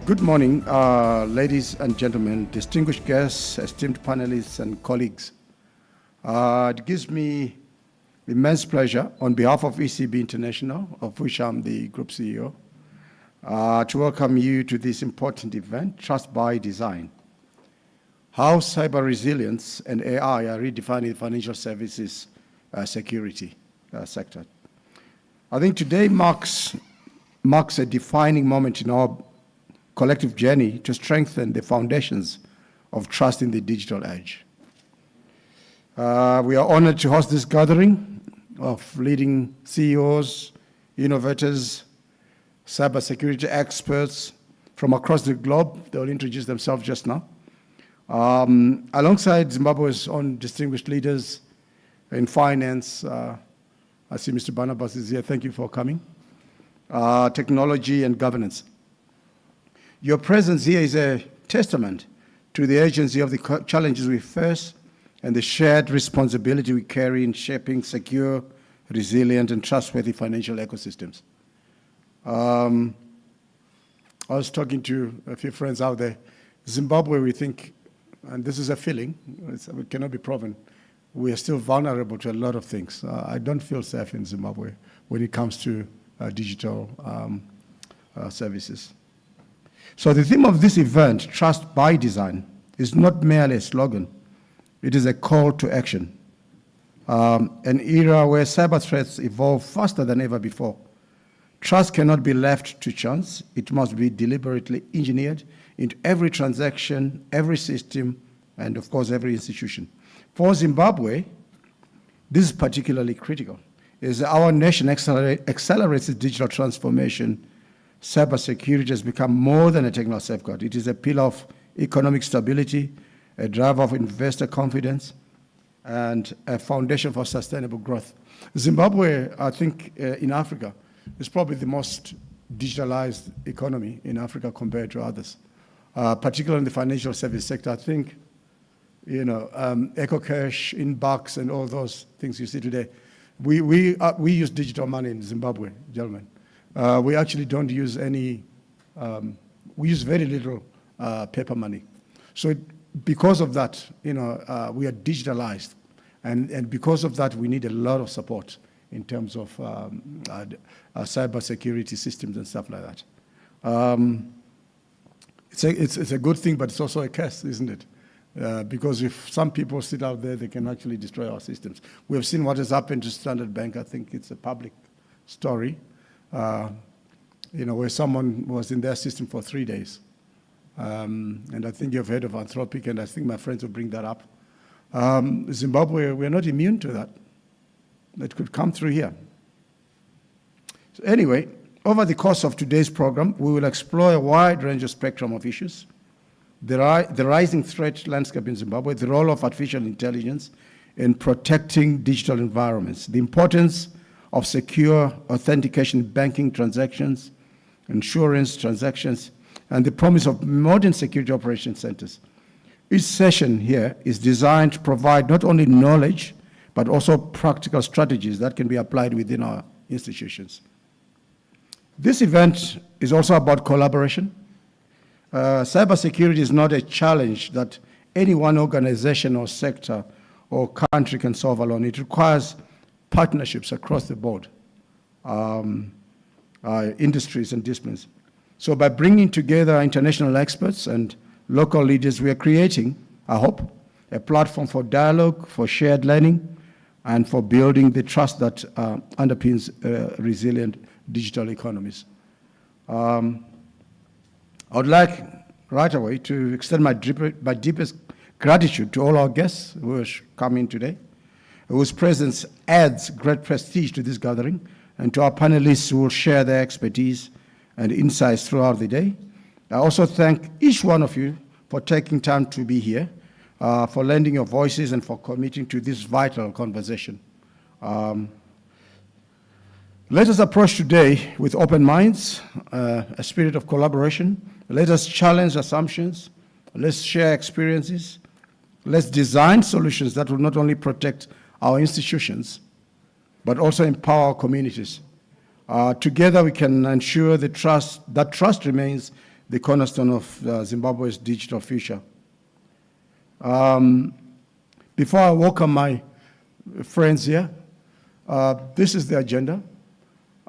Good morning, ladies and gentlemen, distinguished guests, esteemed panelists and colleagues. It gives me immense pleasure on behalf of ECB International, of which I'm the Group CEO, to welcome you to this important event, Trust by Design. How cyber resilience and AI are redefining the financial services security sector. I think today marks a defining moment in our collective journey to strengthen the foundations of trust in the digital age. We are honored to host this gathering of leading CEOs, innovators, cybersecurity experts from across the globe. They'll introduce themselves just now. Alongside Zimbabwe's own distinguished leaders in finance, I see Mr. Barnabas is here. Thank you for coming. Technology and governance. Your presence here is a testament to the urgency of the challenges we face and the shared responsibility we carry in shaping secure, resilient, and trustworthy financial ecosystems. I was talking to a few friends out there. Zimbabwe, we think, and this is a feeling, it cannot be proven, we are still vulnerable to a lot of things. I don't feel safe in Zimbabwe when it comes to digital services. So the theme of this event, Trust by Design, is not merely a slogan. It is a call to action. An era where cyber threats evolve faster than ever before. Trust cannot be left to chance. It must be deliberately engineered into every transaction, every system, and of course, every institution. For Zimbabwe, this is particularly critical. As our nation accelerates its digital transformation, cybersecurity has become more than a technical safeguard. It is a pillar of economic stability, a driver of investor confidence, and a foundation for sustainable growth. Zimbabwe, I think, in Africa, is probably the most digitalized economy in Africa compared to others, particularly in the financial service sector. I think, EcoCash, Inbox, and all those things you see today. We use digital money in Zimbabwe, gentlemen. We actually don't use any, we use very little paper money. So because of that, we are digitalized. And because of that, we need a lot of support in terms of cyber security systems and stuff like that. It's a good thing, but it's also a curse, isn't it? Because if some people sit out there, they can actually destroy our systems. We have seen what has happened to Standard Bank. I think it's a public story, where someone was in their system for 3 days. And I think you've heard of Anthropic, and I think my friends will bring that up. Zimbabwe, we're not immune to that. That could come through here. So anyway, over the course of today's program, we will explore a wide range of spectrum of issues. The rising threat landscape in Zimbabwe, the role of artificial intelligence in protecting digital environments, the importance of secure authentication banking transactions, insurance transactions, and the promise of modern security operation centers. Each session here is designed to provide not only knowledge, but also practical strategies that can be applied within our institutions. This event is also about collaboration. Cybersecurity is not a challenge that any one organization or sector or country can solve alone. It requires partnerships across the board, industries and disciplines. So by bringing together international experts and local leaders, we are creating, I hope, a platform for dialogue, for shared learning, and for building the trust that underpins resilient digital economies. I would like right away to extend my deepest gratitude to all our guests who have come in today, whose presence adds great prestige to this gathering, and to our panelists who will share their expertise and insights throughout the day. I also thank each one of you for taking time to be here, for lending your voices and for committing to this vital conversation. Let us approach today with open minds, a spirit of collaboration. Let us challenge assumptions. Let's share experiences. Let's design solutions that will not only protect our institutions, but also empower our communities. Together we can ensure that trust remains the cornerstone of Zimbabwe's digital future. Before I welcome my friends here, this is the agenda.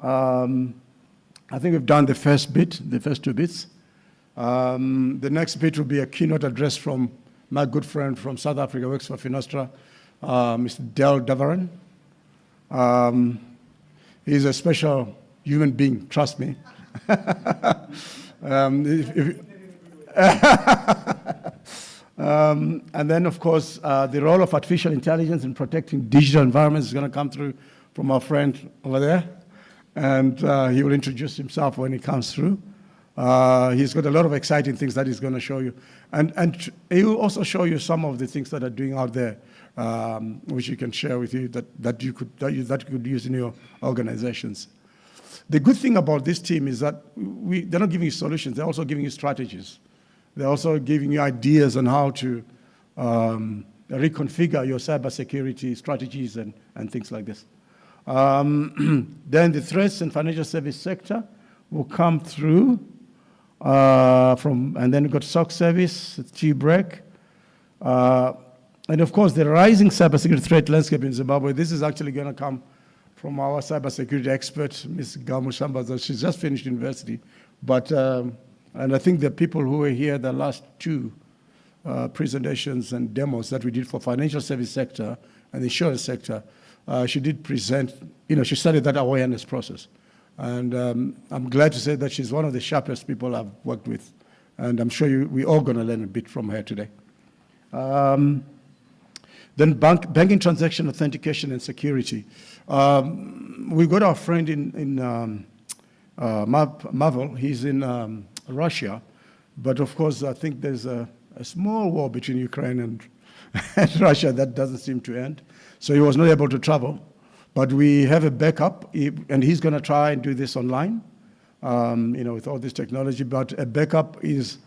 I think we've done the first bit, the first two bits. The next bit will be a keynote address from my good friend from South Africa, works for Finostra, Mr. Del Davaran. He's a special human being, trust me. And then, of course, the role of artificial intelligence in protecting digital environments is going to come through from our friend over there. And he will introduce himself when he comes through. He's got a lot of exciting things that he's going to show you. And he will also show you some of the things that are doing out there, which he can share with you that you could use in your organizations. The good thing about this team is that they're not giving you solutions, they're also giving you strategies. They're also giving you ideas on how to reconfigure your cybersecurity strategies and things like this. Then the threats and financial service sector will come through and then we've got SOC service, tea break. And of course, the rising cybersecurity threat landscape in Zimbabwe. This is actually going to come from our cybersecurity expert, Ms. Gamushambaza. She's just finished university. But, and I think the people who were here the last two presentations and demos that we did for financial service sector and the insurance sector, she did present, she started that awareness process. And I'm glad to say that she's one of the sharpest people I've worked with. And I'm sure we're all going to learn a bit from her today. Then banking transaction authentication and security. We've got our friend in Marvel. He's in Russia. But of course, I think there's a small war between Ukraine and Russia that doesn't seem to end. So he was not able to travel. But we have a backup, and he's going to try and do this online, with all this technology. But a backup is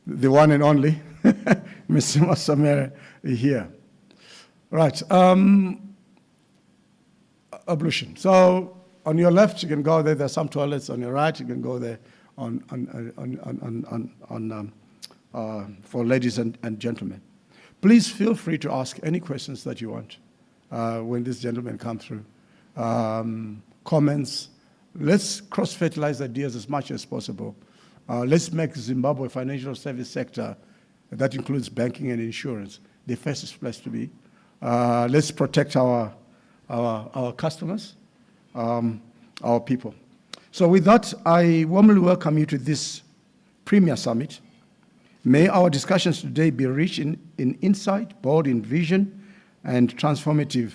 the one and only, Mr. Masamere here. Right, ablution. So on your left, you can go there. There's some toilets. On your right, you can go there for ladies and gentlemen. Please feel free to ask any questions that you want. When this gentleman comes through. Comments. Let's cross-fertilize ideas as much as possible. Let's make Zimbabwe financial service sector, that includes banking and insurance, the fastest place to be. Let's protect our customers, our people. So with that, I warmly welcome you to this Premier Summit. May our discussions today be rich in insight, bold in vision, and transformative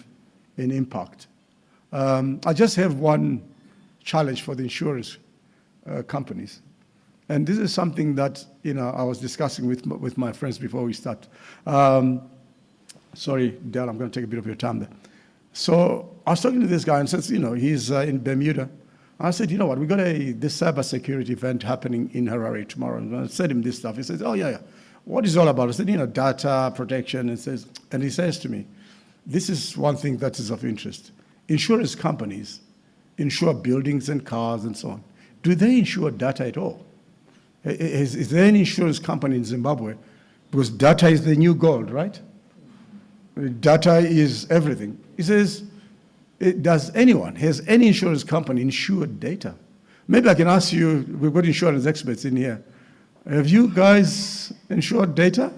in impact. I just have one challenge for the insurance companies. And this is something that I was discussing with my friends before we start. Sorry, Dale, I'm going to take a bit of your time there. So I was talking to this guy and says, he's in Bermuda. I said, you know what, we got this cybersecurity event happening in Harare tomorrow. And I said him this stuff. He says, oh yeah. What is it all about? I said, data protection. And he says to me, this is one thing that is of interest. Insurance companies insure buildings and cars and so on. Do they insure data at all? Is there any insurance company in Zimbabwe? Because data is the new gold, right? Data is everything. He says, has any insurance company insured data? Maybe I can ask you, we've got insurance experts in here. Have you guys insured data?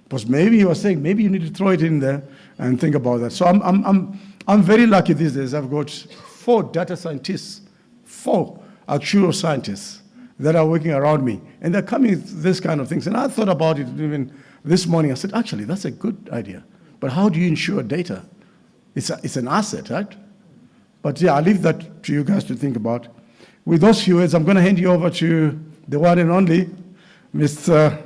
Because maybe he was saying, maybe you need to throw it in there and think about that. So I'm very lucky these days. I've got 4 data scientists, 4 actual scientists that are working around me. And they're coming with this kind of things. And I thought about it even this morning. I said, actually, that's a good idea. But how do you insure data? It's an asset, right? But yeah, I'll leave that to you guys to think about. With those few words, I'm going to hand you over to the one and only Mr.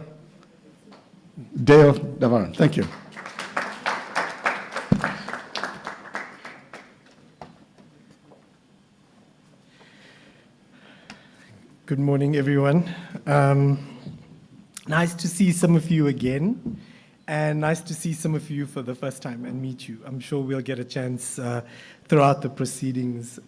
Dale Davaran. Thank you. Good morning, everyone. Nice to see some of you again. and nice to see some of you for the first time and meet you. I'm sure we'll get a chance throughout the proceedings.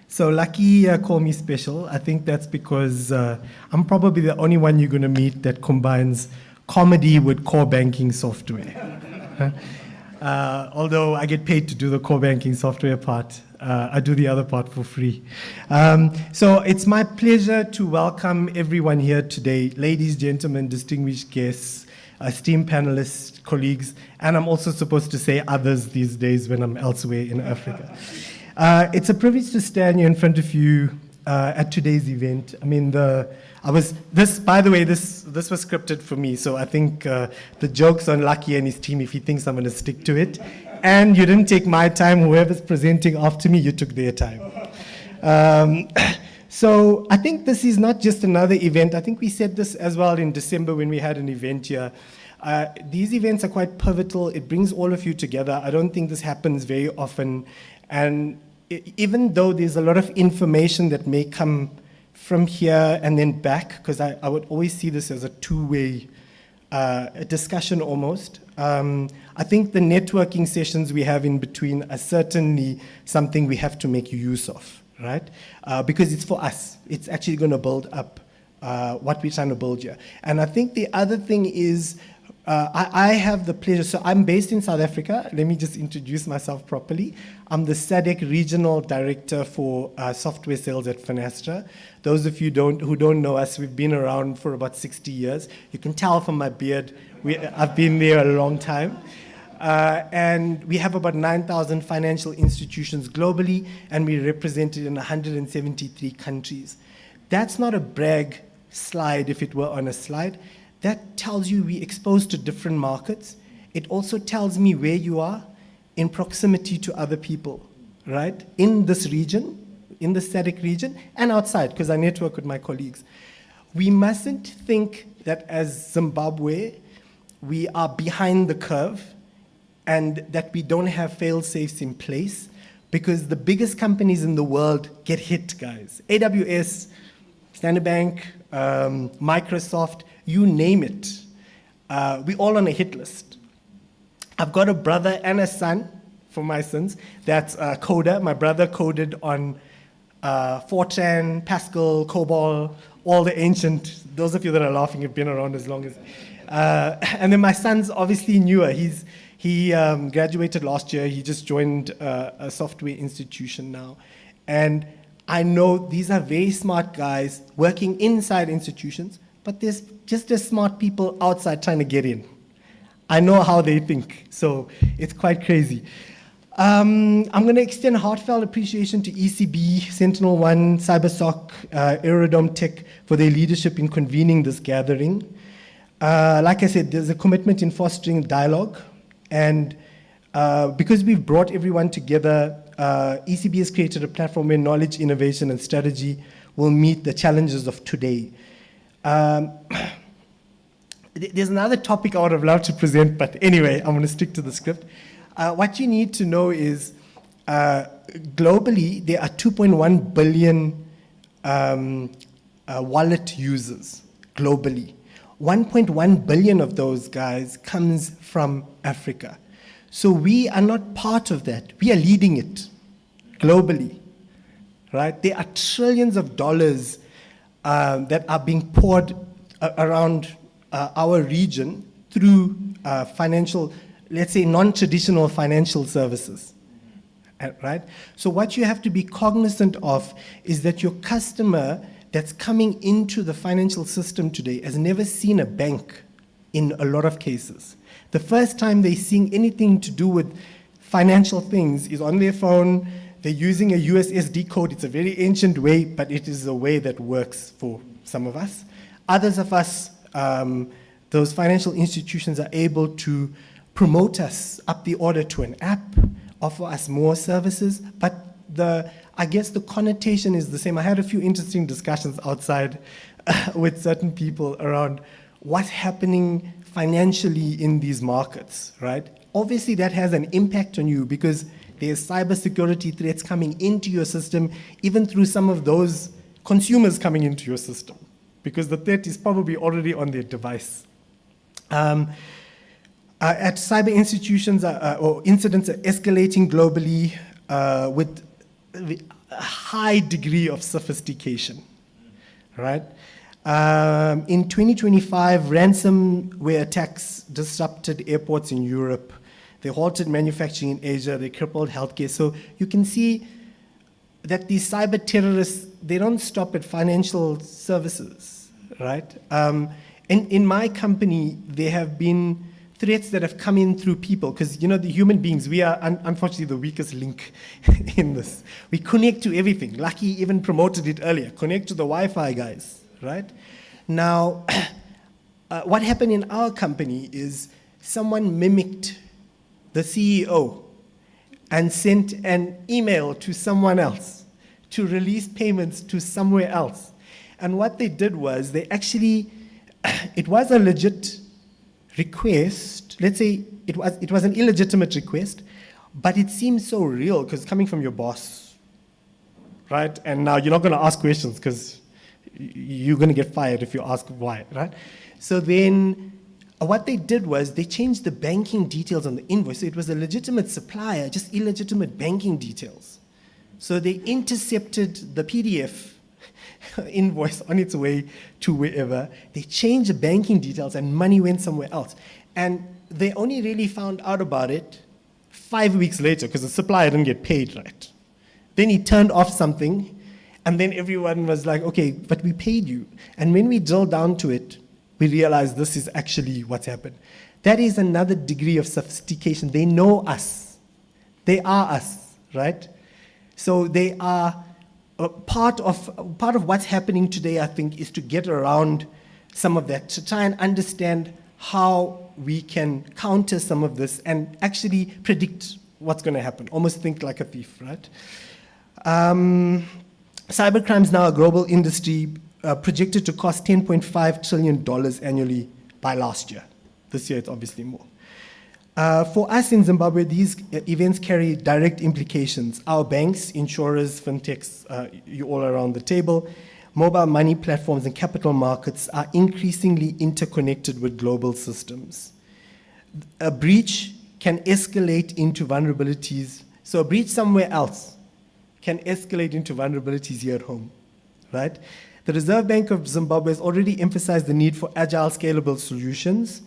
So lucky call me special. I think that's because I'm probably the only one you're going to meet that combines comedy with core banking software. Although I get paid to do the core banking software part, I do the other part for free. So it's my pleasure to welcome everyone here today, ladies, gentlemen, distinguished guests, esteemed panelists, colleagues, and I'm also supposed to say others these days when I'm elsewhere in Africa. It's a privilege to stand here in front of you at today's event. I mean, by the way, this was scripted for me, so I think the joke's on Lucky and his team if he thinks I'm going to stick to it. And you didn't take my time. Whoever's presenting after me, you took their time. So I think this is not just another event. I think we said this as well in December when we had an event here. These events are quite pivotal. It brings all of you together. I don't think this happens very often. And even though there's a lot of information that may come from here and then back, because I would always see this as a two-way discussion almost. I think the networking sessions we have in between are certainly something we have to make use of. Right? Because it's for us. It's actually going to build up what we're trying to build here. And I think the other thing is, I have the pleasure, so I'm based in South Africa. Let me just introduce myself properly. I'm the SADC Regional Director for Software Sales at Finastra. Those of you who don't know us, we've been around for about 60 years. You can tell from my beard, I've been there a long time. And we have about 9,000 financial institutions globally, and we're represented in 173 countries. That's not a brag slide if it were on a slide. That tells you we're exposed to different markets. It also tells me where you are in proximity to other people, right? In this region, in the SADC region, and outside, because I network with my colleagues. We mustn't think that as Zimbabwe, we are behind the curve, and that we don't have fail-safes in place, because the biggest companies in the world get hit, guys. AWS, Standard Bank, Microsoft, you name it. We're all on a hit list. I've got a brother and a son, for my sons, that's a coder. My brother coded on Fortran, Pascal, COBOL, all the ancient, those of you that are laughing have been around as long as, and then my son's obviously newer. He graduated last year. He just joined a software institution now. And I know these are very smart guys working inside institutions, but there's just as smart people outside trying to get in. I know how they think, so it's quite crazy. I'm going to extend heartfelt appreciation to ECB, SentinelOne, CyberSoc, Aerodome Tech for their leadership in convening this gathering. Like I said, there's a commitment in fostering dialogue. And because we've brought everyone together, ECB has created a platform where knowledge, innovation, and strategy will meet the challenges of today. There's another topic I would have loved to present, but anyway, I'm going to stick to the script. What you need to know is, globally, there are 2.1 billion wallet users globally. 1.1 billion of those guys comes from Africa. So we are not part of that. We are leading it globally, right? There are trillions of dollars that are being poured around our region through financial, let's say, non-traditional financial services, right? So what you have to be cognizant of is that your customer that's coming into the financial system today has never seen a bank in a lot of cases. The first time they're seeing anything to do with financial things is on their phone. They're using a USSD code. It's a very ancient way, but it is a way that works for some of us. Others of us, those financial institutions are able to promote us up the order to an app, offer us more services, but I guess the connotation is the same. I had a few interesting discussions outside with certain people around what's happening financially in these markets, right? Obviously, that has an impact on you because there's cybersecurity threats coming into your system, even through some of those consumers coming into your system, because the threat is probably already on their device. At cyber institutions or incidents are escalating globally with a high degree of sophistication, right? In 2025, ransomware attacks disrupted airports in Europe. They halted manufacturing in Asia. They crippled healthcare. So you can see that these cyber terrorists, they don't stop at financial services, right? In my company, there have been threats that have come in through people, because the human beings, we are unfortunately the weakest link in this. We connect to everything. Lucky even promoted it earlier. Connect to the Wi-Fi guys, right? Now, what happened in our company is someone mimicked the CEO and sent an email to someone else to release payments to somewhere else. And what they did was they actually, it was a legit request. Let's say it was an illegitimate request, but it seems so real because coming from your boss, right? And now you're not going to ask questions because you're going to get fired if you ask why, right? So then what they did was they changed the banking details on the invoice. So it was a legitimate supplier, just illegitimate banking details. So they intercepted the PDF invoice on its way to wherever. They changed the banking details and money went somewhere else. And they only really found out about it 5 weeks later because the supplier didn't get paid right. Then he turned off something and then everyone was like, okay, but we paid you. And when we drilled down to it, we realized this is actually what's happened. That is another degree of sophistication. They know us. They are us, right? So they are part of what's happening today, I think, is to get around some of that, to try and understand how we can counter some of this and actually predict what's going to happen. Almost think like a thief, right? Cybercrime is now a global industry projected to cost $10.5 trillion annually by last year. This year, it's obviously more. For us in Zimbabwe, these events carry direct implications. Our banks, insurers, fintechs, you all around the table, mobile money platforms and capital markets are increasingly interconnected with global systems. A breach can escalate into vulnerabilities. So a breach somewhere else can escalate into vulnerabilities here at home, right? The Reserve Bank of Zimbabwe has already emphasized the need for agile, scalable solutions.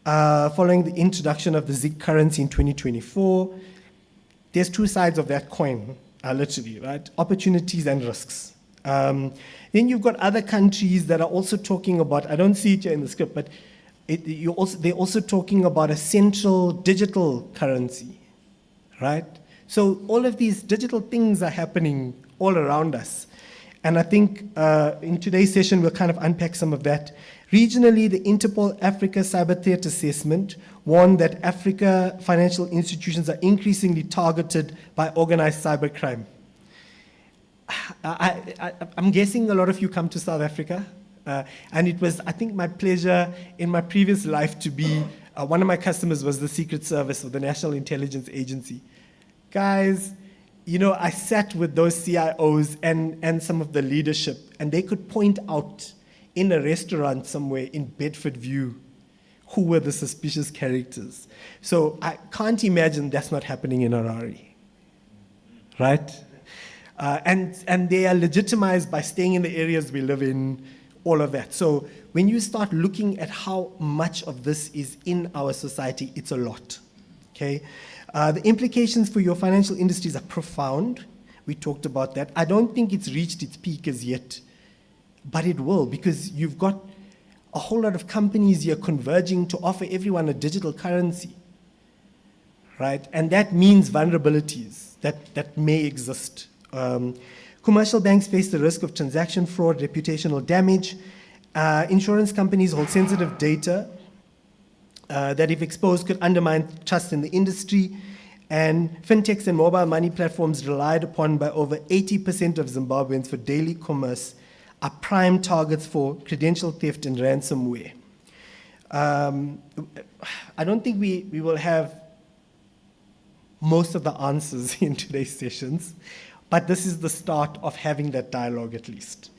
Following the introduction of the ZiG currency in 2024, there's two sides of that coin, literally, right? Opportunities and risks. Then you've got other countries that are also talking about, I don't see it here in the script, but they're also talking about a central digital currency, right? So all of these digital things are happening all around us. And I think in today's session, we'll kind of unpack some of that. Regionally, the Interpol Africa Cyber Threat Assessment warned that Africa financial institutions are increasingly targeted by organized cybercrime. I'm guessing a lot of you come to South Africa, and it was, I think, my pleasure in my previous life to be, one of my customers was the Secret Service or the National Intelligence Agency. Guys, I sat with those CIOs and some of the leadership, and they could point out in a restaurant somewhere in Bedford View who were the suspicious characters. So I can't imagine that's not happening in Harare, right? And they are legitimized by staying in the areas we live in, all of that. So when you start looking at how much of this is in our society, it's a lot, okay? The implications for your financial industries are profound. We talked about that. I don't think it's reached its peak as yet, but it will, because you've got a whole lot of companies here converging to offer everyone a digital currency, right? And that means vulnerabilities that may exist. Commercial banks face the risk of transaction fraud, reputational damage. Insurance companies hold sensitive data that, if exposed, could undermine trust in the industry. And fintechs and mobile money platforms relied upon by over 80% of Zimbabweans for daily commerce are prime targets for credential theft and ransomware. I don't think we will have most of the answers in today's sessions, but this is the start of having that dialogue at least.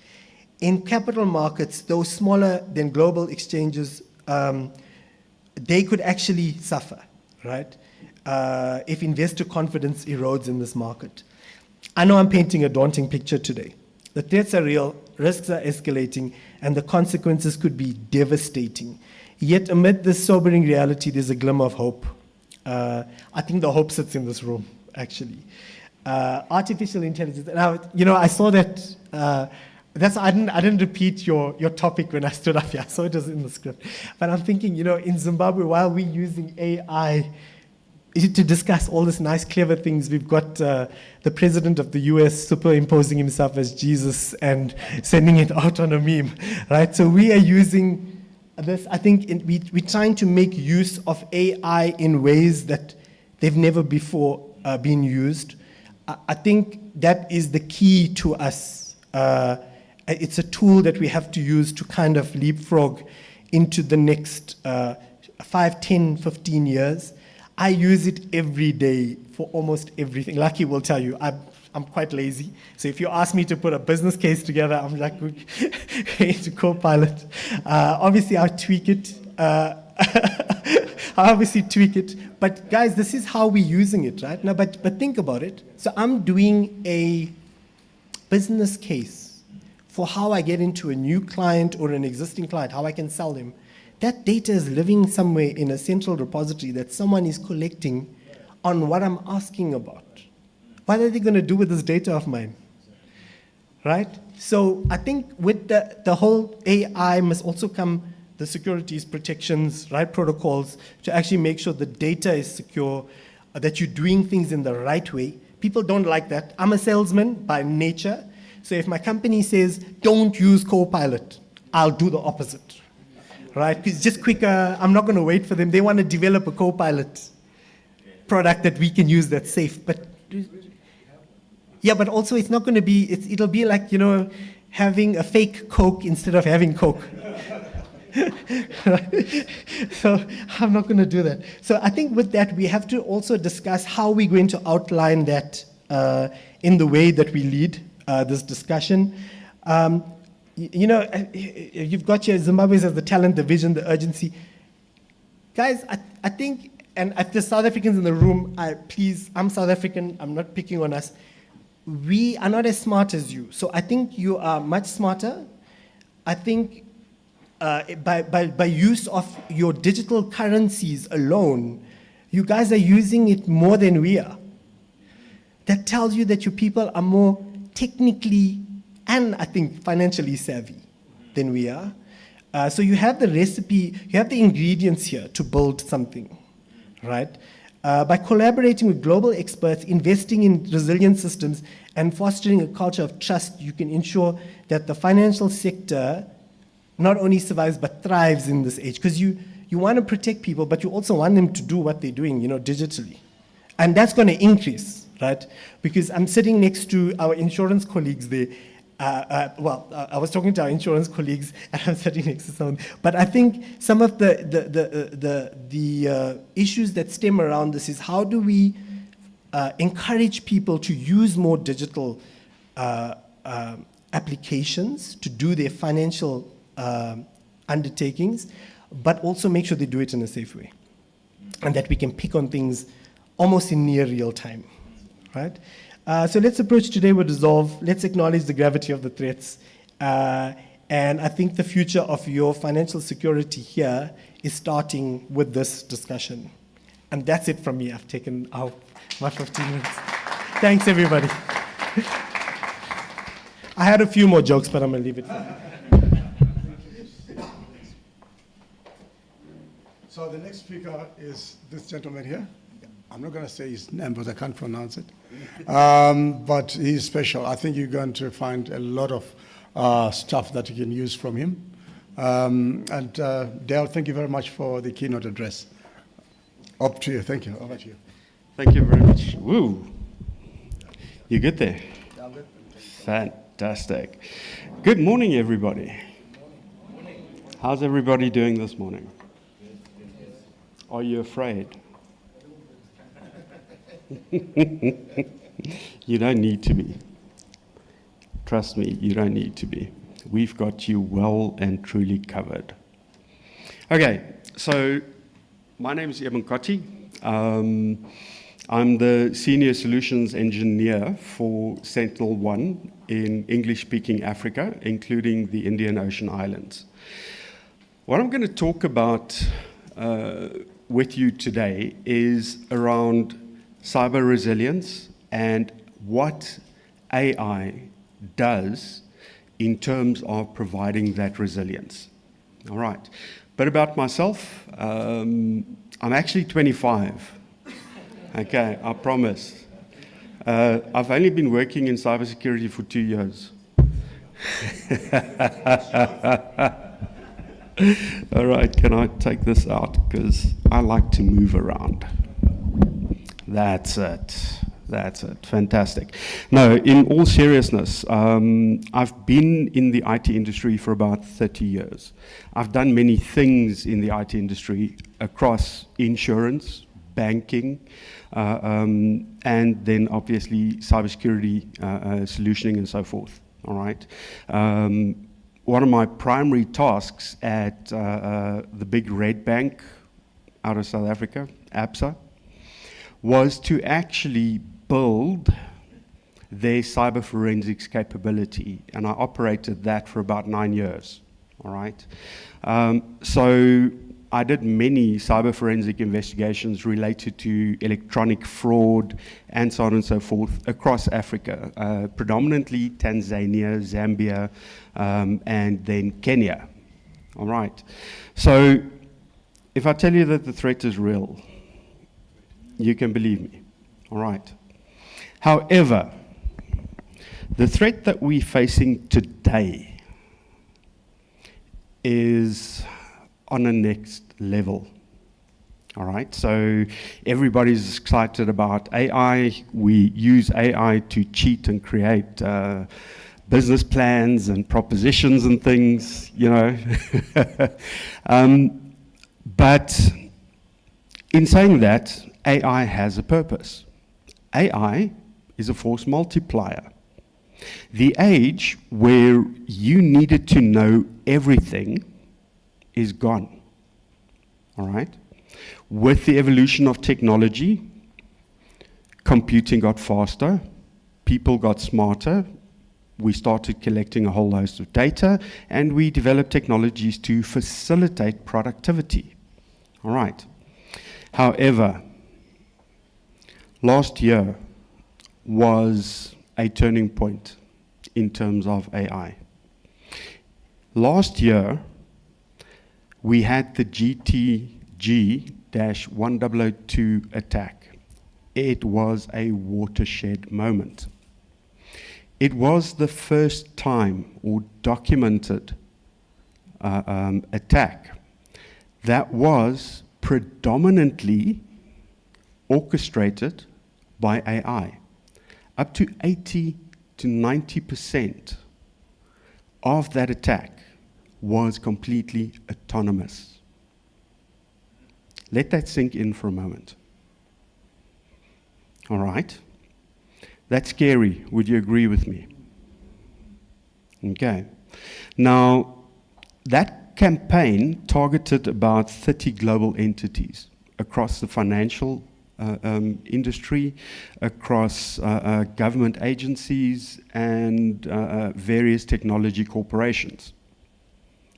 In capital markets, those smaller than global exchanges they could actually suffer, right? If investor confidence erodes in this market. I know I'm painting a daunting picture today. The threats are real, risks are escalating, and the consequences could be devastating. Yet amid this sobering reality, there's a glimmer of hope. I think the hope sits in this room, actually. Artificial intelligence. Now, I saw that. I didn't repeat your topic when I stood up here. I saw it was in the script. But I'm thinking, in Zimbabwe, while we're using AI to discuss all these nice, clever things, we've got the president of the US superimposing himself as Jesus and sending it out on a meme, right? So we are using this. I think we're trying to make use of AI in ways that they've never before been used. I think that is the key to us. It's a tool that we have to use to kind of leapfrog into the next 5, 10, 15 years. I use it every day for almost everything. Lucky will tell you, I'm quite lazy. So if you ask me to put a business case together, I'm like, to Copilot. Obviously, I'll tweak it. I'll obviously tweak it. But guys, this is how we're using it, right? Now, but think about it. So I'm doing a business case for how I get into a new client or an existing client, how I can sell them. That data is living somewhere in a central repository that someone is collecting on what I'm asking about. What are they going to do with this data of mine? Right? So I think with the whole AI must also come the securities, protections, right protocols to actually make sure the data is secure, that you're doing things in the right way. People don't like that. I'm a salesman by nature. So if my company says, don't use Copilot, I'll do the opposite. Right? Because it's just quicker. I'm not going to wait for them. They want to develop a Copilot product that we can use that's safe. But yeah, but also it's not going to be, it'll be like, having a fake Coke instead of having Coke. So I'm not going to do that. So I think with that, we have to also discuss how we're going to outline that in the way that we lead this discussion. You've got here Zimbabwe as the talent, the vision, the urgency. Guys, I think, and if there's South Africans in the room, I'm South African, I'm not picking on us. We are not as smart as you. So I think you are much smarter. I think by use of your digital currencies alone, you guys are using it more than we are. That tells you that your people are more technically and I think financially savvy than we are. So you have the recipe, you have the ingredients here to build something, right? By collaborating with global experts, investing in resilient systems, and fostering a culture of trust, you can ensure that the financial sector not only survives but thrives in this age. Because you want to protect people, but you also want them to do what they're doing, digitally. And that's going to increase, right? Because I'm sitting next to our insurance colleagues there. I was talking to our insurance colleagues, and I'm sitting next to someone. But I think some of the issues that stem around this is how do we encourage people to use more digital applications to do their financial undertakings, but also make sure they do it in a safe way, and that we can pick on things almost in near real time, right? So let's approach today with resolve. Let's acknowledge the gravity of the threats. And I think the future of your financial security here is starting with this discussion. And that's it from me. I've taken out my 15 minutes. Thanks, everybody. I had a few more jokes, but I'm going to leave it for you. So the next speaker is this gentleman here. I'm not going to say his name because I can't pronounce it. But he's special. I think you're going to find a lot of stuff that you can use from him. And Dale, thank you very much for the keynote address. Up to you. Thank you. Over to you. Thank you very much. Woo. You good there? Yeah, I'm good. Fantastic. Good morning, everybody. Good morning. How's everybody doing this morning? Are you afraid? You don't need to be. Trust me, you don't need to be. We've got you well and truly covered. Okay, so My name is Eben Kotti. I'm the Senior Solutions Engineer for Sentinel-1 in English-speaking Africa, including the Indian Ocean Islands. What I'm going to talk about with you today is around cyber resilience and what AI does in terms of providing that resilience. All right. But about myself, I'm actually 25. Okay, I promise. I've only been working in cybersecurity for 2 years. All right, can I take this out? Because I like to move around. That's it. That's it. Fantastic. No, in all seriousness, I've been in the IT industry for about 30 years. I've done many things in the IT industry across insurance, banking, and then obviously cybersecurity solutioning and so forth. All right. One of my primary tasks at the big red bank out of South Africa, ABSA, was to actually build their cyber forensics capability, and I operated that for about 9 years. All right. So I did many cyber forensic investigations related to electronic fraud and so on and so forth across Africa, predominantly Tanzania, Zambia, and then Kenya. All right. So if I tell you that the threat is real, you can believe me. All right. However, the threat that we're facing today is on a next level. All right, so everybody's excited about AI. We use AI to cheat and create business plans and propositions and things, you know. But in saying that, AI has a purpose. AI is a force multiplier. The age where you needed to know everything is gone. All right? With the evolution of technology, computing got faster, people got smarter, we started collecting a whole host of data, and we developed technologies to facilitate productivity. All right. However, last year was a turning point in terms of AI. Last year, we had the GTG-1002 attack. It was a watershed moment. It was the first time or documented attack that was predominantly orchestrated by AI. Up to 80 to 90% of that attack was completely autonomous. Let that sink in for a moment. All right. That's scary. Would you agree with me? Okay. Now, that campaign targeted about 30 global entities across the financial industry, across government agencies, and various technology corporations.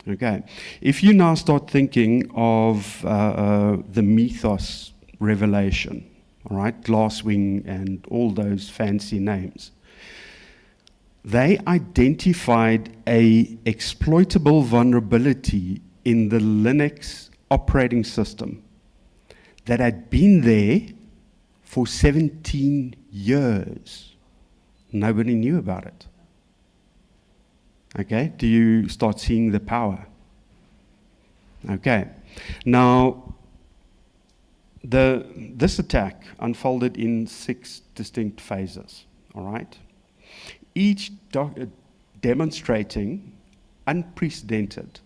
Okay. If you now start thinking of the Mythos revelation, all right, Glasswing and all those fancy names, they identified a exploitable vulnerability in the Linux operating system that had been there for 17 years. Nobody knew about it. Okay, do you start seeing the power? Okay, now this attack unfolded in 6 distinct phases, all right? Each demonstrating unprecedented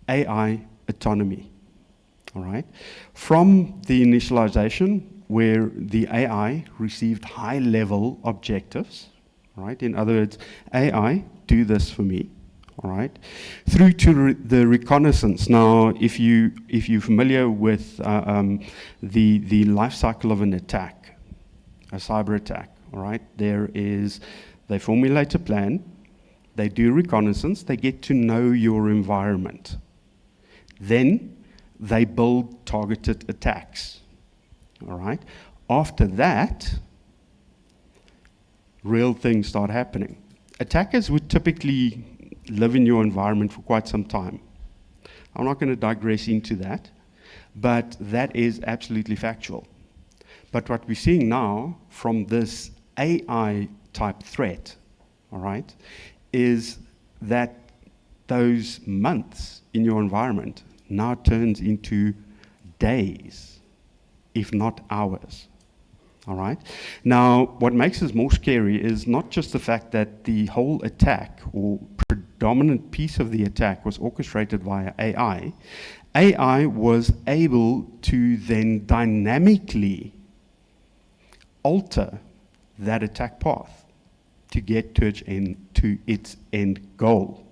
AI autonomy, all right? From the initialization, where the AI received high-level objectives, right? In other words, AI, do this for me, all right, through to the reconnaissance. Now, if you're familiar with the life cycle of an attack, a cyber attack, all right, they formulate a plan, they do reconnaissance, they get to know your environment. Then they build targeted attacks, all right? After that, real things start happening. Attackers would typically live in your environment for quite some time. I'm not going to digress into that, but that is absolutely factual. But what we're seeing now from this AI type threat, all right, is that those months in your environment now turns into days, if not hours. All right. Now, what makes this more scary is not just the fact that the whole attack or predominant piece of the attack was orchestrated via AI. AI was able to then dynamically alter that attack path to get to its end goal.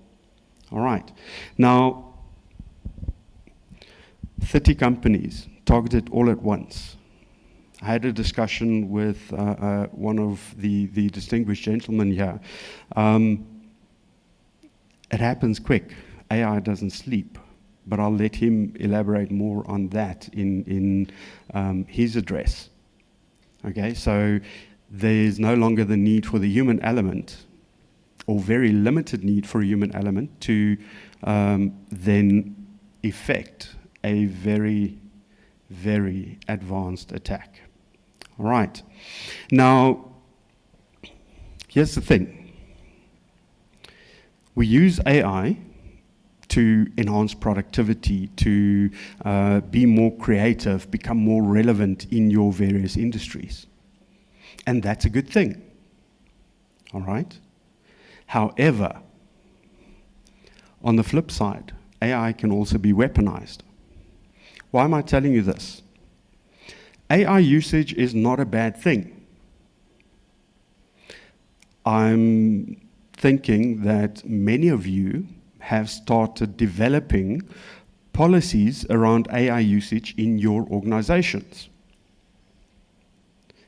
All right. Now, 30 companies targeted all at once. I had a discussion with one of the distinguished gentlemen here. It happens quick. AI doesn't sleep, but I'll let him elaborate more on that in his address. Okay, so there's no longer the need for the human element, or very limited need for a human element to then effect a very, very advanced attack. All right. Now, here's the thing. We use AI to enhance productivity, to be more creative, become more relevant in your various industries. And that's a good thing. All right? However, on the flip side, AI can also be weaponized. Why am I telling you this? AI usage is not a bad thing. I'm thinking that many of you have started developing policies around AI usage in your organizations.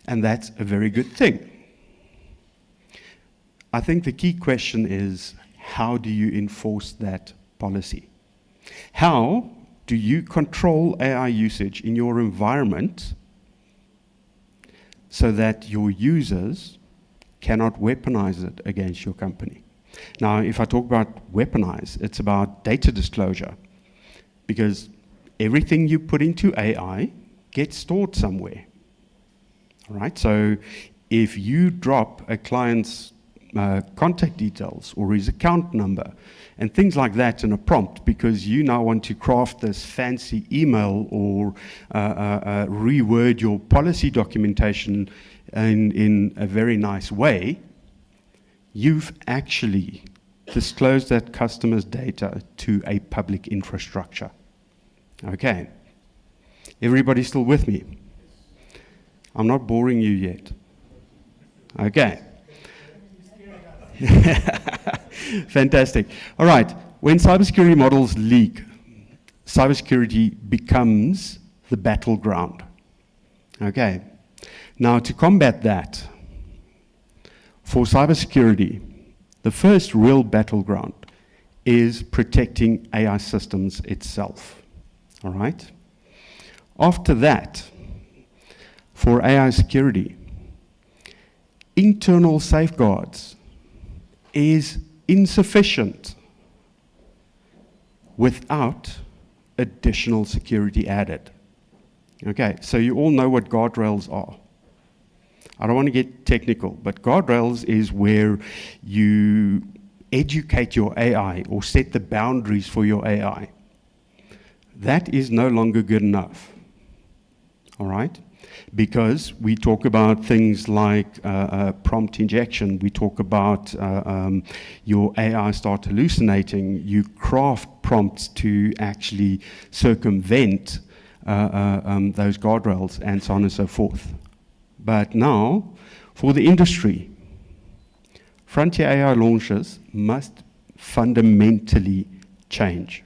And that's a very good thing. I think the key question is, how do you enforce that policy? How do you control AI usage in your environment so that your users cannot weaponize it against your company? Now, if I talk about weaponize, it's about data disclosure, because everything you put into AI gets stored somewhere. All right, so if you drop a client's contact details or his account number and things like that in a prompt because you now want to craft this fancy email or reword your policy documentation in a very nice way, you've actually disclosed that customer's data to a public infrastructure. Okay. Everybody still with me? I'm not boring you yet. Okay. Fantastic. All right. When cybersecurity models leak, cybersecurity becomes the battleground. Okay. Now, to combat that, for cybersecurity, the first real battleground is protecting AI systems itself. All right? After that, for AI security, internal safeguards is insufficient without additional security added. Okay, so you all know what guardrails are. I don't want to get technical, but guardrails is where you educate your AI or set the boundaries for your AI. That is no longer good enough. All right? Because we talk about things like prompt injection, we talk about your AI start hallucinating, you craft prompts to actually circumvent those guardrails and so on and so forth. But now, for the industry, frontier AI launches must fundamentally change.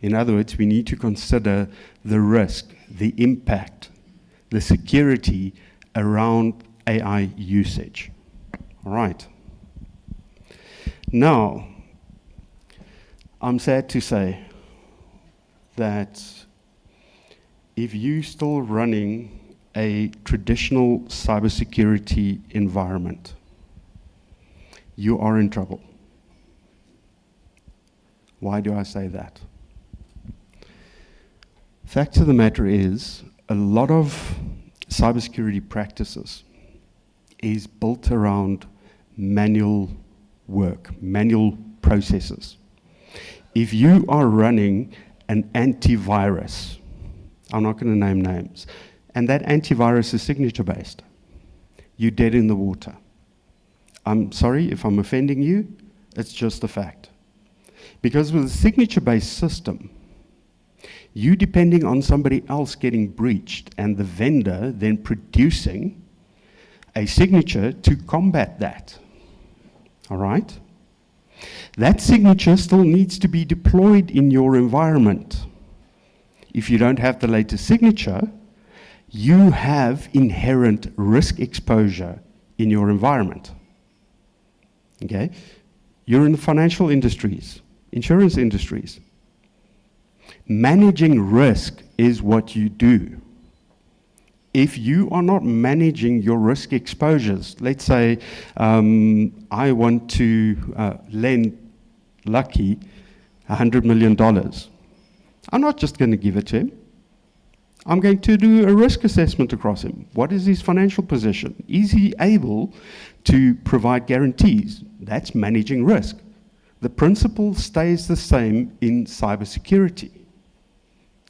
In other words, we need to consider the risk, the impact, the security around AI usage. All right. Now, I'm sad to say that if you're still running a traditional cybersecurity environment, you are in trouble. Why do I say that? Fact of the matter is, a lot of cybersecurity practices is built around manual work, manual processes. If you are running an antivirus, I'm not going to name names, and that antivirus is signature-based, you're dead in the water. I'm sorry if I'm offending you, it's just a fact. Because with a signature-based system, you depending on somebody else getting breached and the vendor then producing a signature to combat that. All right? That signature still needs to be deployed in your environment. If you don't have the latest signature, you have inherent risk exposure in your environment. Okay? You're in the financial industries, insurance industries. Managing risk is what you do. If you are not managing your risk exposures, let's say I want to lend Lucky $100 million. I'm not just going to give it to him. I'm going to do a risk assessment across him. What is his financial position? Is he able to provide guarantees? That's managing risk. The principle stays the same in cybersecurity.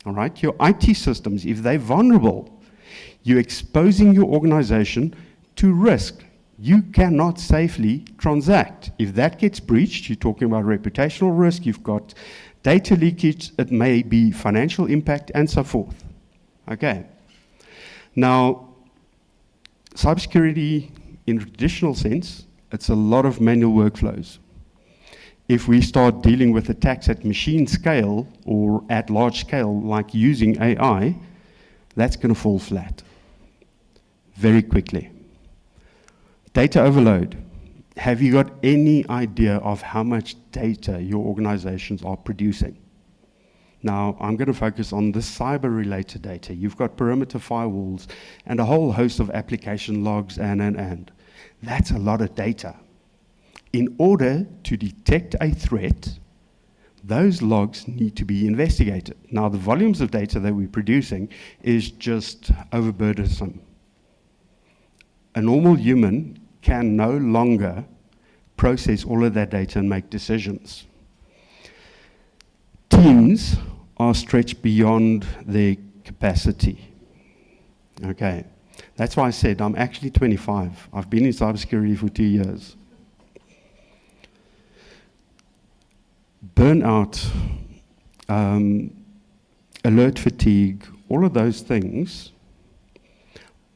All right, your IT systems, if they're vulnerable, you're exposing your organization to risk. You cannot safely transact. If that gets breached, you're talking about reputational risk, you've got data leakage, it may be financial impact, and so forth. Okay. Now, cybersecurity, in a traditional sense, it's a lot of manual workflows. If we start dealing with attacks at machine scale or at large scale, like using AI, that's going to fall flat very quickly. Data overload. Have you got any idea of how much data your organizations are producing? Now, I'm going to focus on the cyber-related data. You've got perimeter firewalls and a whole host of application logs and. That's a lot of data. In order to detect a threat, those logs need to be investigated. Now, the volumes of data that we're producing is just overburdensome. A normal human can no longer process all of that data and make decisions. Teams are stretched beyond their capacity. Okay, that's why I said I'm actually 25. I've been in cybersecurity for 2 years. Burnout, alert fatigue, all of those things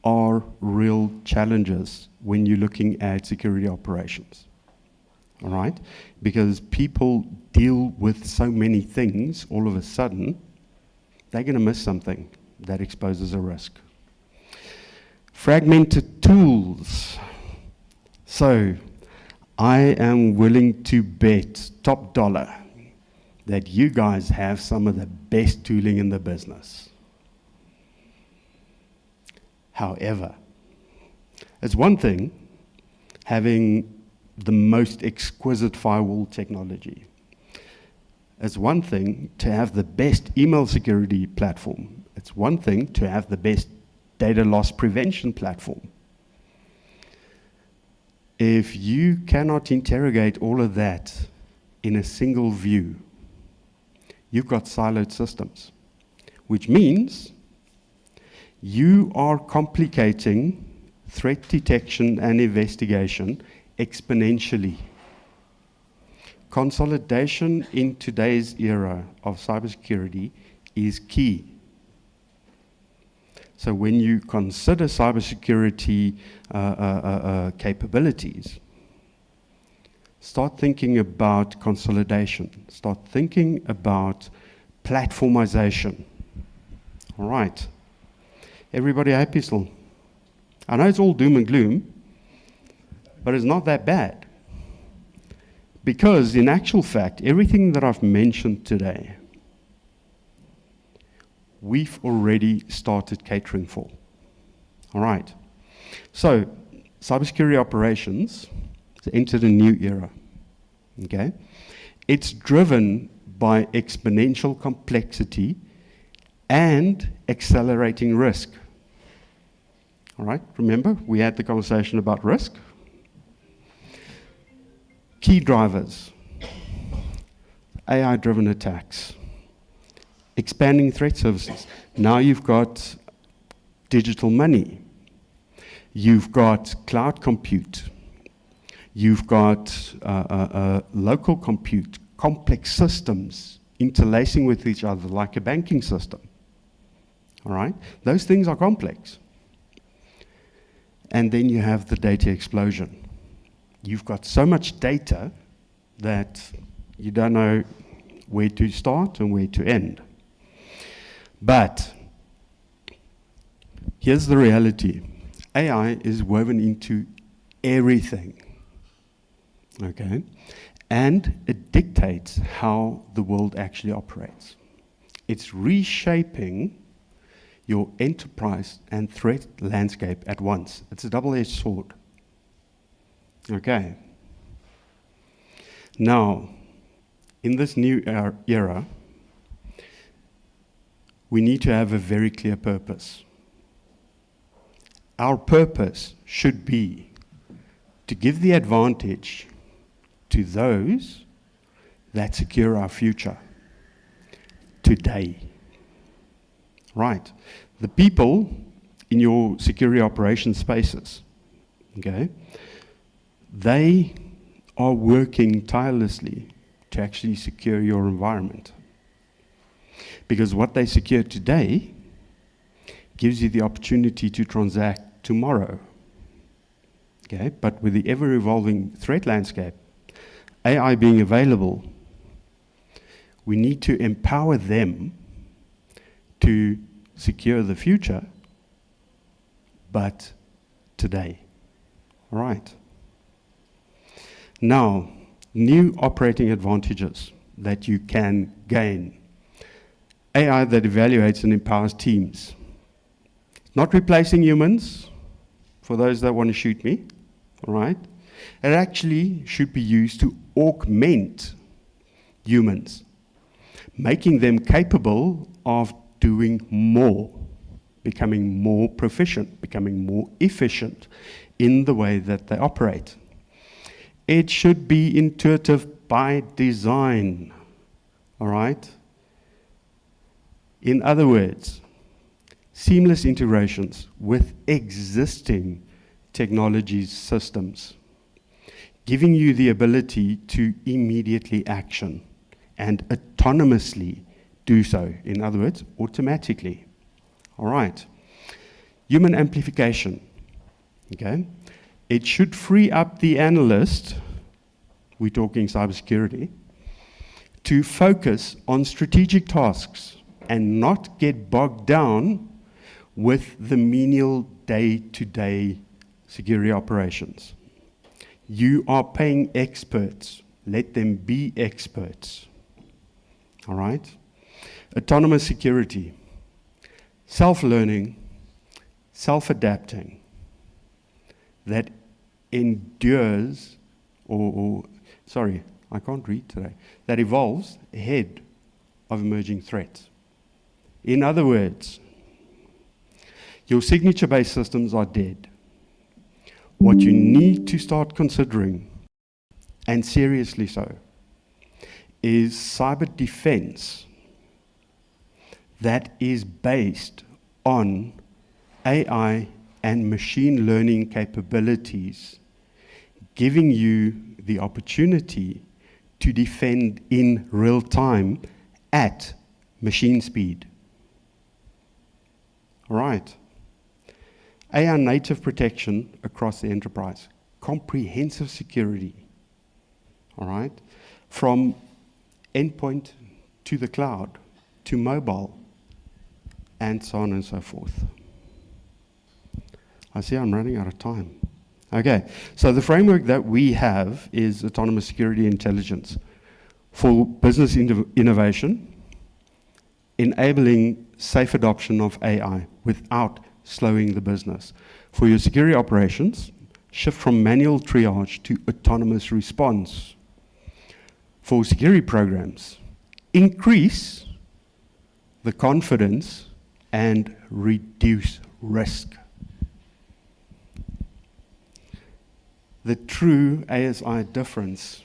are real challenges when you're looking at security operations. All right? Because people deal with so many things all of a sudden, they're going to miss something that exposes a risk. Fragmented tools. So, I am willing to bet top dollar that you guys have some of the best tooling in the business. However, it's one thing having the most exquisite firewall technology. It's one thing to have the best email security platform. It's one thing to have the best data loss prevention platform. If you cannot interrogate all of that in a single view, you've got siloed systems, which means you are complicating threat detection and investigation exponentially. Consolidation in today's era of cybersecurity is key. So when you consider cybersecurity capabilities, Start thinking about consolidation. Start thinking about platformization. All right. Everybody happy still? I know it's all doom and gloom, but it's not that bad. Because in actual fact, everything that I've mentioned today, we've already started catering for. All right. So, cybersecurity operations has entered a new era. Okay? It's driven by exponential complexity and accelerating risk. All right? Remember, we had the conversation about risk. Key drivers, AI-driven attacks, expanding threat services. Now you've got digital money. You've got cloud compute. You've got local compute, complex systems interlacing with each other like a banking system. All right? Those things are complex. And then you have the data explosion. You've got so much data that you don't know where to start and where to end. But here's the reality. AI is woven into everything, okay? And it dictates how the world actually operates. It's reshaping your enterprise and threat landscape at once. It's a double-edged sword. Okay. Now, in this new era, we need to have a very clear purpose. Our purpose should be to give the advantage to those that secure our future today. Right. The people in your security operations spaces, okay, they are working tirelessly to actually secure your environment. Because what they secure today gives you the opportunity to transact tomorrow. Okay? But with the ever-evolving threat landscape, AI being available, we need to empower them to secure the future, but today. All right. Now, new operating advantages that you can gain. AI that evaluates and empowers teams. Not replacing humans, for those that want to shoot me, all right? It actually should be used to augment humans, making them capable of doing more, becoming more proficient, becoming more efficient in the way that they operate. It should be intuitive by design, all right? In other words, seamless integrations with existing technologies systems, giving you the ability to immediately action and autonomously do so. In other words, automatically. All right. Human amplification. Okay. It should free up the analyst, we're talking cybersecurity, to focus on strategic tasks and not get bogged down with the menial day-to-day security operations. You are paying experts. Let them be experts. All right? Autonomous security. Self-learning, self-adapting, that endures, I can't read today, that evolves ahead of emerging threats. In other words, your signature-based systems are dead. What you need to start considering, and seriously so, is cyber defense that is based on AI and machine learning capabilities, giving you the opportunity to defend in real time at machine speed. All right. AI native protection across the enterprise, comprehensive security, all right? From endpoint to the cloud, to mobile, and so on and so forth. I see I'm running out of time. Okay, so the framework that we have is autonomous security intelligence for business innovation, enabling safe adoption of AI without slowing the business. For your security operations, shift from manual triage to autonomous response. For security programs, increase the confidence and reduce risk. The true ASI difference,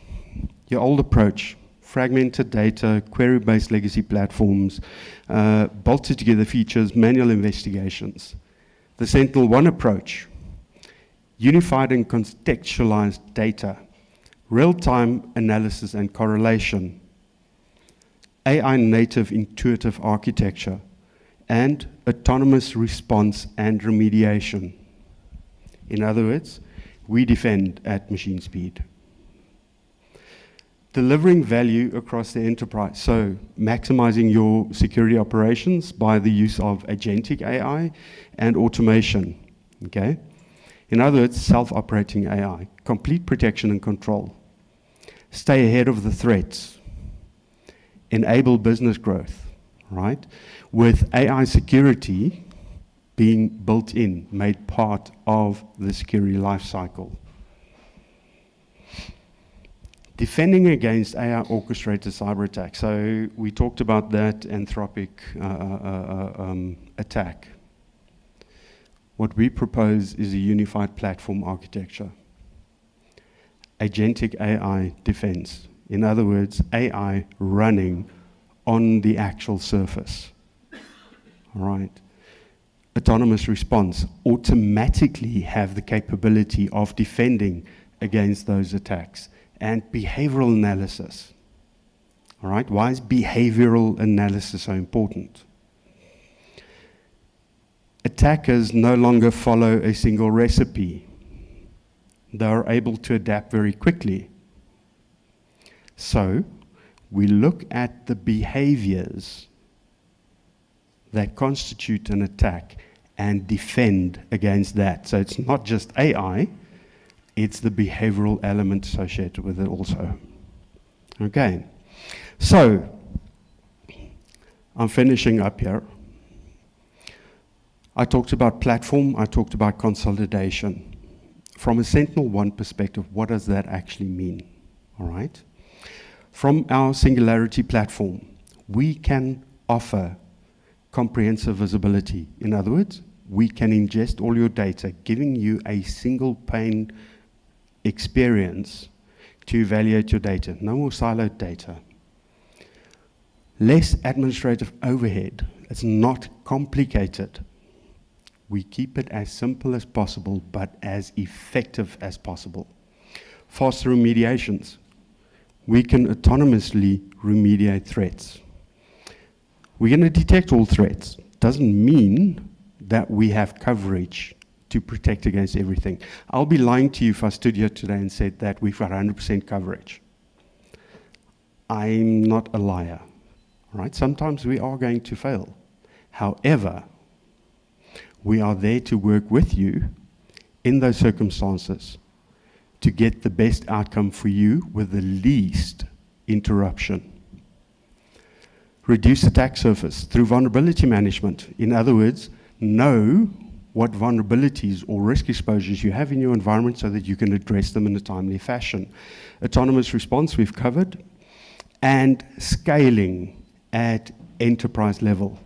your old approach, fragmented data, query-based legacy platforms, bolted together features, manual investigations. The Sentinel-1 approach, unified and contextualized data, real-time analysis and correlation, AI-native intuitive architecture, and autonomous response and remediation. In other words, we defend at machine speed. Delivering value across the enterprise, so maximizing your security operations by the use of agentic AI and automation, okay? In other words, self-operating AI, complete protection and control. Stay ahead of the threats. Enable business growth, right? With AI security being built in, made part of the security lifecycle. Defending against AI-orchestrated cyber attacks. So we talked about that Anthropic attack. What we propose is a unified platform architecture. Agentic AI defense. In other words, AI running on the actual surface. All right. Autonomous response. Automatically have the capability of defending against those attacks. And behavioral analysis. All right, why is behavioral analysis so important? Attackers no longer follow a single recipe. They are able to adapt very quickly. So, we look at the behaviors that constitute an attack and defend against that. So it's not just AI, it's the behavioral element associated with it also. Okay, so I'm finishing up here. I talked about platform, I talked about consolidation. From a Sentinel-1 perspective, what does that actually mean? All right. From our Singularity platform, we can offer comprehensive visibility. In other words, we can ingest all your data, giving you a single pane experience to evaluate your data. No more siloed data. Less administrative overhead. It's not complicated. We keep it as simple as possible, but as effective as possible. Faster remediations. We can autonomously remediate threats. We're going to detect all threats. Doesn't mean that we have coverage to protect against everything. I'll be lying to you if I stood here today and said that we've got 100% coverage. I'm not a liar, right? Sometimes we are going to fail. However, we are there to work with you in those circumstances to get the best outcome for you with the least interruption. Reduce attack surface through vulnerability management. In other words, know what vulnerabilities or risk exposures you have in your environment so that you can address them in a timely fashion. Autonomous response we've covered, and scaling at enterprise level,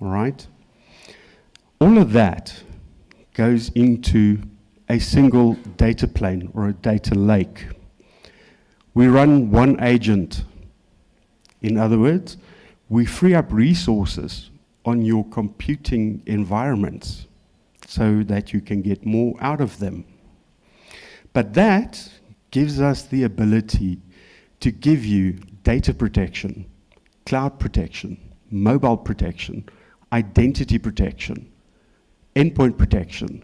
all right? All of that goes into a single data plane or a data lake. We run one agent. In other words, we free up resources on your computing environments so that you can get more out of them. But that gives us the ability to give you data protection, cloud protection, mobile protection, identity protection, endpoint protection,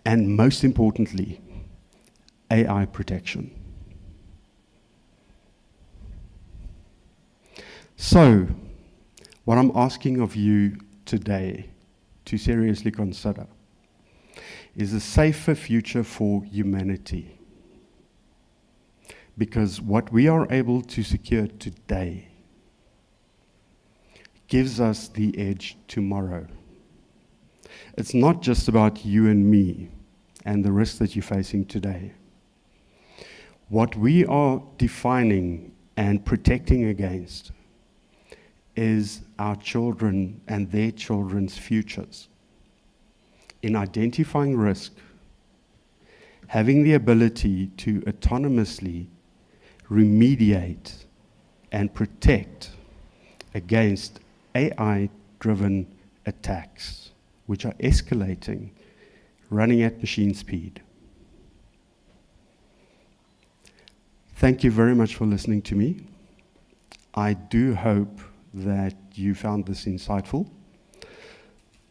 and most importantly, AI protection. So, what I'm asking of you today to seriously consider is a safer future for humanity. Because what we are able to secure today gives us the edge tomorrow. It's not just about you and me and the risks that you're facing today. What we are defining and protecting against is our children and their children's futures. In identifying risk, having the ability to autonomously remediate and protect against AI-driven attacks, which are escalating, running at machine speed. Thank you very much for listening to me. I do hope that you found this insightful.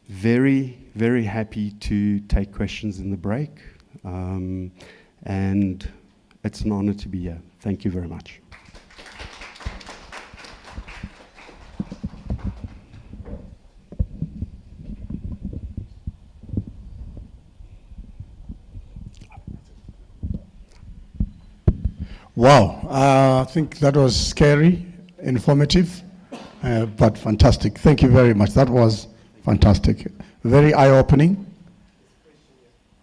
Very, very happy to take questions in the break. And it's an honor to be here. Thank you very much. Wow, I think that was scary, informative, but fantastic. Thank you very much. That was fantastic. Very eye-opening.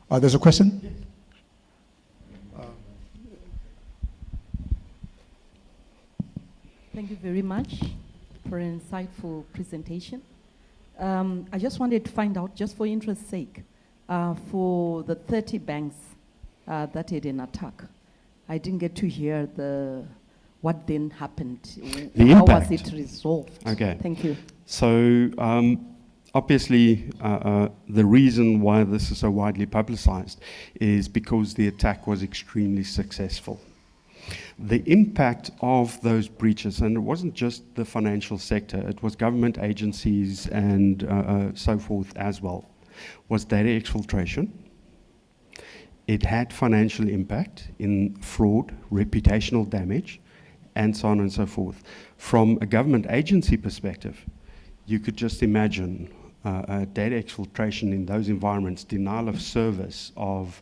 There's a question? Thank you very much for an insightful presentation. I just wanted to find out, just for interest's sake, for the 30 banks that had an attack, I didn't get to hear what then happened. How was it resolved? Okay. Thank you. So obviously, the reason why this is so widely publicized is because the attack was extremely successful. The impact of those breaches, and it wasn't just the financial sector, it was government agencies and so forth as well, was data exfiltration. It had financial impact in fraud, reputational damage, and so on and so forth. From a government agency perspective, you could just imagine data exfiltration in those environments, denial of service of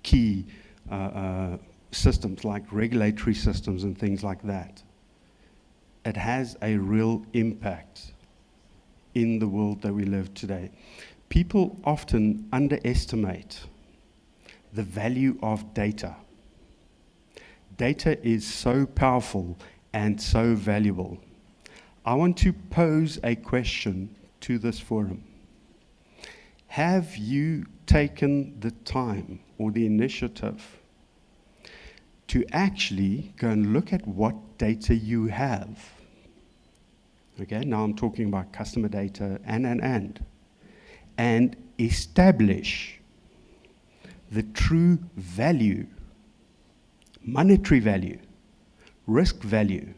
key systems like regulatory systems and things like that. It has a real impact in the world that we live today. People often underestimate the value of data. Data is so powerful and so valuable. I want to pose a question to this forum. Have you taken the time or the initiative to actually go and look at what data you have? Okay, now I'm talking about customer data and establish the true value, monetary value, risk value,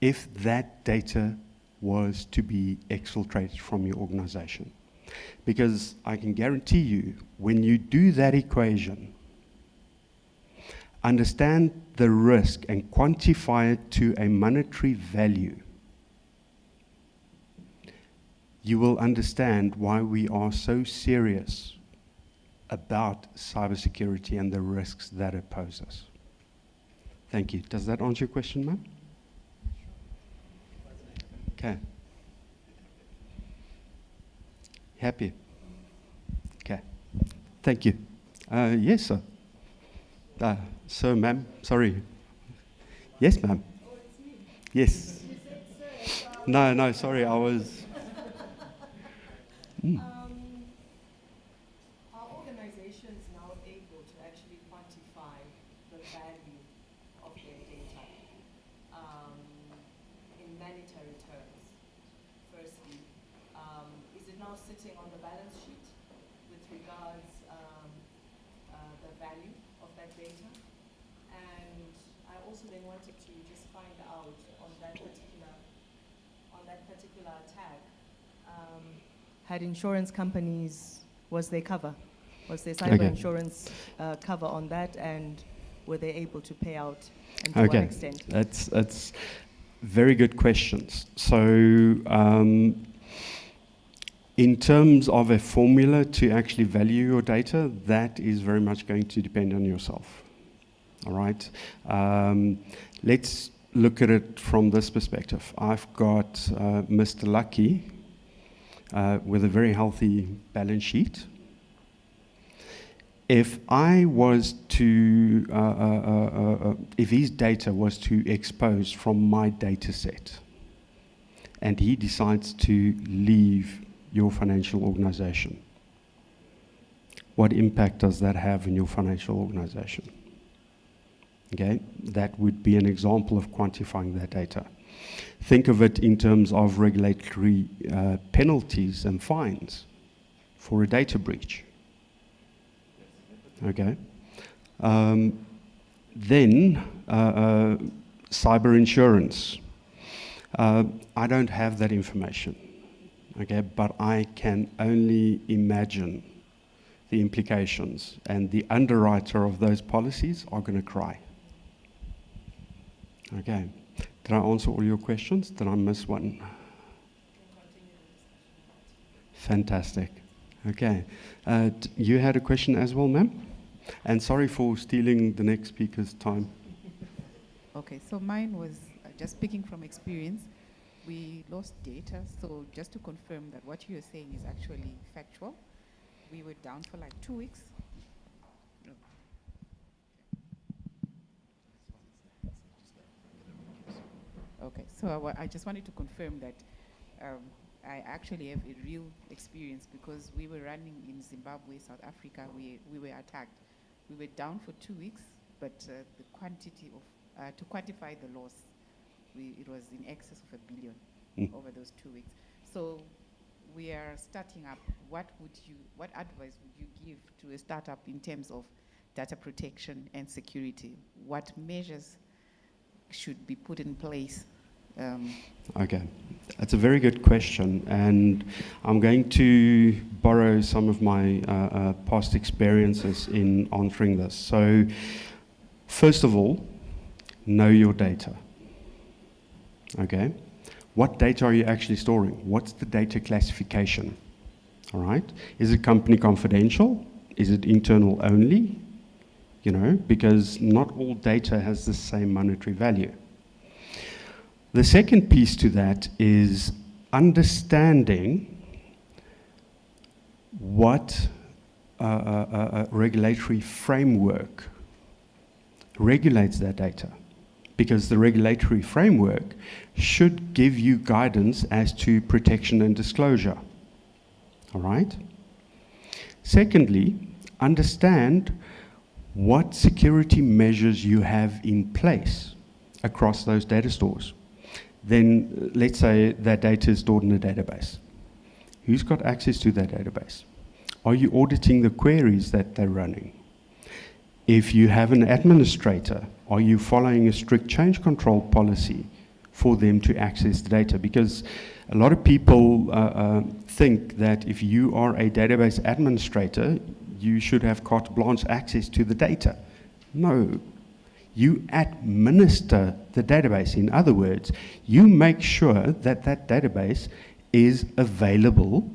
if that data was to be exfiltrated from your organization. Because I can guarantee you, when you do that equation, understand the risk and quantify it to a monetary value, you will understand why we are so serious about cybersecurity and the risks that it poses. Thank you. Does that answer your question, ma'am? Okay. Happy? Okay. Thank you. Yes, sir. Sir, ma'am, sorry. Yes, ma'am. Yes. No, sorry, I was... Are organizations now able to actually quantify the value of their data in monetary terms? Firstly, is it now sitting on the balance sheet with regards the value of that data? And I also then wanted to just find out on that particular attack. Had insurance companies, was there cyber insurance cover on that, and were they able to pay out, and to what Okay, extent? that's very good questions. So, in terms of a formula to actually value your data, that is very much going to depend on yourself. All right? Let's look at it from this perspective. I've got Mr. Lucky with a very healthy balance sheet. If I was to, if his data was to expose from my data set, and he decides to leave your financial organization, what impact does that have in your financial organization? Okay, that would be an example of quantifying that data. Think of it in terms of regulatory penalties and fines for a data breach. Okay. Then cyber insurance. I don't have that information. Okay, but I can only imagine the implications, and the underwriter of those policies are going to cry. Okay, did I answer all your questions? Did I miss one? Fantastic. Okay, you had a question as well, ma'am? And sorry for stealing the next speaker's time. Okay, so mine was just speaking from experience. We lost data, so just to confirm that what you're saying is actually factual. We were down for like 2 weeks. Okay, so I just wanted to confirm that I actually have a real experience, because we were running in Zimbabwe, South Africa. We were attacked. We were down for 2 weeks, but the quantity of, to quantify the loss, it was in excess of $1 billion over those 2 weeks. So we are starting up. What advice would you give to a startup in terms of data protection and security? What measures should be put in place? Okay, that's a very good question, and I'm going to borrow some of my past experiences in answering this. So, first of all, know your data. Okay, what data are you actually storing? What's the data classification? All right, is it company confidential? Is it internal only? You know, because not all data has the same monetary value. The second piece to that is understanding what a regulatory framework regulates that data, because the regulatory framework should give you guidance as to protection and disclosure. All right? Secondly, understand what security measures you have in place across those data stores. Then let's say that data is stored in a database. Who's got access to that database? Are you auditing the queries that they're running? If you have an administrator, are you following a strict change control policy for them to access the data? Because a lot of people think that if you are a database administrator, you should have carte blanche access to the data. No. You administer the database. In other words, you make sure that that database is available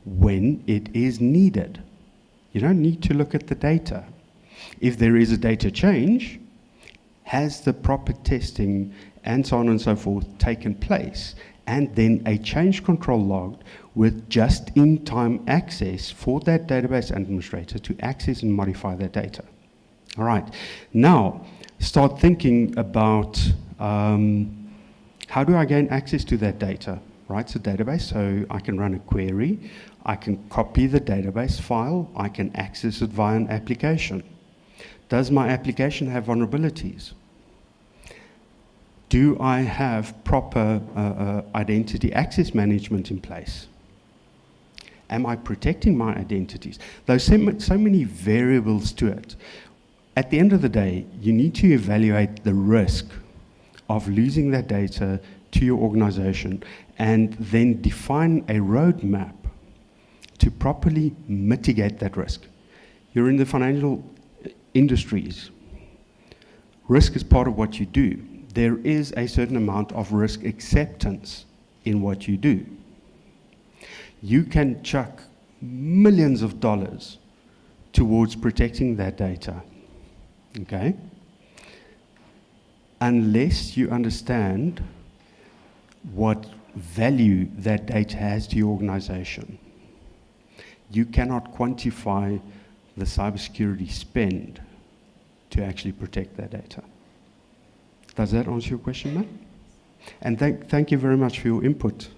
when it is needed. You don't need to look at the data. If there is a data change, has the proper testing and so on and so forth taken place, and then a change control logged with just-in-time access for that database administrator to access and modify that data. All right. Now, start thinking about how do I gain access to that data, right? It's a database, so I can run a query, I can copy the database file, I can access it via an application. Does my application have vulnerabilities? Do I have proper identity access management in place? Am I protecting my identities? There's so many variables to it. At the end of the day, you need to evaluate the risk of losing that data to your organization and then define a roadmap to properly mitigate that risk. You're in the financial industries. Risk is part of what you do. There is a certain amount of risk acceptance in what you do. You can chuck millions of dollars towards protecting that data, okay? Unless you understand what value that data has to your organization, you cannot quantify the cybersecurity spend to actually protect that data. Does that answer your question, Matt? And thank you very much for your input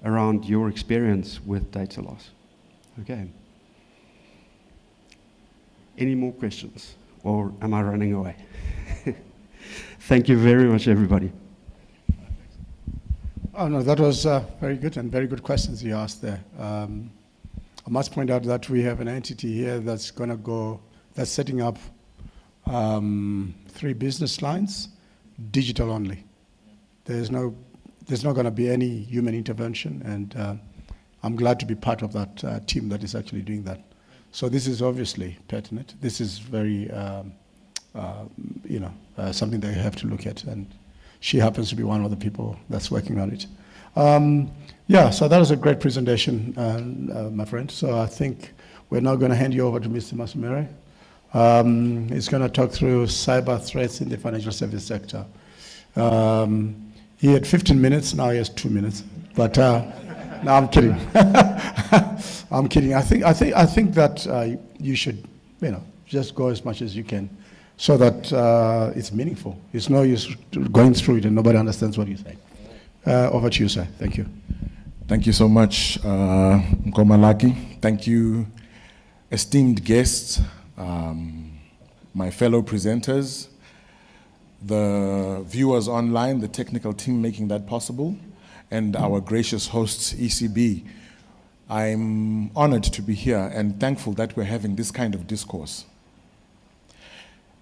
around your experience with data loss. Okay. Any more questions? Or am I running away? Thank you very much, everybody. Oh, no, that was very good and very good questions you asked there. I must point out that we have an entity here that's that's setting up 3 business lines, digital only. There's not going to be any human intervention, and I'm glad to be part of that team that is actually doing that. So this is obviously pertinent. This is very, something that you have to look at, and she happens to be one of the people that's working on it. So that was a great presentation, my friend. So I think we're now going to hand you over to Mr. Masumere. He's going to talk through cyber threats in the financial service sector. He had 15 minutes, now he has 2 minutes. But no, I'm kidding. I'm kidding. I think that you should, just go as much as you can, so that it's meaningful. It's no use going through it and nobody understands what you say. Over to you, sir. Thank you. Thank you so much, Mkomalaki. Thank you, esteemed guests, my fellow presenters, the viewers online, the technical team making that possible, and our gracious hosts, ECB. I'm honored to be here and thankful that we're having this kind of discourse.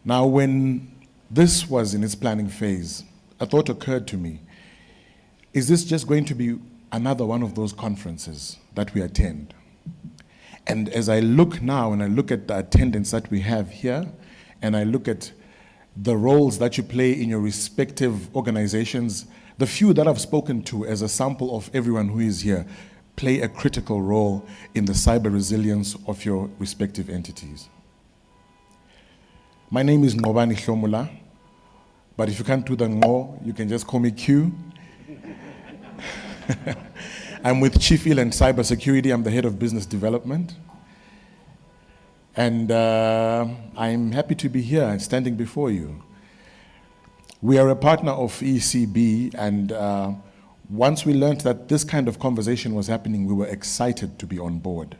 Now, when this was in its planning phase, a thought occurred to me. Is this just going to be another one of those conferences that we attend? And as I look now and I look at the attendance that we have here, and I look at the roles that you play in your respective organizations, the few that I've spoken to as a sample of everyone who is here play a critical role in the cyber resilience of your respective entities. My name is Ngobani Hlomula, but if you can't do the Ngo, you can just call me Q. I'm with Chief Eel and Cybersecurity. I'm the head of business development. And I'm happy to be here and standing before you. We are a partner of ECB, and once we learned that this kind of conversation was happening, we were excited to be on board.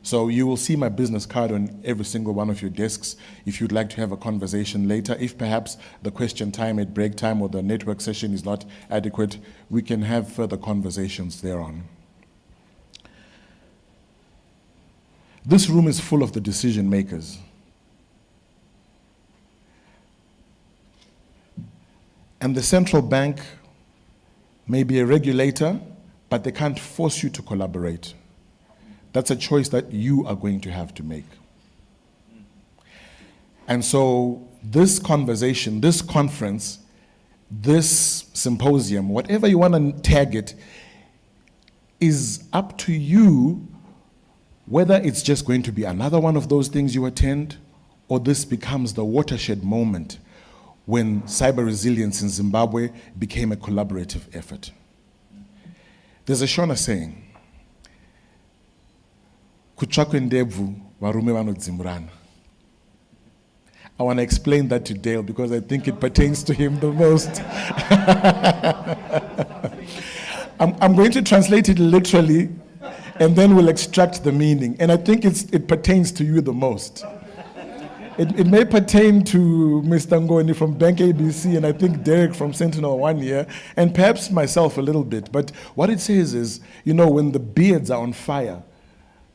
So you will see my business card on every single one of your desks if you'd like to have a conversation later. If perhaps the question time at break time or the network session is not adequate, we can have further conversations thereon. This room is full of the decision makers. And the central bank may be a regulator, but they can't force you to collaborate. That's a choice that you are going to have to make. And so this conversation, this conference, this symposium, whatever you want to tag it, is up to you whether it's just going to be another one of those things you attend, or this becomes the watershed moment when cyber resilience in Zimbabwe became a collaborative effort. There's a Shona saying, Kuchakwe ndebvu varume vanodzimurana. I want to explain that to Dale because I think it pertains to him the most. I'm going to translate it literally and then we'll extract the meaning. And I think it pertains to you the most. It may pertain to Mr. Ngoni from Bank ABC, and I think Derek from Sentinel 1 year, and perhaps myself a little bit. But what it says is, when the beards are on fire,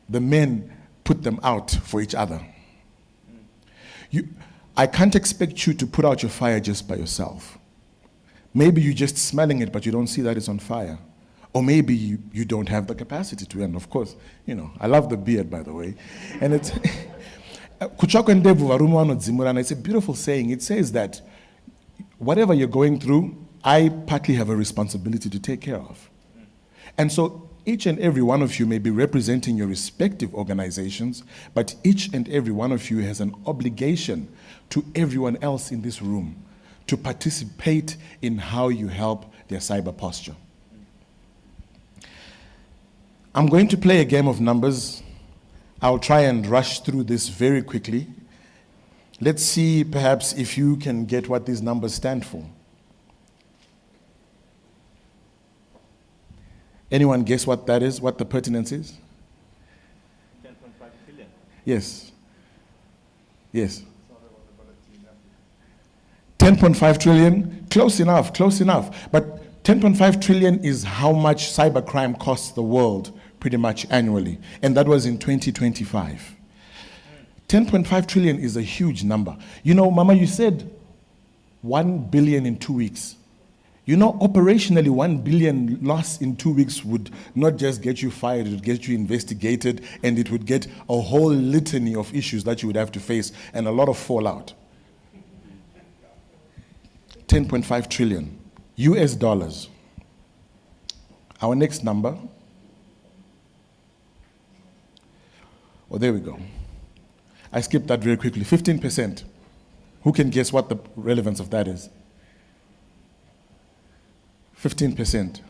the men put them out for each other. I can't expect you to put out your fire just by yourself. Maybe you're just smelling it, but you don't see that it's on fire. Or maybe you don't have the capacity to. And of course, I love the beard, by the way. And Kuchoko ndevu varume vanodzimurana, it's a beautiful saying. It says that whatever you're going through, I partly have a responsibility to take care of. And so each and every one of you may be representing your respective organizations, but each and every one of you has an obligation to everyone else in this room to participate in how you help their cyber posture. I'm going to play a game of numbers. I'll try and rush through this very quickly. Let's see perhaps if you can get what these numbers stand for. Anyone guess what that is, what the pertinence is? 10.5 trillion. Yes. Yes. 10.5 trillion, close enough, close enough. But 10.5 trillion is how much cybercrime costs the world pretty much annually. And that was in 2025. 10.5 trillion is a huge number. You know, Mama, you said 1 billion in 2 weeks. You know, operationally, 1 billion loss in 2 weeks would not just get you fired, it would get you investigated, and it would get a whole litany of issues that you would have to face and a lot of fallout. 10.5 trillion US dollars. Our next number. Oh, there we go. I skipped that very quickly. 15%. Who can guess what the relevance of that is? 15%.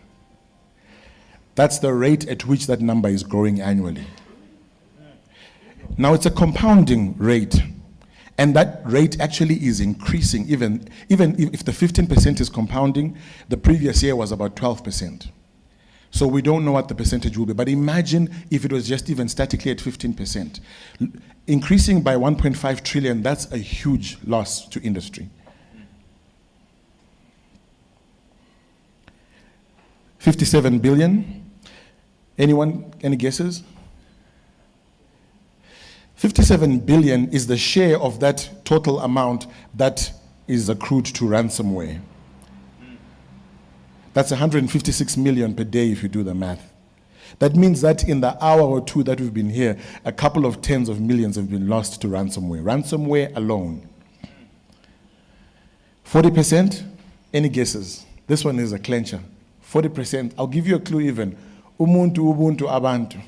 That's the rate at which that number is growing annually. Now, it's a compounding rate, and that rate actually is increasing. Even if the 15% is compounding, the previous year was about 12%. So we don't know what the percentage will be, but imagine if it was just even statically at 15%. Increasing by 1.5 trillion, that's a huge loss to industry. 57 billion. Anyone, any guesses? 57 billion is the share of that total amount that is accrued to ransomware. That's 156 million per day if you do the math. That means that in the hour or two that we've been here, a couple of tens of millions have been lost to ransomware. Ransomware alone. 40%? Any guesses? This one is a clincher. 40%. I'll give you a clue even. Umuntu, ubuntu, abantu.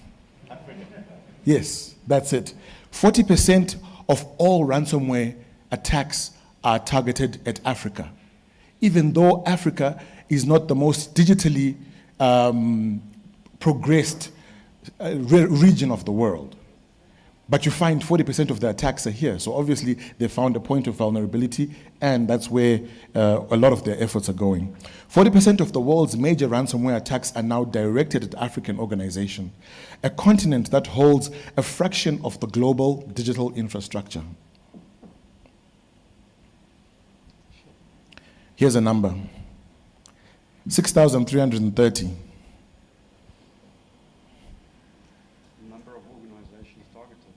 Yes, that's it. 40% of all ransomware attacks are targeted at Africa. Even though Africa is not the most digitally progressed region of the world. But you find 40% of the attacks are here. So obviously they found a point of vulnerability, and that's where a lot of their efforts are going. 40% of the world's major ransomware attacks are now directed at African organizations, a continent that holds a fraction of the global digital infrastructure. Here's a number. 6,330. Number of organizations targeted.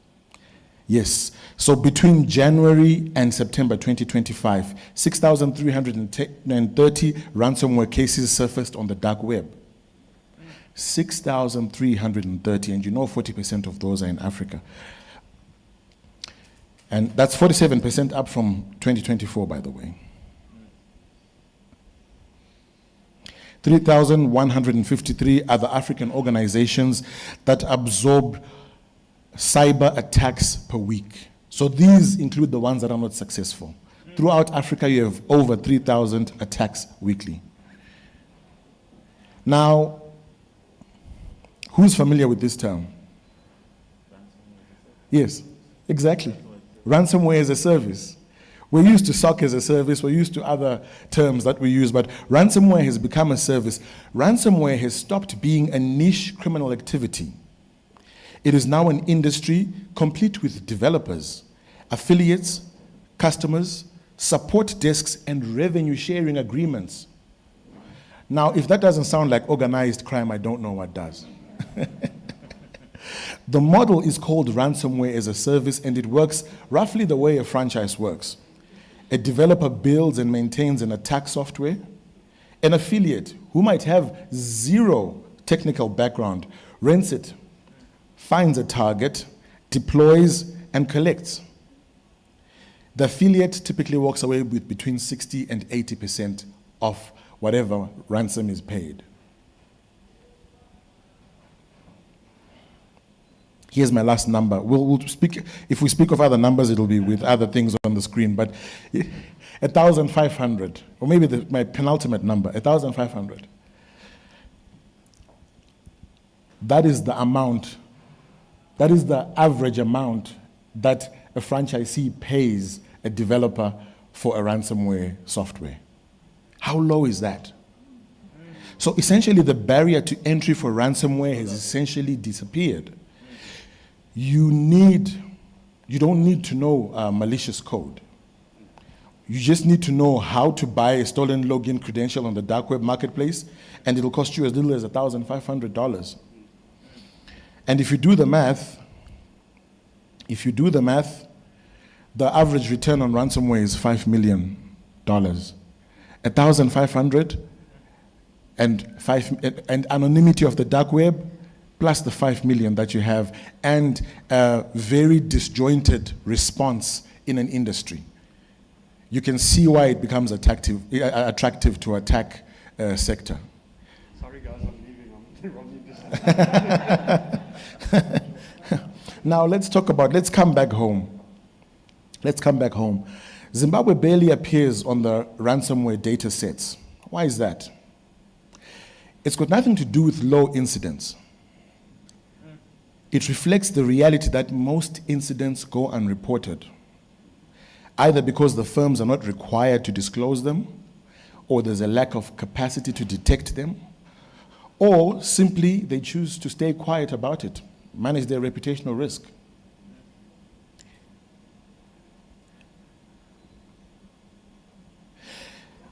Yes. So between January and September 2025, 6,330 ransomware cases surfaced on the dark web. 6,330, and you know 40% of those are in Africa. And that's 47% up from 2024, by the way. 3,153 other African organizations that absorb cyber attacks per week. So these include the ones that are not successful. Throughout Africa, you have over 3,000 attacks weekly. Now, who's familiar with this term? Yes, exactly. Ransomware as a service. We're used to SOC as a service, we're used to other terms that we use, but ransomware has become a service. Ransomware has stopped being a niche criminal activity. It is now an industry complete with developers, affiliates, customers, support desks, and revenue sharing agreements. Now, if that doesn't sound like organized crime, I don't know what does. The model is called ransomware as a service, and it works roughly the way a franchise works. A developer builds and maintains an attack software. An affiliate who might have zero technical background rents it, finds a target, deploys, and collects. The affiliate typically walks away with between 60 and 80% of whatever ransom is paid. Here's my last number. We'll speak, if we speak of other numbers, it'll be with other things on the screen, but 1,500, or maybe my penultimate number, 1,500. That is the amount, that is the average amount that a franchisee pays a developer for a ransomware software. How low is that? So essentially the barrier to entry for ransomware has essentially disappeared. You don't need to know malicious code. You just need to know how to buy a stolen login credential on the dark web marketplace, and it'll cost you as little as $1,500. And if you do the math, the average return on ransomware is $5 million. 1,500 and anonymity of the dark web, plus the 5 million that you have, and a very disjointed response in an industry. You can see why it becomes attractive to attack a sector. Sorry guys, I'm leaving. I'm in the wrong industry. Now let's come back home. Zimbabwe barely appears on the ransomware data sets. Why is that? It's got nothing to do with low incidents. It reflects the reality that most incidents go unreported, either because the firms are not required to disclose them, or there's a lack of capacity to detect them, or simply they choose to stay quiet about it, manage their reputational risk.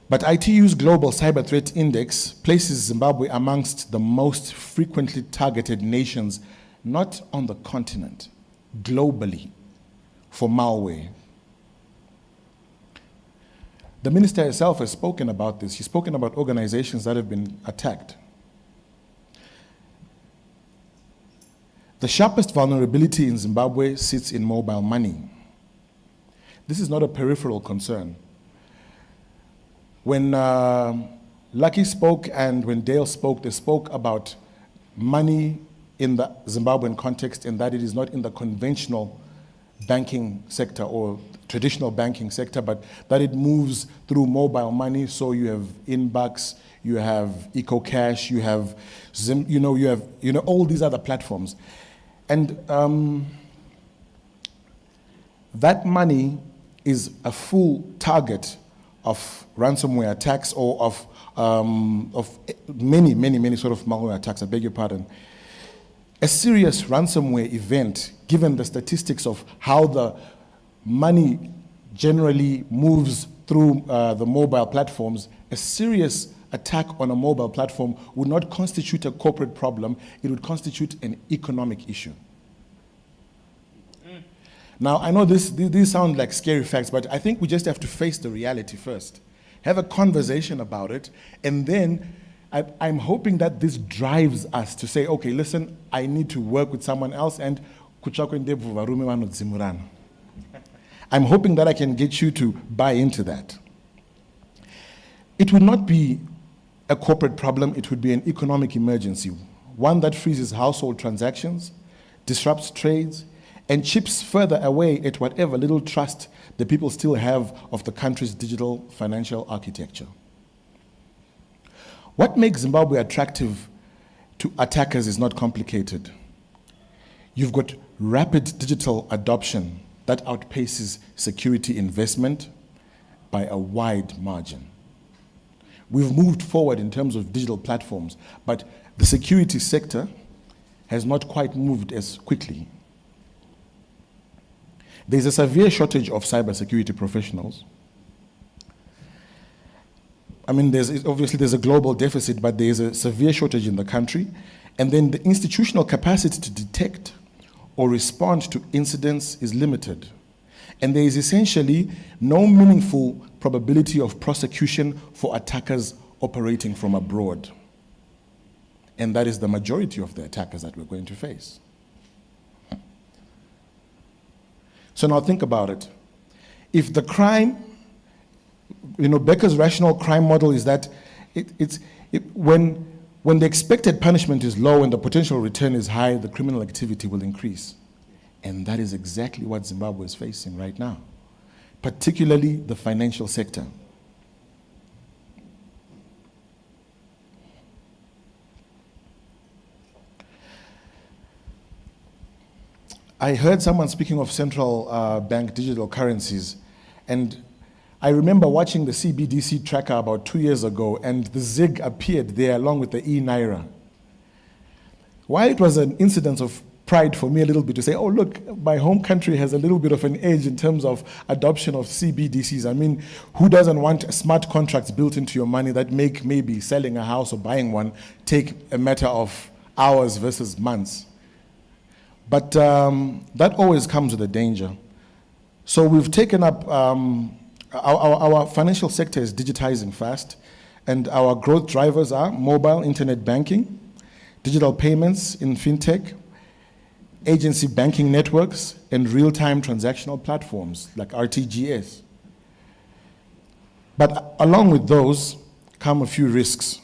But ITU's Global Cyber Threat Index places Zimbabwe amongst the most frequently targeted nations, not on the continent, globally, for malware. The minister herself has spoken about this. She's spoken about organizations that have been attacked. The sharpest vulnerability in Zimbabwe sits in mobile money. This is not a peripheral concern. When Lucky spoke and when Dale spoke, they spoke about money in the Zimbabwean context, and that it is not in the conventional banking sector or traditional banking sector, but that it moves through mobile money. So you have Inbox, you have EcoCash, you have all these other platforms, and that money is a full target of ransomware attacks or of many sort of malware attacks. I beg your pardon. A serious ransomware event, given the statistics of how the money generally moves through the mobile platforms, a serious attack on a mobile platform would not constitute a corporate problem, it would constitute an economic issue. Now, I know these sound like scary facts, but I think we just have to face the reality first. Have a conversation about it, and then I'm hoping that this drives us to say, okay, listen, I need to work with someone else, and I'm hoping that I can get you to buy into that. It would not be a corporate problem, it would be an economic emergency, one that freezes household transactions, disrupts trades, and chips further away at whatever little trust the people still have of the country's digital financial architecture. What makes Zimbabwe attractive to attackers is not complicated. You've got rapid digital adoption that outpaces security investment by a wide margin. We've moved forward in terms of digital platforms, but the security sector has not quite moved as quickly. There's a severe shortage of cybersecurity professionals. I mean, obviously there's a global deficit, but there's a severe shortage in the country. And then the institutional capacity to detect or respond to incidents is limited. And there is essentially no meaningful probability of prosecution for attackers operating from abroad. And that is the majority of the attackers that we're going to face. So now think about it. if the crime, Becker's rational crime model is that when the expected punishment is low and the potential return is high, the criminal activity will increase. And that is exactly what Zimbabwe is facing right now, particularly the financial sector. I heard someone speaking of central bank digital currencies, and I remember watching the CBDC tracker about 2 years ago, and the ZiG appeared there along with the e-Naira. While it was an incident of pride for me a little bit to say, oh look, my home country has a little bit of an edge in terms of adoption of CBDCs. I mean, who doesn't want smart contracts built into your money that make maybe selling a house or buying one take a matter of hours versus months? But that always comes with a danger. So we've taken up, our financial sector is digitizing fast, and our growth drivers are mobile internet banking, digital payments in fintech, agency banking networks, and real-time transactional platforms like RTGS. But along with those come a few risks: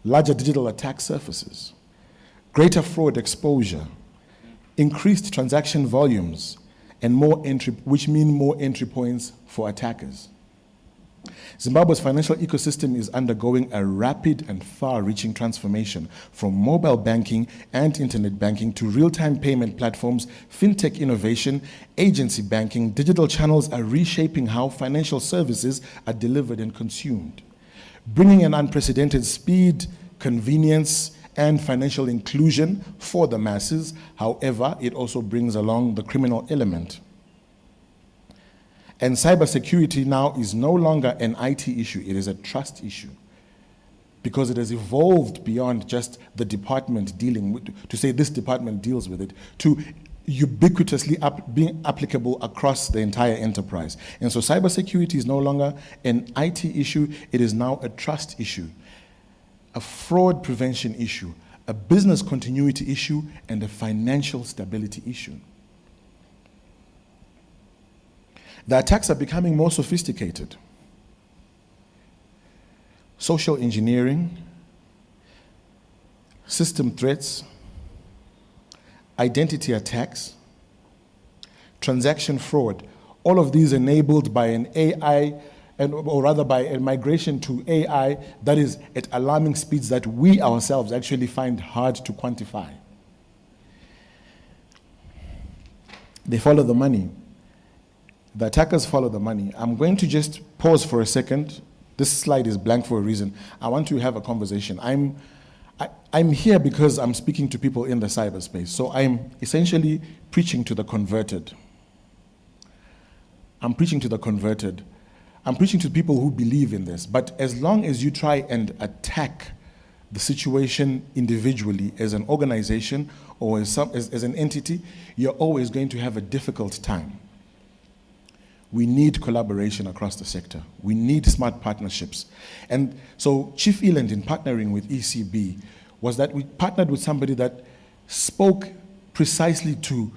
larger digital attack surfaces, greater fraud exposure, increased transaction volumes, and which mean more entry points for attackers. Zimbabwe's financial ecosystem is undergoing a rapid and far-reaching transformation from mobile banking and internet banking to real-time payment platforms, fintech innovation, agency banking. Digital channels are reshaping how financial services are delivered and consumed, bringing an unprecedented speed, convenience, and financial inclusion for the masses. However, it also brings along the criminal element. And cybersecurity now is no longer an IT issue, it is a trust issue, because it has evolved beyond just the department dealing with, to say this department deals with it, to ubiquitously being applicable across the entire enterprise. And so cybersecurity is no longer an IT issue, it is now a trust issue, a fraud prevention issue, a business continuity issue, and a financial stability issue. The attacks are becoming more sophisticated. Social engineering, system threats, identity attacks, transaction fraud, all of these enabled by an AI, or rather by a migration to AI that is at alarming speeds that we ourselves actually find hard to quantify. They follow the money. The attackers follow the money. I'm going to just pause for a second. This slide is blank for a reason. I want to have a conversation. I'm here because I'm speaking to people in the cyberspace. So I'm essentially preaching to the converted. I'm preaching to the converted. I'm preaching to people who believe in this. But as long as you try and attack the situation individually as an organization or as an entity, you're always going to have a difficult time. We need collaboration across the sector. We need smart partnerships. And so Chief Eland, in partnering with ECB, was that we partnered with somebody that spoke precisely to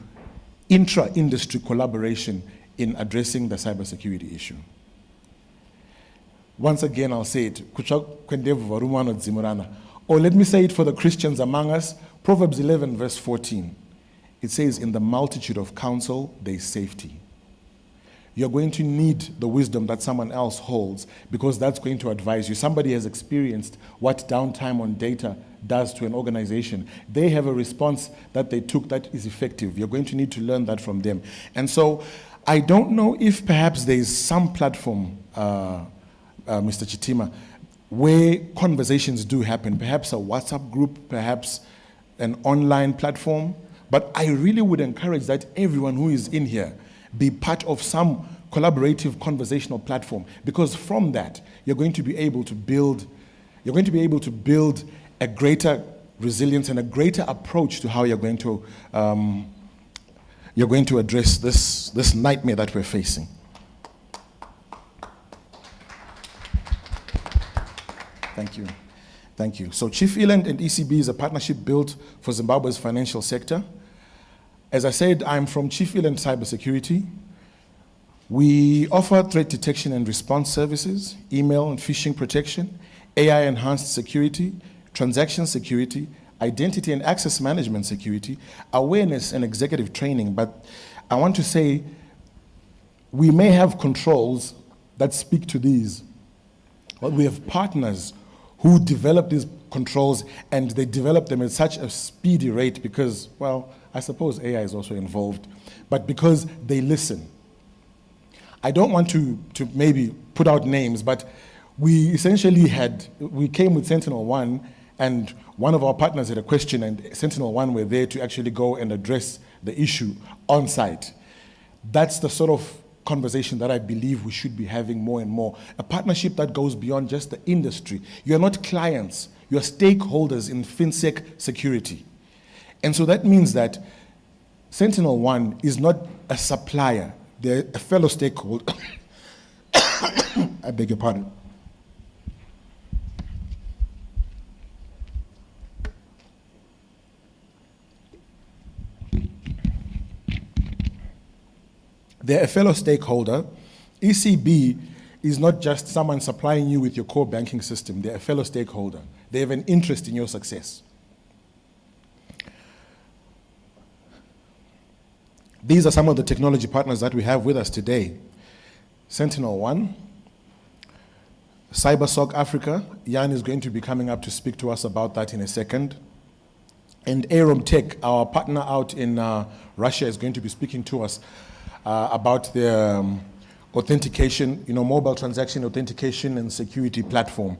intra-industry collaboration in addressing the cybersecurity issue. Once again, I'll say it. Or let me say it for the Christians among us. Proverbs 11, verse 14. It says, in the multitude of counsel, there is safety. You're going to need the wisdom that someone else holds, because that's going to advise you. Somebody has experienced what downtime on data does to an organization. They have a response that they took that is effective. You're going to need to learn that from them. And so I don't know if perhaps there is some platform, Mr. Chitima, where conversations do happen, perhaps a WhatsApp group, perhaps an online platform. But I really would encourage that everyone who is in here be part of some collaborative conversational platform, because from that you're going to be able to build a greater resilience and a greater approach to how you're going to address this nightmare that we're facing. Thank you. So Chief Eland and ECB is a partnership built for Zimbabwe's financial sector. As I said, I'm from Chief Eland Cybersecurity. We offer threat detection and response services, email and phishing protection, AI-enhanced security, transaction security, identity and access management security, awareness and executive training. But I want to say we may have controls that speak to these, but we have partners who develop these controls, and they develop them at such a speedy rate because, well, I suppose AI is also involved, but because they listen. I don't want to maybe put out names, but we essentially we came with Sentinel-1, and one of our partners had a question, and Sentinel-1 were there to actually go and address the issue on site. That's the sort of conversation that I believe we should be having more and more. A partnership that goes beyond just the industry. You're not clients, you're stakeholders in FinSec security. And so that means that Sentinel-1 is not a supplier, they're a fellow stakeholder. I beg your pardon. They're a fellow stakeholder. ECB is not just someone supplying you with your core banking system. They're a fellow stakeholder. They have an interest in your success. These are some of the technology partners that we have with us today. Sentinel-1, CyberSOC Africa. Jan is going to be coming up to speak to us about that in a second. And Aerom Tech, our partner out in Russia, is going to be speaking to us about the authentication, mobile transaction authentication and security platform.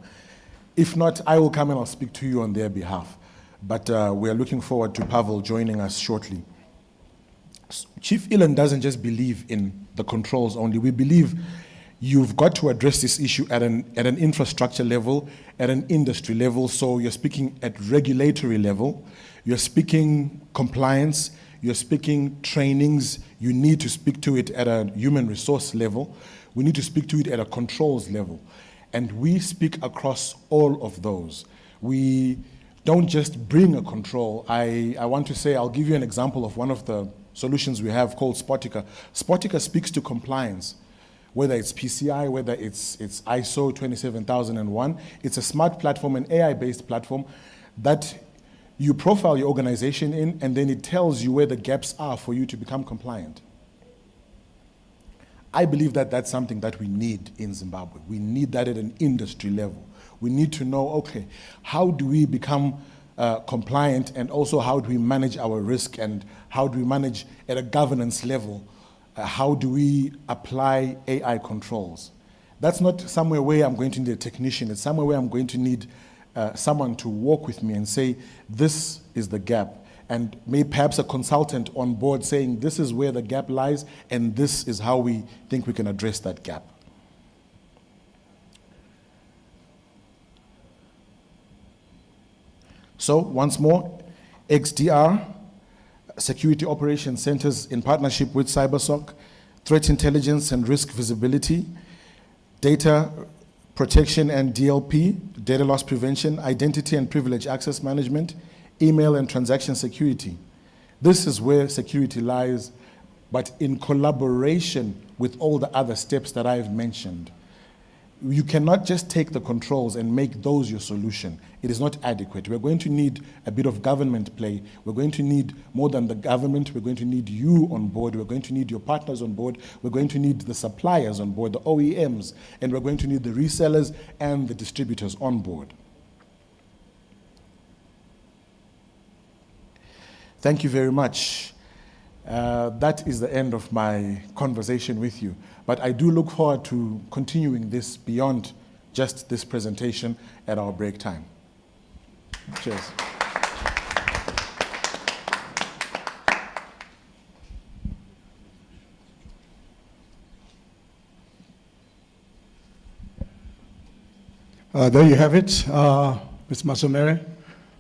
If not, I will come and I'll speak to you on their behalf. But we are looking forward to Pavel joining us shortly. Chief Ilan doesn't just believe in the controls only. We believe you've got to address this issue at an infrastructure level, at an industry level. So you're speaking at regulatory level, you're speaking compliance, you're speaking trainings. You need to speak to it at a human resource level. We need to speak to it at a controls level. And we speak across all of those. We don't just bring a control. I want to say, I'll give you an example of one of the solutions we have called Spotica. Spotica speaks to compliance, whether it's PCI, whether it's ISO 27001. It's a smart platform, an AI-based platform that you profile your organization in, and then it tells you where the gaps are for you to become compliant. I believe that that's something that we need in Zimbabwe. We need that at an industry level. We need to know, okay, how do we become compliant, and also how do we manage our risk, and how do we manage at a governance level, how do we apply AI controls? That's not somewhere where I'm going to need a technician. It's somewhere where I'm going to need someone to walk with me and say, this is the gap. And maybe perhaps a consultant on board saying, this is where the gap lies, and this is how we think we can address that gap. So once more, XDR, Security Operations Centers in partnership with CyberSOC, Threat Intelligence and Risk Visibility, Data Protection and DLP, Data Loss Prevention, Identity and Privilege Access Management, Email and Transaction Security. This is where security lies, but in collaboration with all the other steps that I've mentioned. You cannot just take the controls and make those your solution. It is not adequate. We're going to need a bit of government play. We're going to need more than the government. We're going to need you on board. We're going to need your partners on board. We're going to need the suppliers on board, the OEMs, and we're going to need the resellers and the distributors on board. Thank you very much. That is the end of my conversation with you. But I do look forward to continuing this beyond just this presentation at our break time. Cheers. There you have it, Mr. Masomere.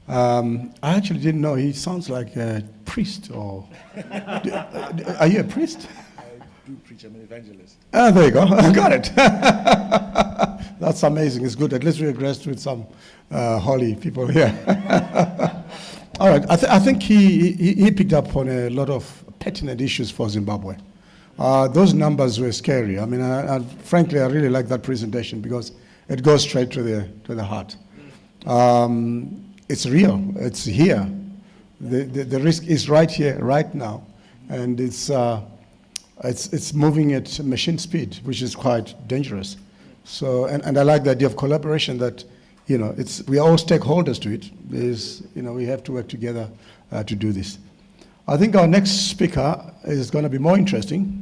I actually didn't know. He sounds like a priest. Or are you a priest? I do preach. I'm an evangelist. Ah, there you go. I got it. That's amazing. It's good. At least we agreed with some holy people here. All right. I think he picked up on a lot of pertinent issues for Zimbabwe. those numbers were scary. I mean, frankly, I really like that presentation because it goes straight to the heart. It's real. It's here. The risk is right here, right now, and it's moving at machine speed, which is quite dangerous. So, and I like the idea of collaboration. That we are all stakeholders to it. We have to work together to do this. I think our next speaker is going to be more interesting.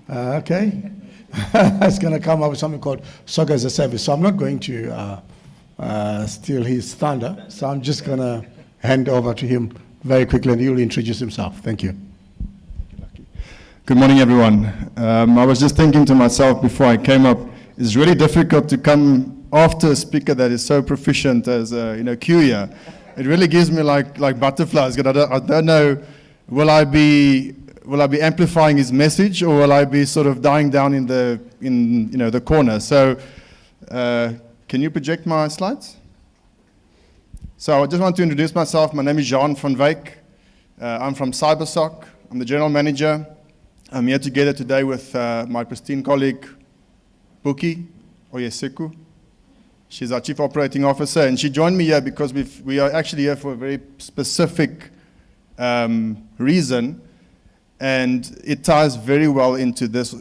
Okay, it's going to come up with something called Soccer as a Service. So I'm not going to steal his thunder. So I'm just going to hand over to him very quickly, and he will introduce himself. Thank you. Good morning, everyone. I was just thinking to myself before I came up, it's really difficult to come after a speaker that is so proficient as Q here. It really gives me like butterflies. I don't know, will I be amplifying his message, or will I be sort of dying down in the corner? So, can you project my slides? So I just want to introduce myself. My name is Jean van Wyk. I'm from CyberSoc. I'm the general manager. I'm here together today with my pristine colleague, Buki Oyeseku. She's our Chief Operating Officer, and she joined me here because we are actually here for a very specific reason, and it ties very well into this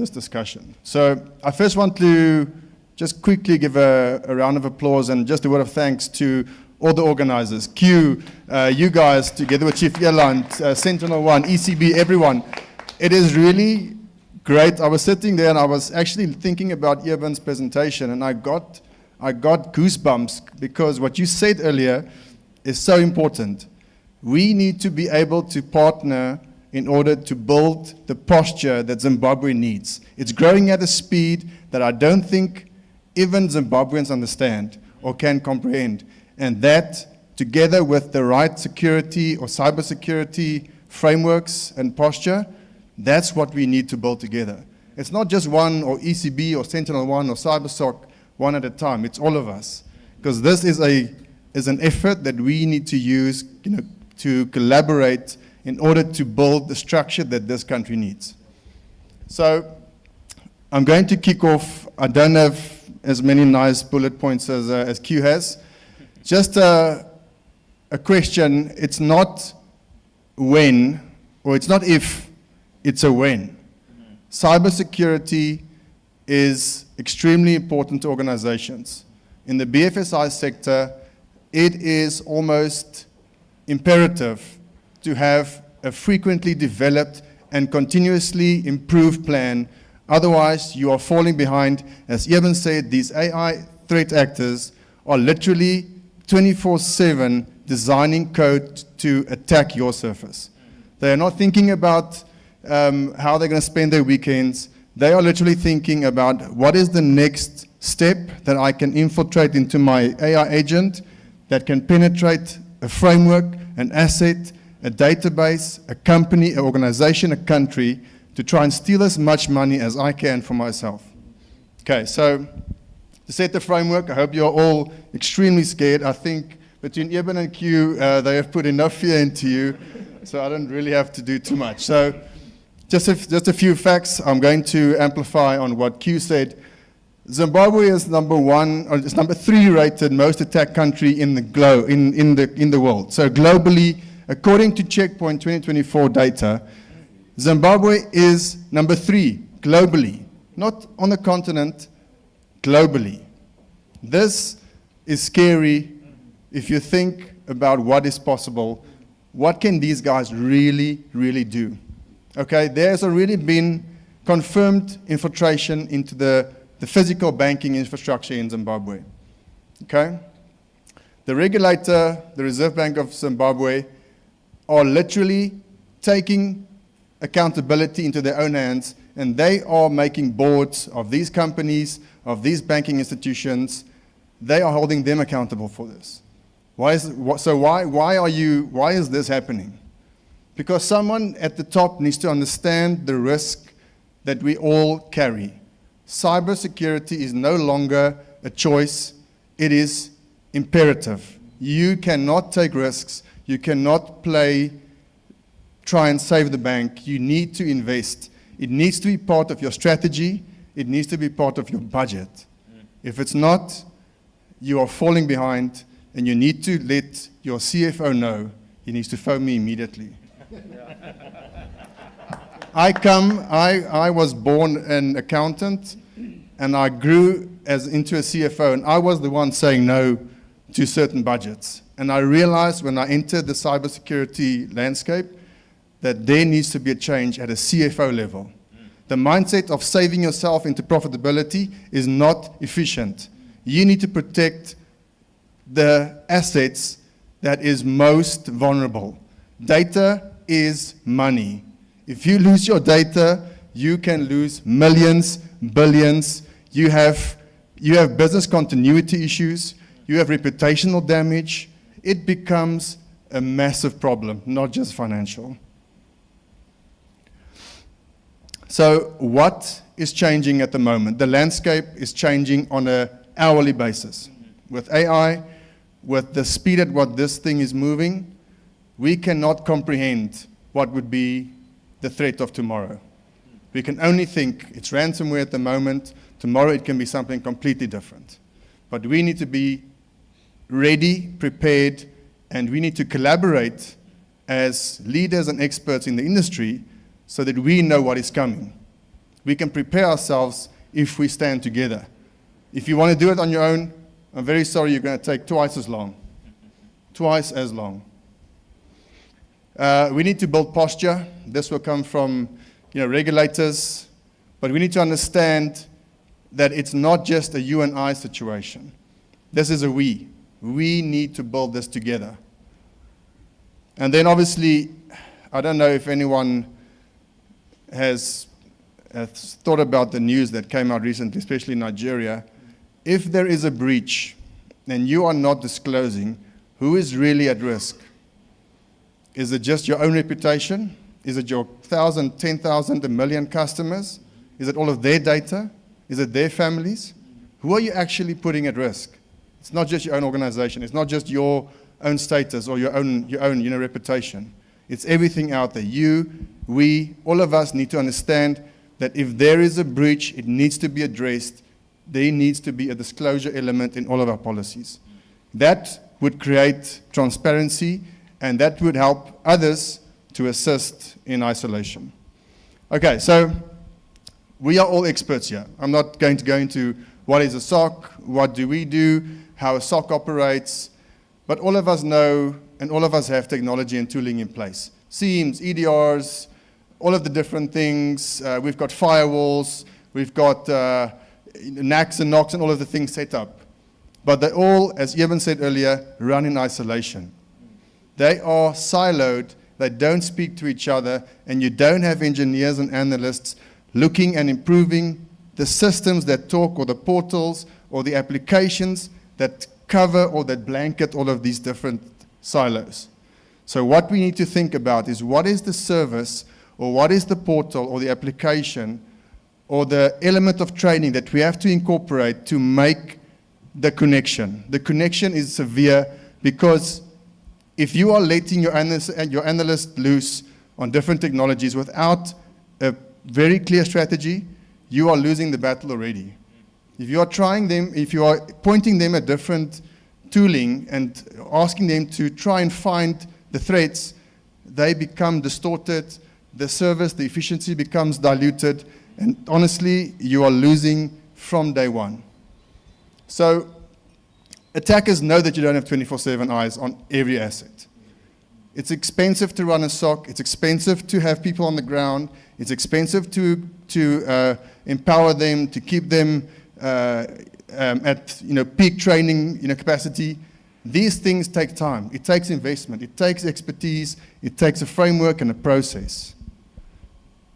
discussion. So I first want to just quickly give a round of applause and just a word of thanks to all the organizers, Q, you guys, together with Chief Airline, Sentinel One, ECB, everyone. It is really great. I was sitting there and I was actually thinking about Evan's presentation, and I got goosebumps because what you said earlier is so important. We need to be able to partner in order to build the posture that Zimbabwe needs. It's growing at a speed that I don't think even Zimbabweans understand or can comprehend. And that, together with the right security or cybersecurity frameworks and posture, that's what we need to build together. It's not just one or ECB or Sentinel One or CyberSoc one at a time. It's all of us, because this is an effort that we need to use, to collaborate in order to build the structure that this country needs. So I'm going to kick off. I don't have as many nice bullet points as Q has. Just a question. It's not when, or it's not if, it's a when. Cybersecurity is extremely important to organizations. In the BFSI sector, it is almost imperative to have a frequently developed and continuously improved plan. Otherwise, you are falling behind. As Evan said, these AI threat actors are literally 24/7 designing code to attack your surface. They are not thinking about how they're going to spend their weekends. They are literally thinking about what is the next step that I can infiltrate into my AI agent that can penetrate a framework, an asset, a database, a company, an organization, a country, to try and steal as much money as I can for myself. Okay, so to set the framework, I hope you're all extremely scared. I think between Eben and Q, they have put enough fear into you, so I don't really have to do too much. So just a few facts. I'm going to amplify on what Q said. Zimbabwe is number 3 rated most attacked country in the world. So globally, according to Checkpoint 2024 data, Zimbabwe is number 3 globally, not on the continent, globally. This is scary if you think about what is possible. What can these guys really, really do? Okay, there's already been confirmed infiltration into the physical banking infrastructure in Zimbabwe. Okay? The regulator, the Reserve Bank of Zimbabwe, are literally taking accountability into their own hands, and they are making boards of these companies, of these banking institutions. They are holding them accountable for this. Why is this happening? Because someone at the top needs to understand the risk that we all carry. Cybersecurity is no longer a choice, it is imperative. You cannot take risks, you cannot try and save the bank. You need to invest It needs to be part of your strategy. It needs to be part of your budget. If it's not, you are falling behind, and you need to let your CFO know. He needs to phone me immediately. I was born an accountant, and I grew into a CFO, and I was the one saying no to certain budgets. And I realized when I entered the cybersecurity landscape that there needs to be a change at a CFO level. The mindset of saving yourself into profitability is not efficient. You need to protect the assets that is most vulnerable. Data is money. If you lose your data, you can lose millions, billions. You have business continuity issues. You have reputational damage. It becomes a massive problem, not just financial. So what is changing at the moment? The landscape is changing on an hourly basis. With AI, with the speed at what this thing is moving, we cannot comprehend what would be the threat of tomorrow. We can only think it's ransomware at the moment. Tomorrow it can be something completely different. But we need to be ready, prepared, and we need to collaborate as leaders and experts in the industry so that we know what is coming. We can prepare ourselves if we stand together. If you want to do it on your own, I'm very sorry, you're going to take twice as long. Twice as long. We need to build posture. This will come from regulators, but we need to understand that it's not just a you and I situation. This is a we. We need to build this together. And then obviously, I don't know if anyone has thought about the news that came out recently, especially in Nigeria. If there is a breach and you are not disclosing, who is really at risk? Is it just your own reputation? Is it your 1,000, 10,000, 1 million customers? Is it all of their data? Is it their families? Who are you actually putting at risk? It's not just your own organization. It's not just your own status or your own reputation. It's everything out there. You, we, all of us need to understand that if there is a breach, it needs to be addressed. There needs to be a disclosure element in all of our policies. That would create transparency, and that would help others to assist in isolation. Okay, so we are all experts here. I'm not going to go into what is a SOC, what do we do, how a SOC operates, but all of us know and all of us have technology and tooling in place. SIEMs, EDRs, all of the different things. We've got firewalls, we've got NACs and NOCs and all of the things set up. But they all, as Eben said earlier, run in isolation. They are siloed, they don't speak to each other, and you don't have engineers and analysts looking and improving the systems that talk, or the portals, or the applications that cover or that blanket all of these different silos. So what we need to think about is what is the service, or what is the portal, or the application, or the element of training that we have to incorporate to make the connection. The connection is severe because if you are letting your analyst loose on different technologies without a very clear strategy, you are losing the battle already. If you are pointing them at different tooling and asking them to try and find the threats, they become distorted, the service, the efficiency becomes diluted, and honestly, you are losing from day one. So attackers know that you don't have 24/7 eyes on every asset. It's expensive to run a SOC. It's expensive to have people on the ground. It's expensive to empower them, to keep them at peak training capacity. These things take time. It takes investment. It takes expertise. It takes a framework and a process.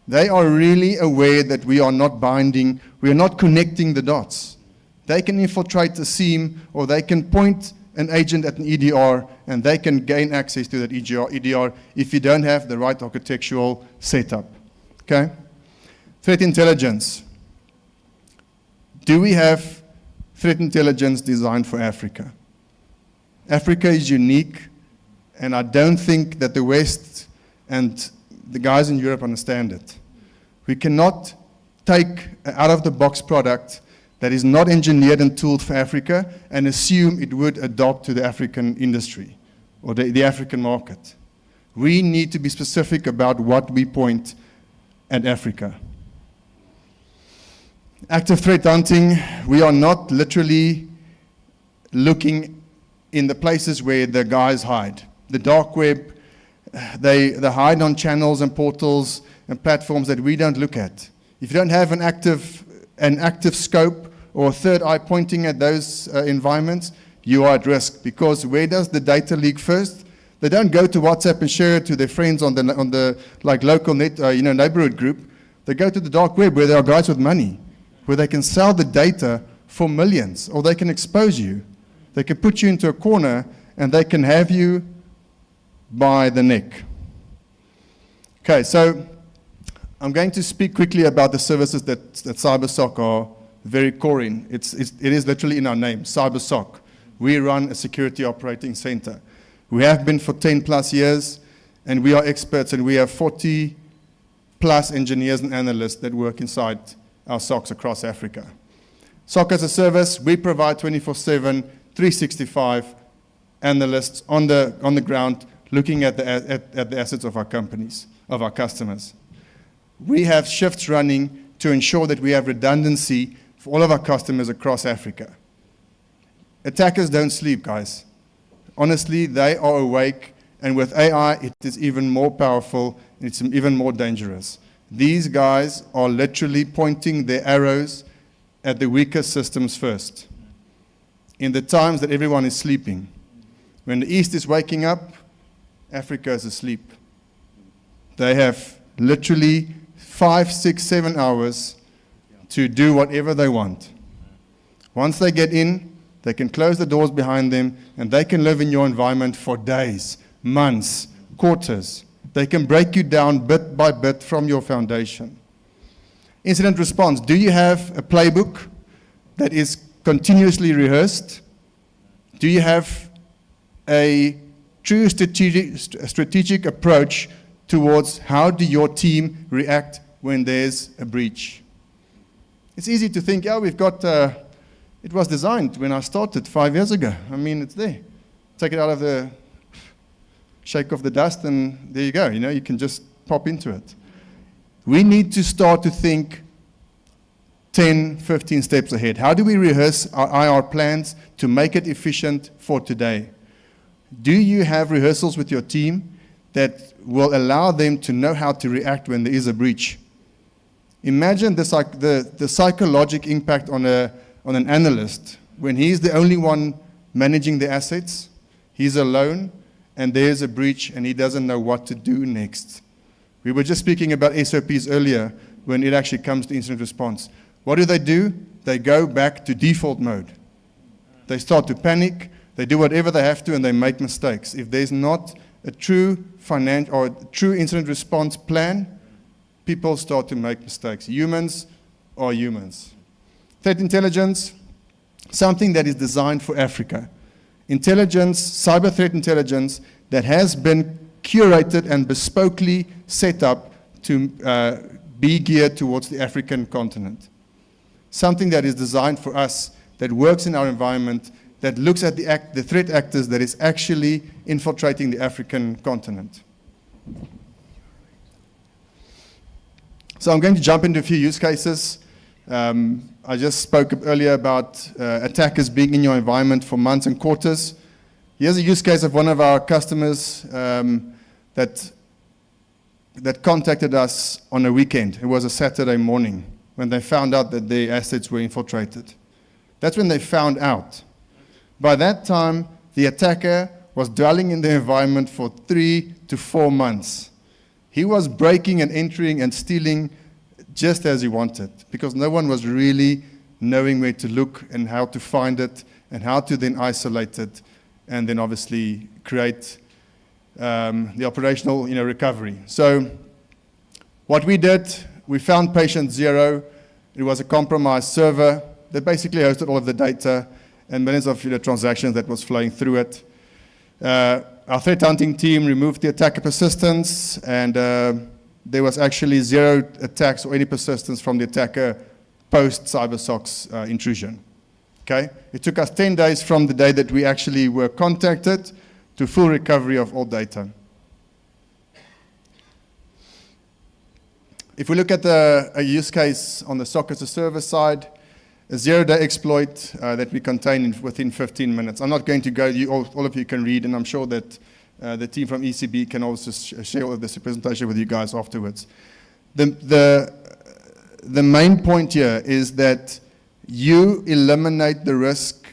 They are really aware that we are not binding. We are not connecting the dots. They can infiltrate a SIEM, or they can point an agent at an EDR, and they can gain access to that EDR if you don't have the right architectural setup. Okay? Threat intelligence. Do we have threat intelligence designed for Africa? Africa is unique, and I don't think that the West and the guys in Europe understand it. We cannot take an out-of-the-box product that is not engineered and tooled for Africa and assume it would adopt to the African industry or the African market. We need to be specific about what we point at Africa. Active threat hunting, we are not literally looking in the places where the guys hide. The dark web, they hide on channels and portals and platforms that we don't look at. If you don't have an active scope or a third eye pointing at those environments, you are at risk, because where does the data leak first? They don't go to WhatsApp and share it to their friends on the like local neighborhood group. They go to the dark web where there are guys with money, where they can sell the data for millions, or they can expose you. They can put you into a corner and they can have you by the neck. Okay, so I'm going to speak quickly about the services that CyberSOC are very core in. It is literally in our name, CyberSOC. We run a security operating center. We have been for 10 plus years, and we are experts, and we have 40 plus engineers and analysts that work inside our SOCs across Africa. SOC as a service, we provide 24/7, 365 analysts on the ground looking at the assets of our companies, of our customers. We have shifts running to ensure that we have redundancy for all of our customers across Africa. Attackers don't sleep, guys. Honestly, they are awake, and with AI, it is even more powerful, and it's even more dangerous. These guys are literally pointing their arrows at the weakest systems first, in the times that everyone is sleeping. When the East is waking up, Africa is asleep. They have literally 5, 6, 7 hours to do whatever they want. Once they get in, they can close the doors behind them, and they can live in your environment for days, months, quarters. They can break you down bit by bit from your foundation. Incident response. Do you have a playbook that is continuously rehearsed? Do you have a true strategic approach towards how do your team react when there's a breach? It's easy to think, yeah, we've got, it was designed when I started 5 years ago. I mean, it's there. Take it out of the, shake off the dust, and there you go. You know, you can just pop into it. We need to start to think 10, 15 steps ahead. How do we rehearse our IR plans to make it efficient for today? Do you have rehearsals with your team that will allow them to know how to react when there is a breach? Imagine the psychological impact on an analyst when he's the only one managing the assets, he's alone, and there's a breach and he doesn't know what to do next. We were just speaking about SOPs earlier when it actually comes to incident response. What do? They go back to default mode. They start to panic, they do whatever they have to, and they make mistakes. If there's not a true true incident response plan, people start to make mistakes. Humans are humans. Threat intelligence, something that is designed for Africa. Intelligence, cyber threat intelligence that has been curated and bespokely set up to be geared towards the African continent. Something that is designed for us, that works in our environment, that looks at the threat actors that is actually infiltrating the African continent. So I'm going to jump into a few use cases. I just spoke earlier about attackers being in your environment for months and quarters. Here's a use case of one of our customers that contacted us on a weekend. It was a Saturday morning when they found out that their assets were infiltrated. That's when they found out. By that time, the attacker was dwelling in the environment for 3 to 4 months. He was breaking and entering and stealing just as he wanted, because no one was really knowing where to look and how to find it and how to then isolate it and then obviously create the operational recovery. So what we did, we found patient 0. It was a compromised server that basically hosted all of the data and millions of transactions that was flowing through it. Our threat hunting team removed the attacker persistence and there was actually 0 attacks or any persistence from the attacker post CyberSOC's intrusion. Okay? It took us 10 days from the day that we actually were contacted to full recovery of all data. If we look at a use case on the SOC as a service side, a 0-day exploit that we contain within 15 minutes. I'm not going to go, all of you can read, and I'm sure that the team from ECB can also share all of this presentation with you guys afterwards. The main point here is that you eliminate the risk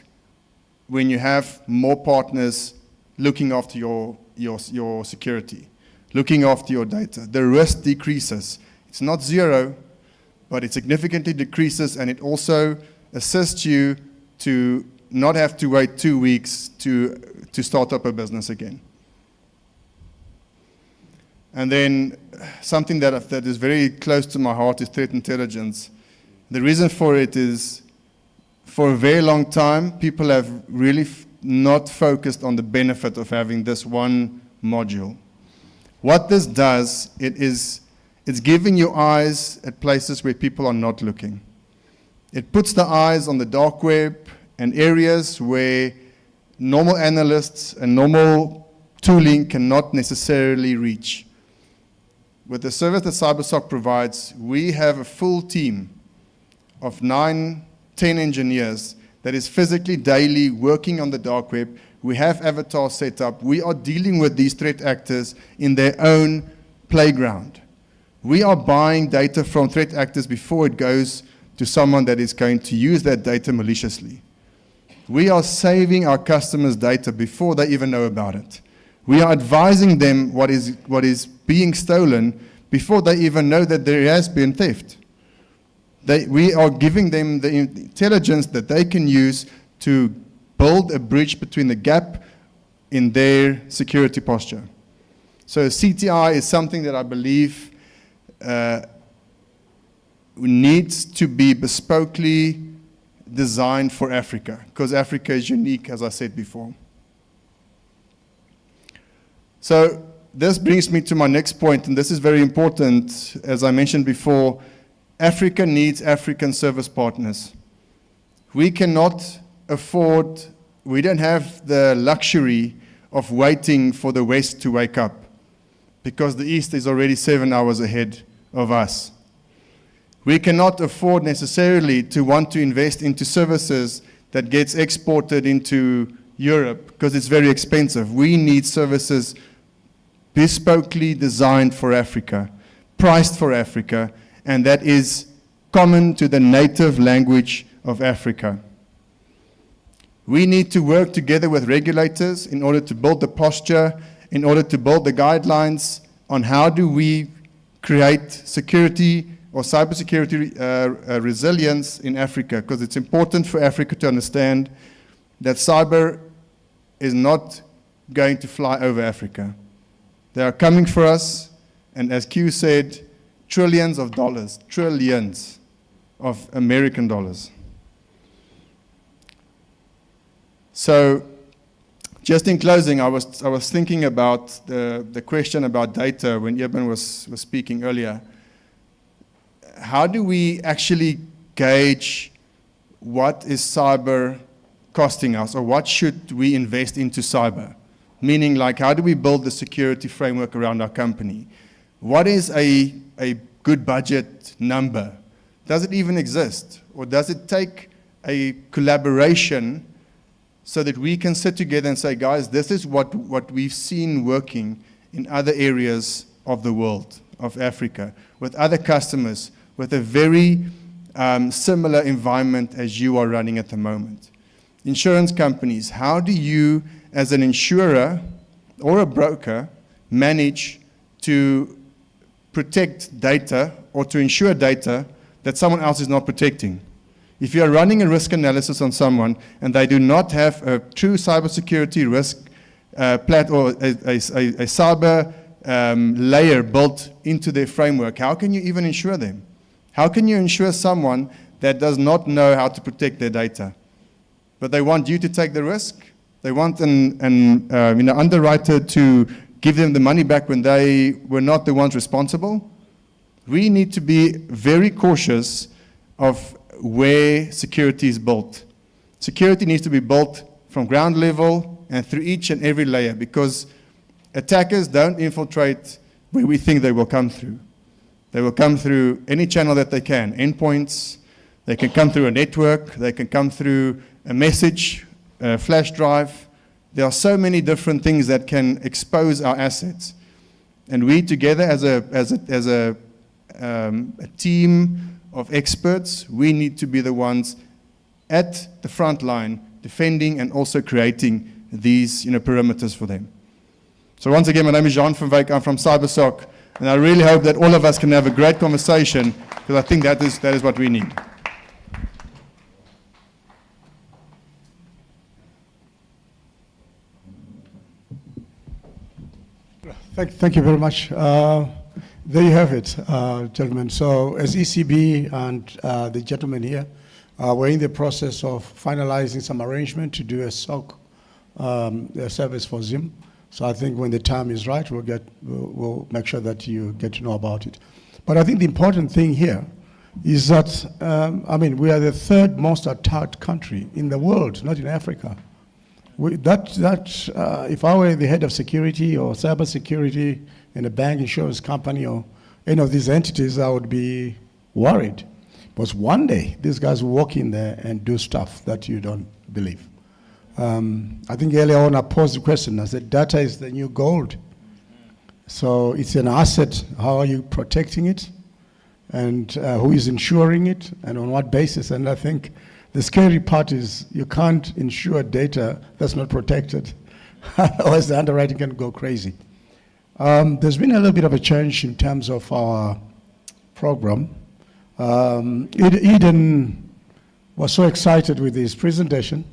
when you have more partners looking after your security, looking after your data. The risk decreases. It's not 0, but it significantly decreases, and it also assists you to not have to wait 2 weeks to start up a business again. And then something that is very close to my heart is threat intelligence. The reason for it is, for a very long time, people have really not focused on the benefit of having this one module. What this does, it's giving you eyes at places where people are not looking. It puts the eyes on the dark web and areas where normal analysts and normal tooling cannot necessarily reach. With the service that CyberSOC provides, we have a full team of 9, 10 engineers that is physically daily working on the dark web. We have avatars set up. We are dealing with these threat actors in their own playground. We are buying data from threat actors before it goes to someone that is going to use that data maliciously. We are saving our customers' data before they even know about it. We are advising them what is being stolen before they even know that there has been theft. We are giving them the intelligence that they can use to build a bridge between the gap in their security posture. So CTI is something that I believe needs to be bespokely designed for Africa, because Africa is unique, as I said before. So this brings me to my next point, and this is very important. As I mentioned before, Africa needs African service partners. We cannot afford, we don't have the luxury of waiting for the West to wake up, because the East is already 7 hours ahead of us. We cannot afford necessarily to want to invest into services that gets exported into Europe, because it's very expensive. We need services bespokely designed for Africa, priced for Africa, and that is common to the native language of Africa. We need to work together with regulators in order to build the posture, in order to build the guidelines on how do we create security or cybersecurity resilience in Africa, because it's important for Africa to understand that cyber is not going to fly over Africa. They are coming for us, and as Q said, trillions of dollars, trillions of American dollars. So, just in closing, I was thinking about the question about data when Eben was speaking earlier. How do we actually gauge what is cyber costing us, or what should we invest into cyber? Meaning, like, how do we build the security framework around our company? What is a good budget number? Does it even exist? Or does it take a collaboration so that we can sit together and say, guys, this is what we've seen working in other areas of the world, of Africa, with other customers, with a very similar environment as you are running at the moment. Insurance companies, how do you, as an insurer or a broker, manage to protect data or to insure data that someone else is not protecting? If you are running a risk analysis on someone and they do not have a true cybersecurity risk or a cyber layer built into their framework, how can you even insure them? How can you insure someone that does not know how to protect their data? But they want you to take the risk. They want an underwriter to give them the money back when they were not the ones responsible. we need to be very cautious of where security is built. Security needs to be built from ground level and through each and every layer, because attackers don't infiltrate where we think they will come through. They will come through any channel that they can, endpoints, they can come through a network, they can come through a message, a flash drive. There are so many different things that can expose our assets. And we together as a team of experts, we need to be the ones at the front line defending and also creating these perimeters for them. So once again, my name is Jean van Wyk, I'm from CyberSoc, and I really hope that all of us can have a great conversation, because I think that is what we need. Thank you very much. There you have it, gentlemen. So as ECB and the gentleman here, we're in the process of finalizing some arrangement to do a SOC service for Zim. So I think when the time is right, we'll make sure that you get to know about it. But I think the important thing here is that, we are the third most attacked country in the world, not in Africa. If I were the head of security or cyber security in a bank, insurance company, or any of these entities, I would be worried. Because one day, these guys will walk in there and do stuff that you don't believe. I think earlier on I posed the question, I said, data is the new gold. So it's an asset. How are you protecting it? And who is insuring it? And on what basis? And I think the scary part is you can't insure data that's not protected. Otherwise the underwriting can go crazy. There's been a little bit of a change in terms of our program. Eden was so excited with his presentation.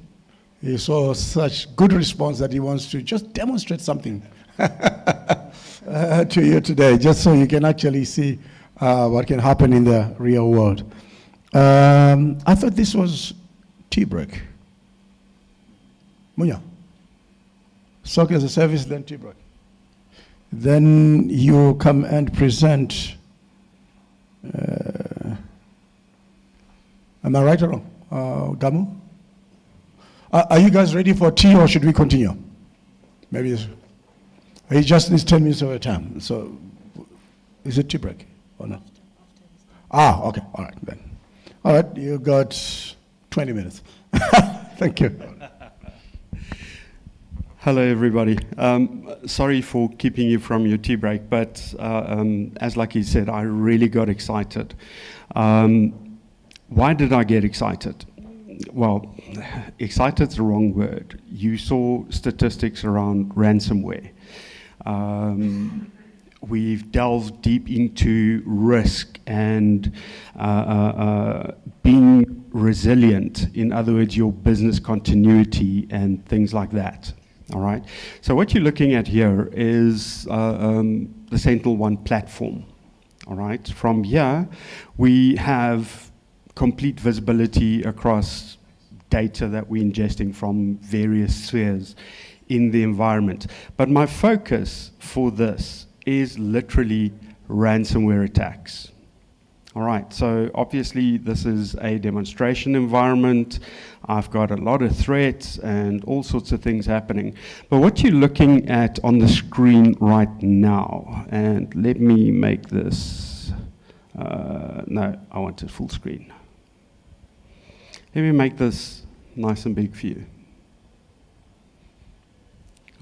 He saw such good response that he wants to just demonstrate something to you today, just so you can actually see what can happen in the real world. I thought this was tea break. Munya. SOC as a service, then tea break. Then you come and present. Am I right or wrong? Gamu? Are you guys ready for tea, or should we continue? Maybe he just needs 10 minutes of your time. So is it tea break or not? Okay, all right then. All right, you got 20 minutes. Thank you. Hello, everybody. Sorry for keeping you from your tea break, but as Lucky said, I really got excited. Why did I get excited? Well, excited's the wrong word. You saw statistics around ransomware. We've delved deep into risk and being resilient. In other words, your business continuity and things like that. All right. So what you're looking at here is the SentinelOne platform. All right. From here, we have complete visibility across data that we're ingesting from various spheres in the environment. But my focus for this is literally ransomware attacks. All right, so obviously this is a demonstration environment. I've got a lot of threats and all sorts of things happening. But what you're looking at on the screen right now, and let me make this, no, I want it full screen. Let me make this nice and big for you.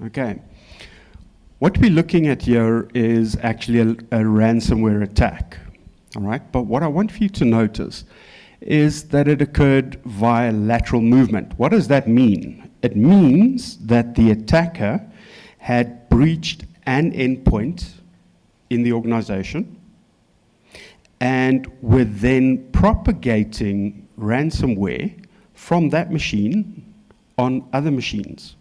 Okay. What we're looking at here is actually a ransomware attack. All right. But what I want for you to notice is that it occurred via lateral movement. What does that mean? It means that the attacker had breached an endpoint in the organization and were then propagating ransomware from that machine on other machines.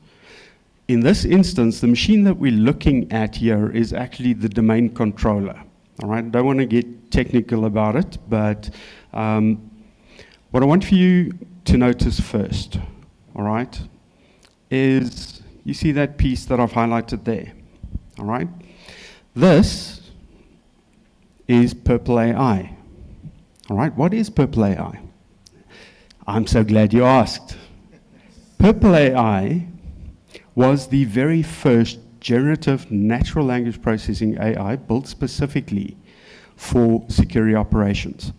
In this instance, the machine that we're looking at here is actually the domain controller. All right, I don't want to get technical about it, but what I want for you to notice first, all right, is you see that piece that I've highlighted there, all right? This is Purple AI. All right, what is Purple AI? I'm so glad you asked. Purple AI was the very first generative natural language processing AI built specifically for security operations.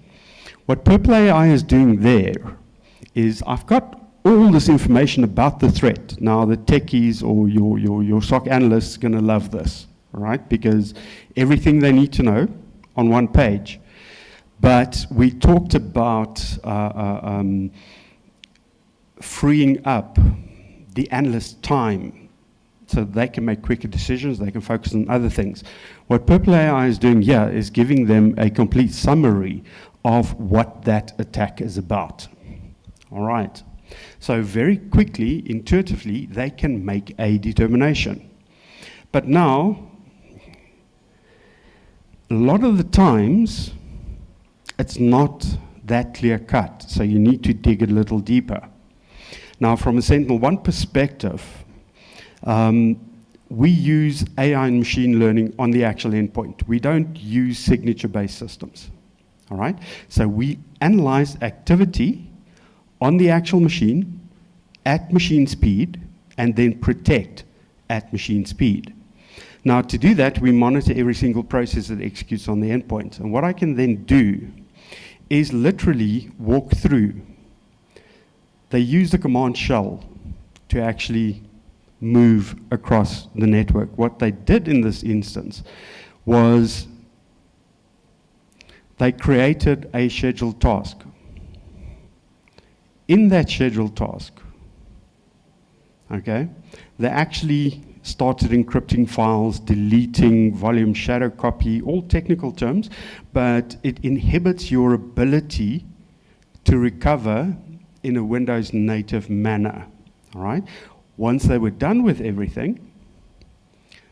What Purple AI is doing there is I've got all this information about the threat. Now the techies or your SOC analysts are going to love this, all right? Because everything they need to know on one page. But we talked about freeing up the analyst's time so they can make quicker decisions, they can focus on other things. What Purple AI is doing here is giving them a complete summary of what that attack is about. All right. So very quickly, intuitively, they can make a determination. But now, a lot of the times, it's not that clear cut, so you need to dig a little deeper. Now, from a SentinelOne perspective, we use AI and machine learning on the actual endpoint. We don't use signature-based systems, all right? So we analyze activity on the actual machine at machine speed and then protect at machine speed. Now, to do that, we monitor every single process that executes on the endpoint. And what I can then do is literally walk through. They use the command shell to actually move across the network. What they did in this instance was they created a scheduled task. In that scheduled task, okay, they actually started encrypting files, deleting volume shadow copy, all technical terms, but it inhibits your ability to recover in a Windows native manner, all right? Once they were done with everything,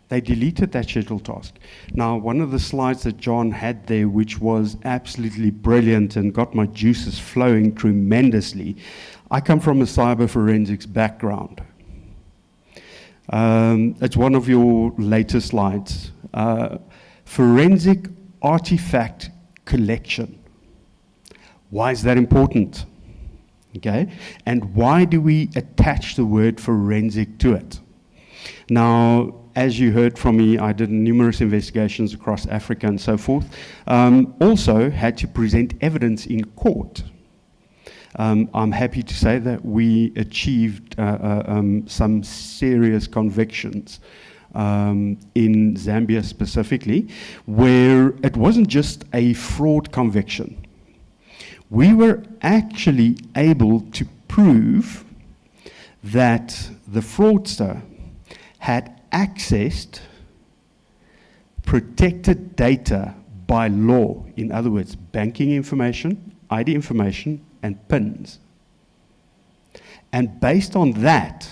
they deleted that scheduled task. Now, one of the slides that John had there, which was absolutely brilliant and got my juices flowing tremendously, I come from a cyber forensics background. It's one of your later slides. Forensic artifact collection. Why is that important? Okay, and why do we attach the word forensic to it? Now, as you heard from me, I did numerous investigations across Africa and so forth. Also had to present evidence in court. I'm happy to say that we achieved some serious convictions in Zambia specifically, where it wasn't just a fraud conviction. We were actually able to prove that the fraudster had accessed protected data by law. In other words, banking information, ID information, and PINs. And based on that,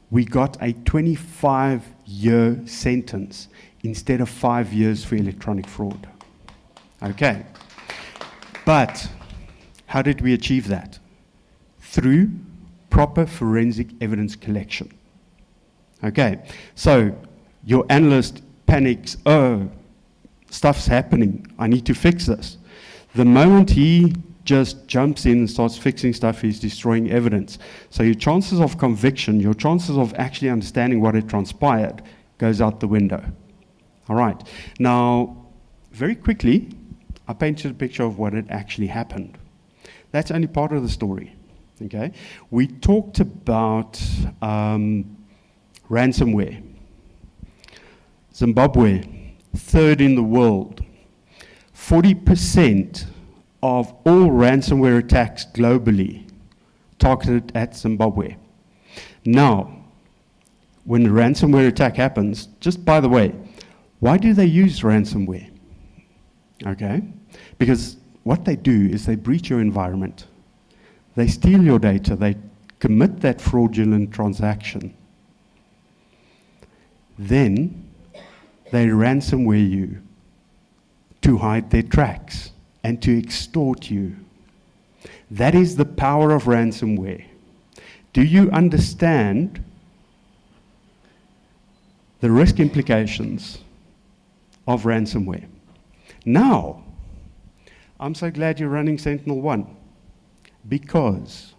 we got a 25-year sentence instead of 5 years for electronic fraud. Okay. But how did we achieve that? Through proper forensic evidence collection. Okay, so your analyst panics, oh, stuff's happening, I need to fix this. The moment he just jumps in and starts fixing stuff, he's destroying evidence. So your chances of conviction, your chances of actually understanding what had transpired goes out the window. All right, now, very quickly, I painted a picture of what had actually happened. That's only part of the story, okay? We talked about ransomware. Zimbabwe, third in the world. 40% of all ransomware attacks globally targeted at Zimbabwe. Now, when a ransomware attack happens, just by the way, why do they use ransomware? Okay? Because what they do is they breach your environment. They steal your data. They commit that fraudulent transaction. Then they ransomware you to hide their tracks and to extort you. That is the power of ransomware. Do you understand the risk implications of ransomware? Now, I'm so glad you're running Sentinel-1 because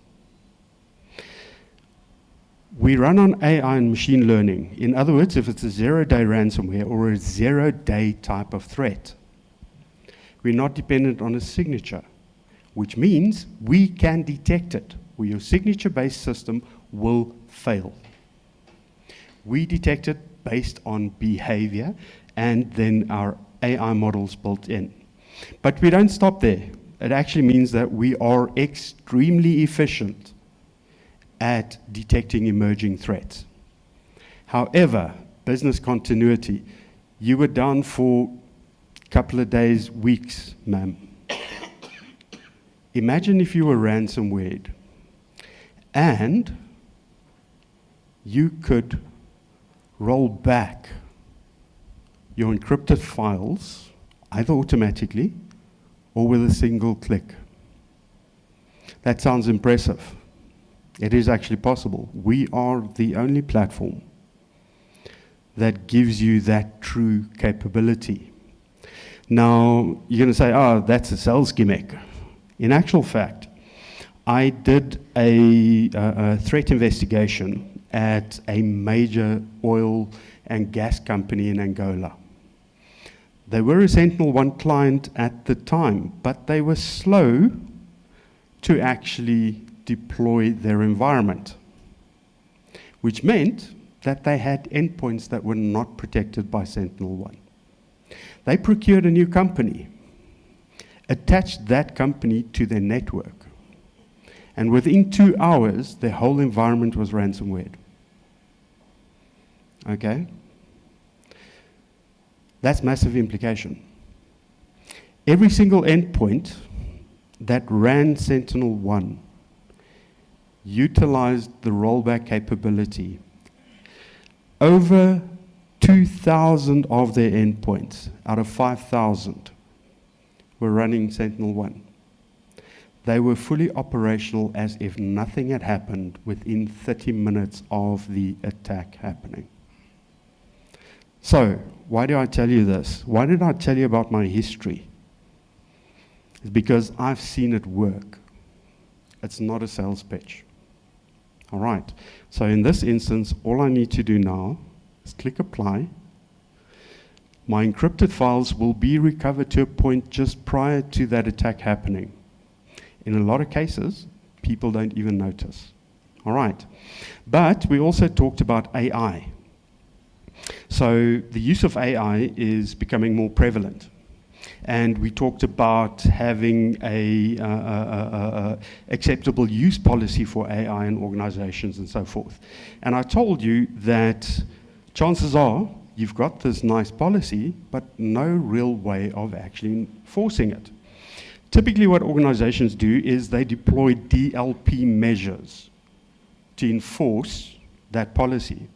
we run on AI and machine learning. In other words, if it's a zero-day ransomware or a zero-day type of threat, we're not dependent on a signature, which means we can detect it, where your signature-based system will fail. We detect it based on behavior and then our AI models built in. But we don't stop there. It actually means that we are extremely efficient at detecting emerging threats. However, business continuity, you were down for a couple of days, weeks, ma'am. Imagine if you were ransomware and you could roll back your encrypted files either automatically or with a single click. That sounds impressive. It is actually possible. We are the only platform that gives you that true capability. Now, you're going to say, oh, that's a sales gimmick. In actual fact, I did a threat investigation at a major oil and gas company in Angola. They were a Sentinel-1 client at the time, but they were slow to actually deploy their environment, which meant that they had endpoints that were not protected by Sentinel-1. They procured a new company, attached that company to their network, and within 2 hours, their whole environment was ransomware. Okay? That's massive implication. Every single endpoint that ran Sentinel-1 utilized the rollback capability. Over 2,000 of their endpoints out of 5,000 were running Sentinel-1. They were fully operational as if nothing had happened within 30 minutes of the attack happening. So, why do I tell you this? Why did I tell you about my history? It's because I've seen it work. It's not a sales pitch. All right, so in this instance, all I need to do now is click apply. My encrypted files will be recovered to a point just prior to that attack happening. In a lot of cases, people don't even notice. All right, but we also talked about AI. So the use of AI is becoming more prevalent. And we talked about having a acceptable use policy for AI in organizations and so forth. And I told you that chances are you've got this nice policy, but no real way of actually enforcing it. Typically what organizations do is they deploy DLP measures to enforce that policy.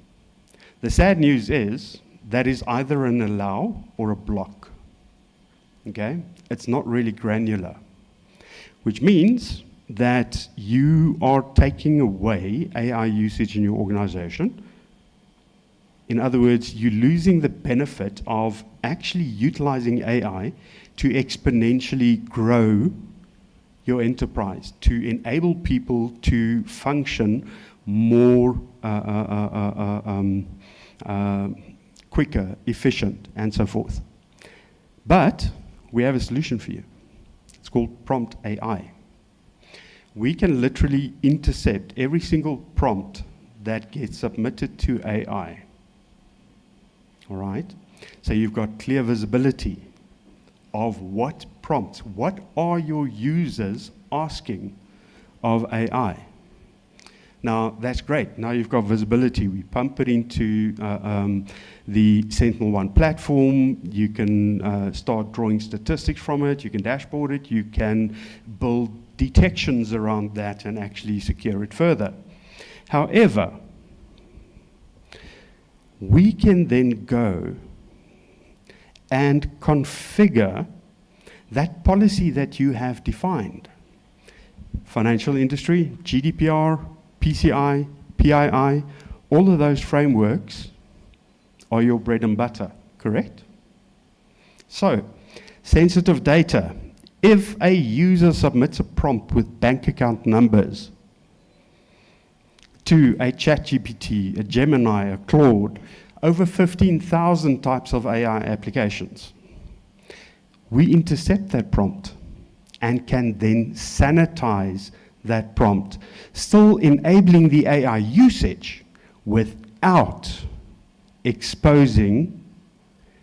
The sad news is that is either an allow or a block. Okay? It's not really granular, which means that you are taking away AI usage in your organization. In other words, you're losing the benefit of actually utilizing AI to exponentially grow your enterprise, to enable people to function more quicker, efficient, and so forth. But we have a solution for you. It's called Prompt AI. We can literally intercept every single prompt that gets submitted to AI. All right? So you've got clear visibility of what prompts, what are your users asking of AI. Now, that's great. Now you've got visibility. We pump it into the Sentinel-1 platform. You can start drawing statistics from it. You can dashboard it. You can build detections around that and actually secure it further. However, we can then go and configure that policy that you have defined. Financial industry, GDPR, PCI, PII, all of those frameworks are your bread and butter, correct? So Sensitive data. If a user submits a prompt with bank account numbers to a ChatGPT, a Gemini, a Claude, over 15,000 types of AI applications, we intercept that prompt and can then sanitize that prompt, still enabling the AI usage without exposing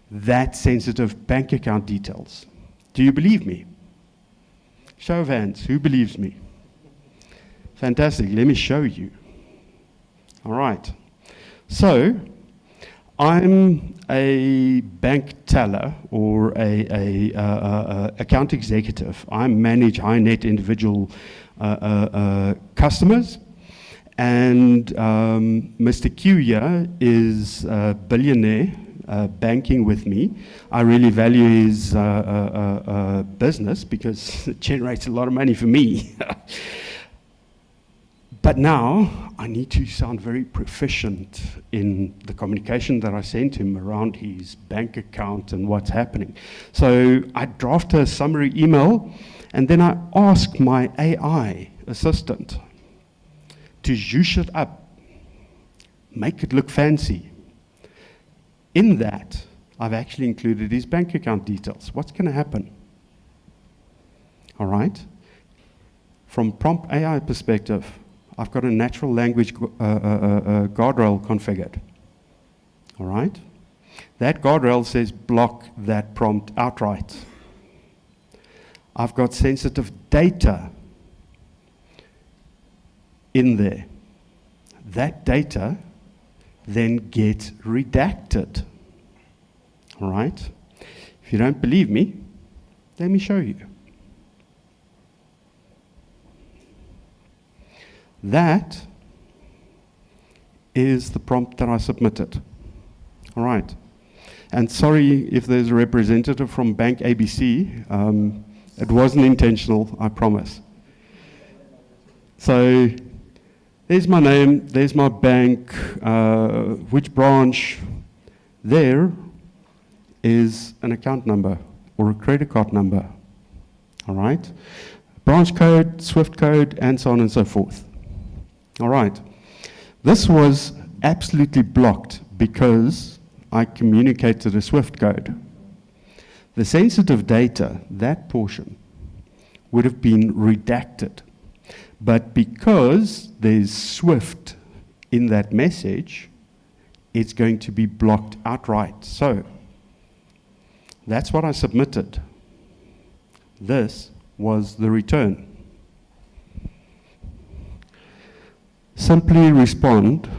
that sensitive bank account details. Do you believe me? Show of hands, who believes me? Fantastic, let me show you. All right, so I'm a bank teller or a account executive. I manage high net individual customers, and Mr. Q here is a billionaire banking with me. I really value his business because it generates a lot of money for me. But now I need to sound very proficient in the communication that I sent him around his bank account and what's happening. So I draft a summary email, and then I ask my AI assistant to zhoosh it up, make it look fancy. In that, I've actually included his bank account details. What's going to happen? All right? From prompt AI perspective, I've got a natural language guardrail configured. All right? That guardrail says block that prompt outright. I've got sensitive data in there. That data then gets redacted. All right? If you don't believe me, let me show you. That is the prompt that I submitted. All right. And sorry if there's a representative from Bank ABC. It wasn't intentional, I promise. So there's my name, there's my bank, which branch. There is an account number or a credit card number. All right. Branch code, SWIFT code, and so on and so forth. All right. This was absolutely blocked because I communicated a SWIFT code. The sensitive data, that portion, would have been redacted. But because there's SWIFT in that message, it's going to be blocked outright. So that's what I submitted. This was the return. Simply respond,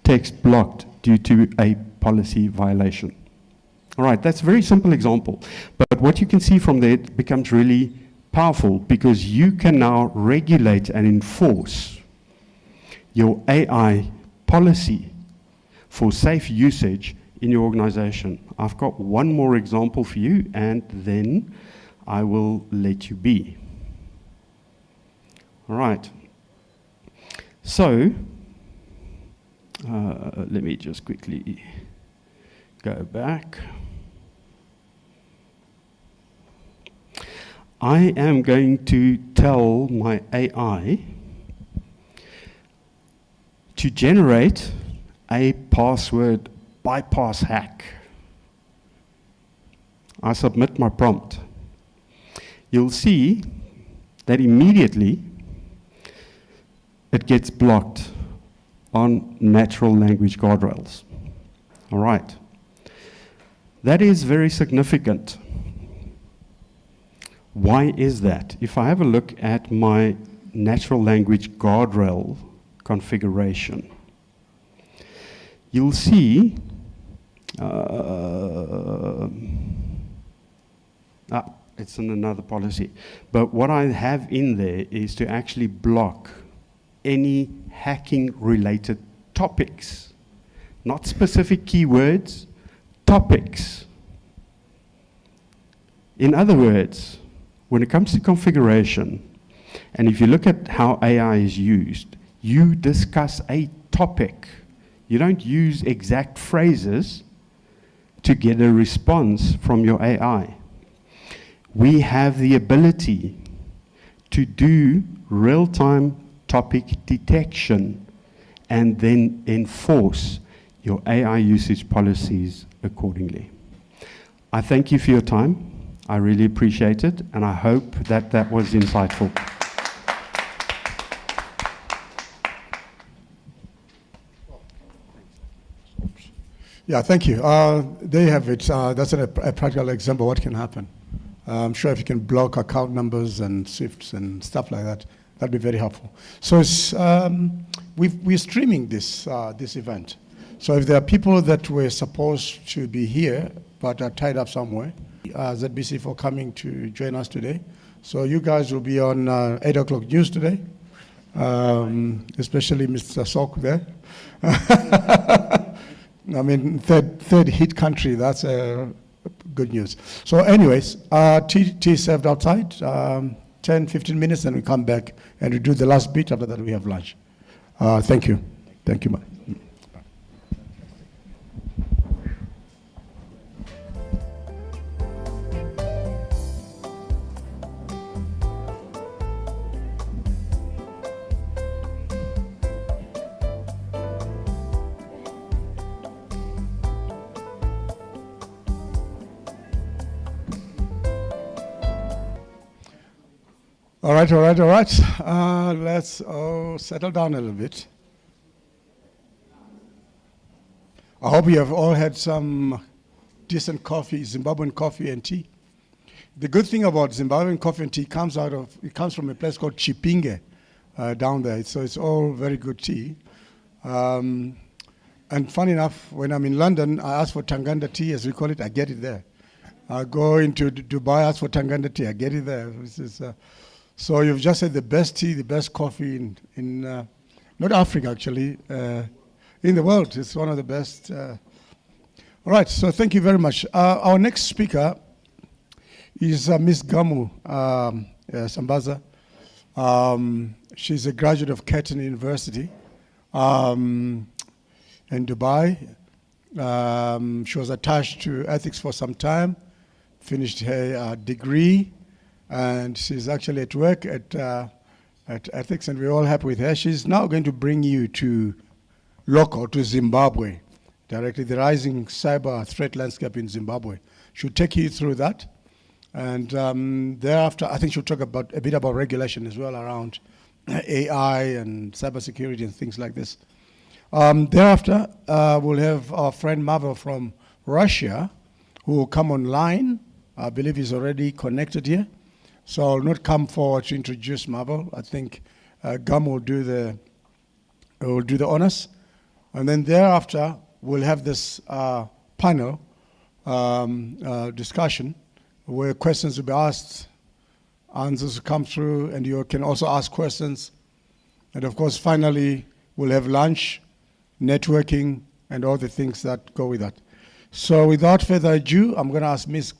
text blocked due to a policy violation. All right, that's a very simple example. But what you can see from there becomes really powerful because you can now regulate and enforce your AI policy for safe usage in your organization. I've got one more example for you, and then I will let you be. All right. So, let me just quickly go back. I am going to tell my AI to generate a password bypass hack. I submit my prompt. You'll see that immediately it gets blocked on natural language guardrails. All right. That is very significant. Why is that? If I have a look at my natural language guardrail configuration, you'll see it's in another policy. But what I have in there is to actually block any hacking-related topics, not specific keywords, topics. In other words, when it comes to configuration, and if you look at how AI is used, you discuss a topic. You don't use exact phrases to get a response from your AI. we have the ability to do real-time topic detection and then enforce your AI usage policies accordingly. I thank you for your time. I really appreciate it, and I hope that that was insightful. Yeah, thank you. There you have it. That's a practical example of what can happen. I'm sure if you can block account numbers and SWIFTs and stuff like that, that'd be very helpful. So it's, we're streaming this event. So if there are people that were supposed to be here but are tied up somewhere, ZBC for coming to join us today. So you guys will be on 8 o'clock news today, especially Mr. Sok there. I mean, third hit country, that's good news. So anyways, tea served outside, 10, 15 minutes, and we come back and we do the last bit. After that, we have lunch. Thank you. Thank you, man. All right. Let's settle down a little bit. I hope you have all had some decent coffee, Zimbabwean coffee and tea. The good thing about Zimbabwean coffee and tea comes from a place called Chipinge down there. So it's all very good tea. And funny enough, when I'm in London, I ask for Tanganda tea, as we call it, I get it there. I go into Dubai, ask for Tanganda tea, I get it there. So you've just had the best tea, the best coffee in not Africa actually, in the world. It's one of the best. All right, so thank you very much. Our next speaker is Ms. Gamu Sambaza. She's a graduate of Curtin University in Dubai. She was attached to ethics for some time, finished her degree, and she's actually at work at ethics, and we're all happy with her. She's now going to bring you to Zimbabwe, directly, the rising cyber threat landscape in Zimbabwe. She'll take you through that, and thereafter, I think she'll talk a bit about regulation as well around AI and cybersecurity and things like this. Thereafter, we'll have our friend Marvel from Russia, who will come online. I believe he's already connected here. So I'll not come forward to introduce Marvel. I think Gum will do the honors. And then thereafter, we'll have this panel discussion where questions will be asked, answers will come through, and you can also ask questions. And of course, finally, we'll have lunch, networking, and all the things that go with that. So without further ado, I'm going to ask Ms.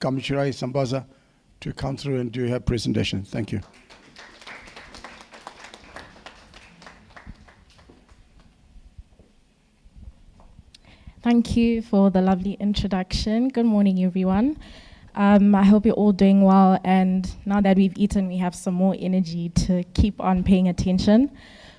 Kamuchirai Sambaza to come through and do her presentation. Thank you. Thank you for the lovely introduction. Good morning, everyone. I hope you're all doing well, and now that we've eaten, we have some more energy to keep on paying attention.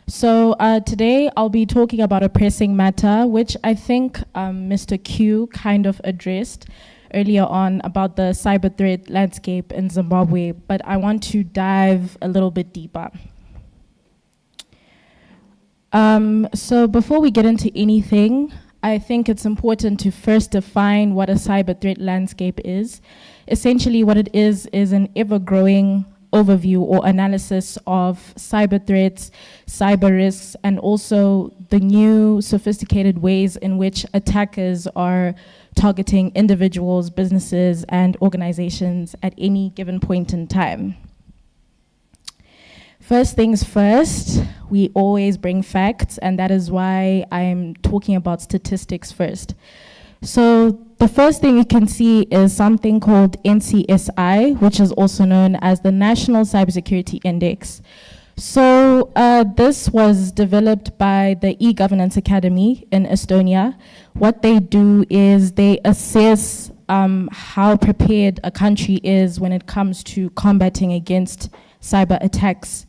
So today I'll be talking about a pressing matter, which I think Mr. Q kind of addressed earlier on about the cyber threat landscape in Zimbabwe, but I want to dive a little bit deeper. So before we get into anything, I think it's important to first define what a cyber threat landscape is. Essentially what it is an ever-growing overview or analysis of cyber threats, cyber risks, and also the new sophisticated ways in which attackers are targeting individuals, businesses, and organizations at any given point in time. First things first, we always bring facts, and that is why I'm talking about statistics first. So the first thing you can see is something called NCSI, which is also known as the National Cybersecurity Index. So this was developed by the E-Governance Academy in Estonia. What they do is they assess how prepared a country is when it comes to combating against cyber attacks.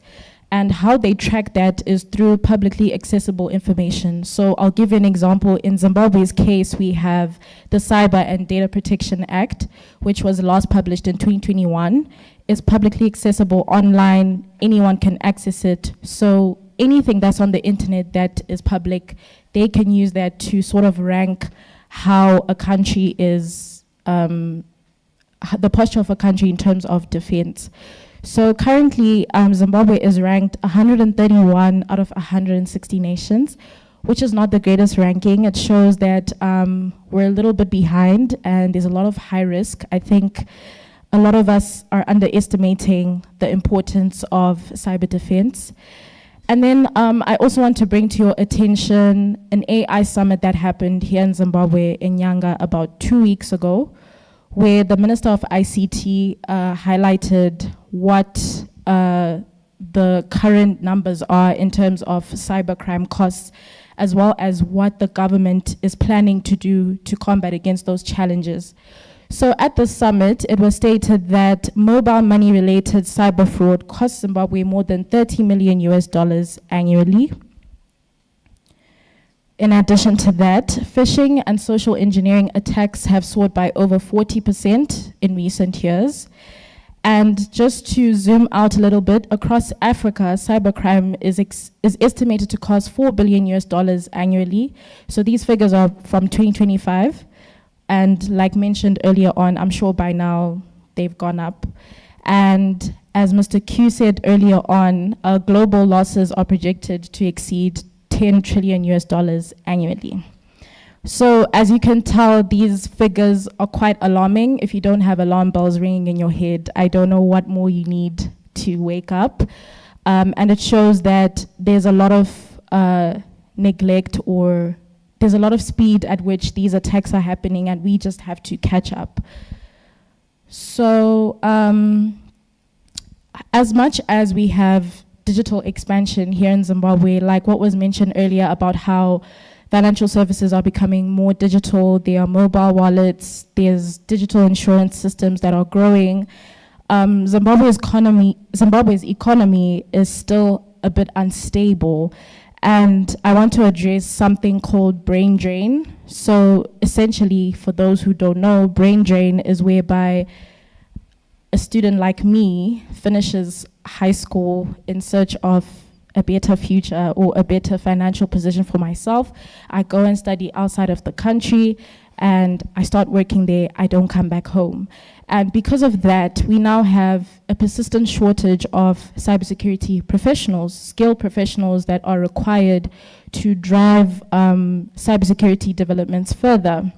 And how they track that is through publicly accessible information. So I'll give you an example. In Zimbabwe's case, we have the Cyber and Data Protection Act, which was last published in 2021. It's publicly accessible online. Anyone can access it. So anything that's on the internet that is public, they can use that to sort of rank how a country is, the posture of a country in terms of defense. So currently, Zimbabwe is ranked 131 out of 160 nations, which is not the greatest ranking. It shows that we're a little bit behind and there's a lot of high risk. I think a lot of us are underestimating the importance of cyber defense. And then I also want to bring to your attention an AI summit that happened here in Zimbabwe in Nyanga about 2 weeks ago, where the Minister of ICT highlighted what the current numbers are in terms of cybercrime costs, as well as what the government is planning to do to combat against those challenges. So at the summit, it was stated that mobile money-related cyber fraud costs Zimbabwe more than $30 million annually. In addition to that, phishing and social engineering attacks have soared by over 40% in recent years. And just to zoom out a little bit, across Africa, cybercrime is estimated to cost $4 billion annually. So these figures are from 2025. And like mentioned earlier on, I'm sure by now they've gone up. And as Mr. Q said earlier on, global losses are projected to exceed $10 trillion annually. So as you can tell, these figures are quite alarming. If you don't have alarm bells ringing in your head, I don't know what more you need to wake up. And it shows that there's a lot of neglect, or there's a lot of speed at which these attacks are happening, and we just have to catch up. So as much as we have digital expansion here in Zimbabwe, like what was mentioned earlier about how financial services are becoming more digital, there are mobile wallets, there's digital insurance systems that are growing. Zimbabwe's economy is still a bit unstable. And I want to address something called brain drain. So essentially, for those who don't know, brain drain is whereby a student like me finishes high school in search of a better future or a better financial position for myself. I go and study outside of the country and I start working there. I don't come back home. And because of that, we now have a persistent shortage of cybersecurity professionals, skilled professionals that are required to drive cybersecurity developments further.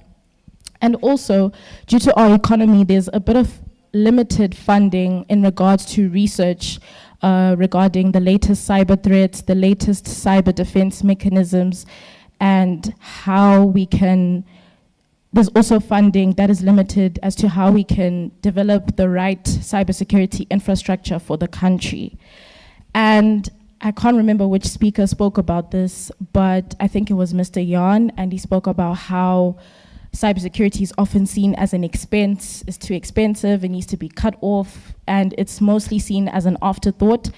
And also, due to our economy, there's a bit of limited funding in regards to research regarding the latest cyber threats, the latest cyber defense mechanisms, and how we can. There's also funding that is limited as to how we can develop the right cybersecurity infrastructure for the country. And I can't remember which speaker spoke about this, but I think it was Mr. Yan, and he spoke about how cybersecurity is often seen as an expense, is too expensive, it needs to be cut off, and it's mostly seen as an afterthought.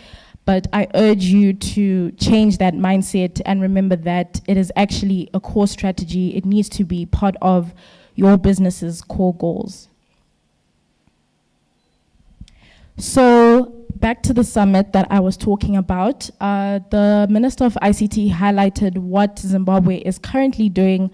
But I urge you to change that mindset and remember that it is actually a core strategy. It needs to be part of your business's core goals. So back to the summit that I was talking about, the Minister of ICT highlighted what Zimbabwe is currently doing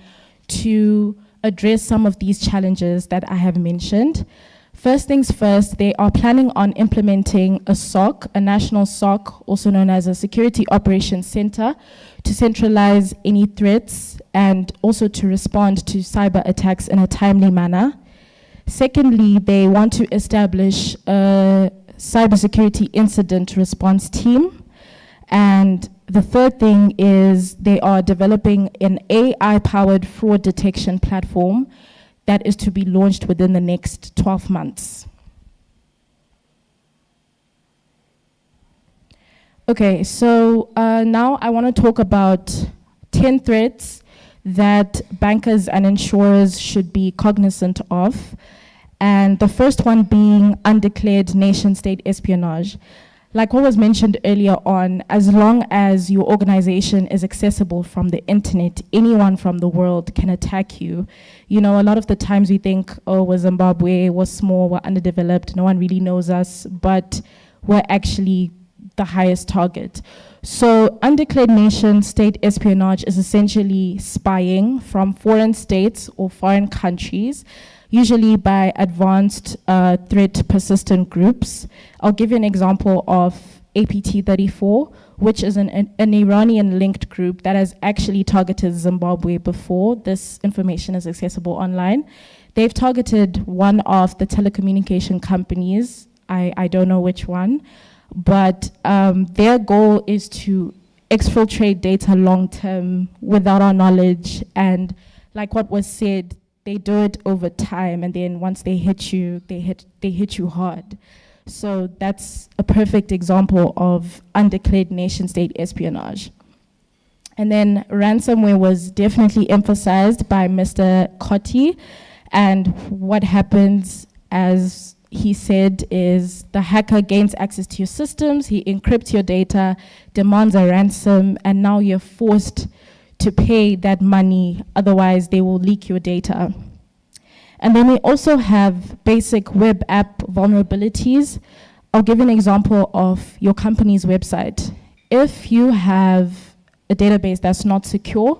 to address some of these challenges that I have mentioned. First things first, they are planning on implementing a SOC, a national SOC, also known as a Security Operations Center, to centralize any threats and also to respond to cyber attacks in a timely manner. Secondly, they want to establish a cybersecurity incident response team. And the third thing is they are developing an AI-powered fraud detection platform that is to be launched within the next 12 months. Okay, so now I want to talk about 10 threats that bankers and insurers should be cognizant of. And the first one being undeclared nation-state espionage. Like what was mentioned earlier on, as long as your organization is accessible from the internet, anyone from the world can attack you. You know, a lot of the times we think, oh, we're Zimbabwe, we're small, we're underdeveloped, no one really knows us, but we're actually the highest target. So undeclared nation-state espionage is essentially spying from foreign states or foreign countries, usually by advanced threat persistent groups. I'll give you an example of APT-34, which is an Iranian-linked group that has actually targeted Zimbabwe before. This information is accessible online. They've targeted one of the telecommunication companies, I don't know which one, but their goal is to exfiltrate data long-term without our knowledge, and like what was said, they do it over time, and then once they hit you, they hit you hard. So that's a perfect example of undeclared nation-state espionage. And then ransomware was definitely emphasized by Mr. Kotti, and what happens, as he said, is the hacker gains access to your systems, he encrypts your data, demands a ransom, and now you're forced to pay that money, otherwise they will leak your data. And then we also have basic web app vulnerabilities. I'll give you an example of your company's website. If you have a database that's not secure,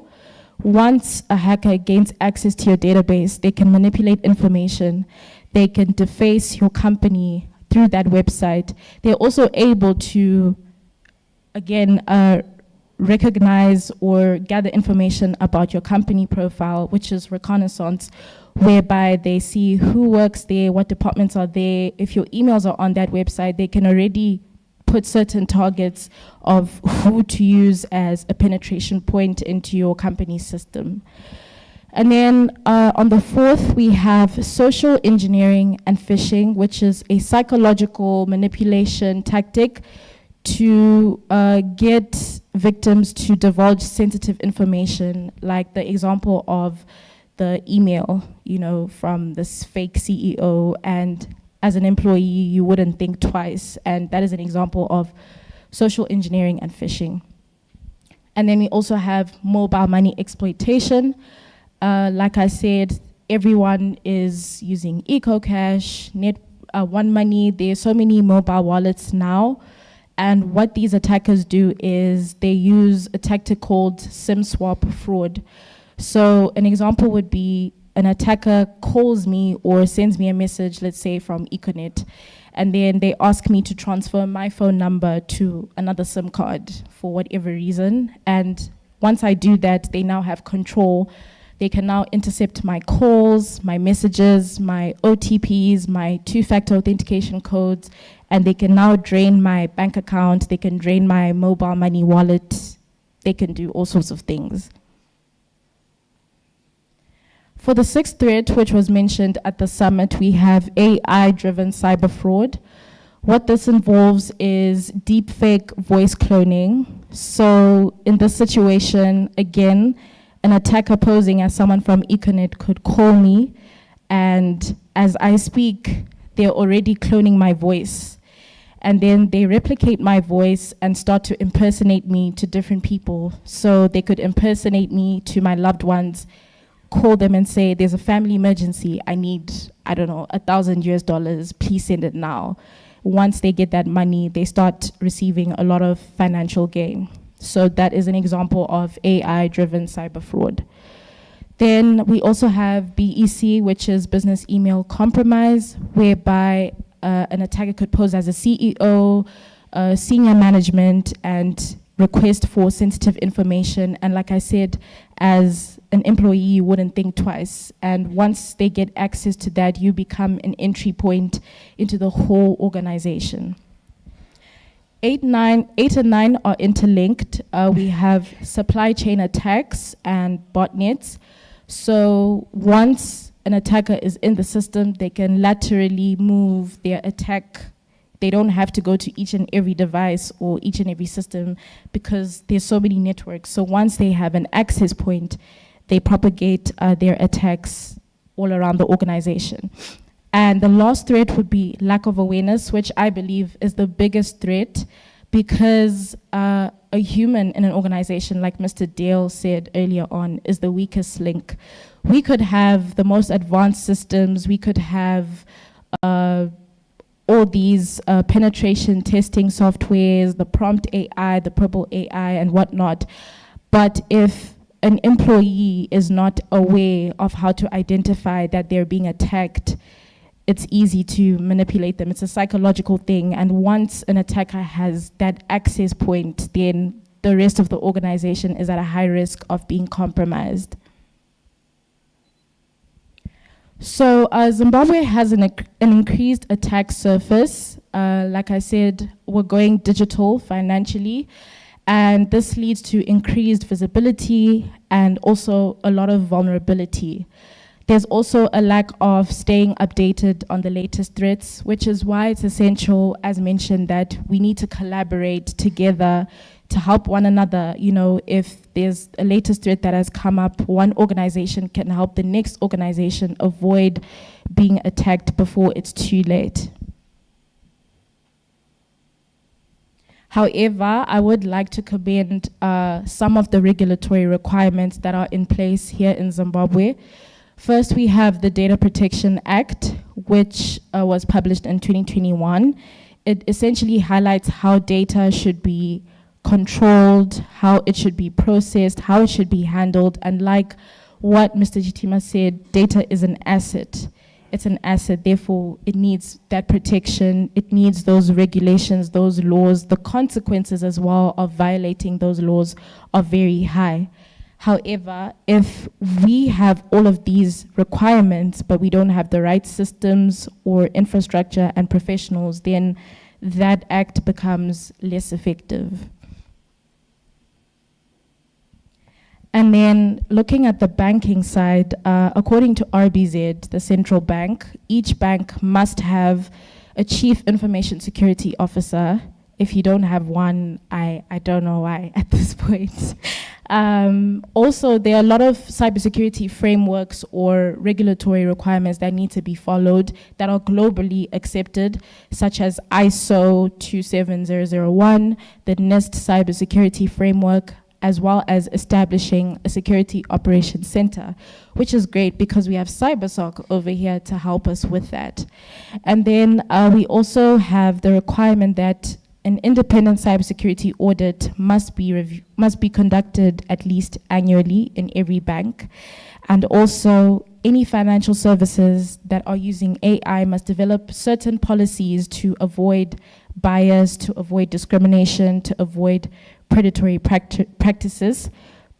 once a hacker gains access to your database, they can manipulate information, they can deface your company through that website. They're also able to, again, recognize or gather information about your company profile, which is reconnaissance, whereby they see who works there, what departments are there. If your emails are on that website, they can already put certain targets of who to use as a penetration point into your company system. And then on the fourth, we have social engineering and phishing, which is a psychological manipulation tactic to get victims to divulge sensitive information, like the example of the email, you know, from this fake CEO, and as an employee, you wouldn't think twice, and that is an example of social engineering and phishing. And then we also have mobile money exploitation. Like I said, everyone is using EcoCash, One Money. There's so many mobile wallets now. And what these attackers do is they use a tactic called SIM swap fraud. So an example would be an attacker calls me or sends me a message, let's say from Econet, and then they ask me to transfer my phone number to another SIM card for whatever reason. And once I do that, they now have control. They can now intercept my calls, my messages, my OTPs, my two-factor authentication codes, and they can now drain my bank account, they can drain my mobile money wallet, they can do all sorts of things. For the sixth threat, which was mentioned at the summit, we have AI-driven cyber fraud. What this involves is deepfake voice cloning. So in this situation, again, an attacker posing as someone from Econet could call me, and as I speak, they're already cloning my voice. And then they replicate my voice and start to impersonate me to different people. So they could impersonate me to my loved ones, call them and say, there's a family emergency, I need, I don't know, $1,000, please send it now. Once they get that money, they start receiving a lot of financial gain. So that is an example of AI-driven cyber fraud. Then we also have BEC, which is business email compromise, whereby an attacker could pose as a CEO, senior management, and request for sensitive information. And like I said, as an employee, you wouldn't think twice. And once they get access to that, you become an entry point into the whole organization. 8 and 9 are interlinked. We have supply chain attacks and botnets. So once an attacker is in the system, they can laterally move their attack. They don't have to go to each and every device or each and every system because there's so many networks. So once they have an access point, they propagate their attacks all around the organization. And the last threat would be lack of awareness, which I believe is the biggest threat, because a human in an organization, like Mr. Dale said earlier on, is the weakest link. We could have the most advanced systems, we could have all these penetration testing softwares, the prompt AI, the purple AI, and whatnot. But if an employee is not aware of how to identify that they're being attacked, it's easy to manipulate them. It's a psychological thing. And once an attacker has that access point, then the rest of the organization is at a high risk of being compromised. So Zimbabwe has an increased attack surface. Like I said, we're going digital financially, and this leads to increased visibility and also a lot of vulnerability. There's also a lack of staying updated on the latest threats, which is why it's essential, as mentioned, that we need to collaborate together to help one another. You know, if there's a latest threat that has come up, one organization can help the next organization avoid being attacked before it's too late. However, I would like to commend some of the regulatory requirements that are in place here in Zimbabwe. First, we have the Data Protection Act, which was published in 2021. It essentially highlights how data should be controlled, how it should be processed, how it should be handled, and like what Mr. Chitima said, data is an asset. It's an asset, therefore it needs that protection, it needs those regulations, those laws. The consequences as well of violating those laws are very high. However, if we have all of these requirements, but we don't have the right systems or infrastructure and professionals, then that act becomes less effective. And then looking at the banking side, according to RBZ, the central bank, each bank must have a chief information security officer. If you don't have one, I don't know why at this point. Also, there are a lot of cybersecurity frameworks or regulatory requirements that need to be followed that are globally accepted, such as ISO 27001, the NIST cybersecurity framework, as well as establishing a security operations center, which is great because we have CyberSOC over here to help us with that. And then we also have the requirement that an independent cybersecurity audit must be conducted at least annually in every bank. And also, any financial services that are using AI must develop certain policies to avoid bias, to avoid discrimination, to avoid predatory practices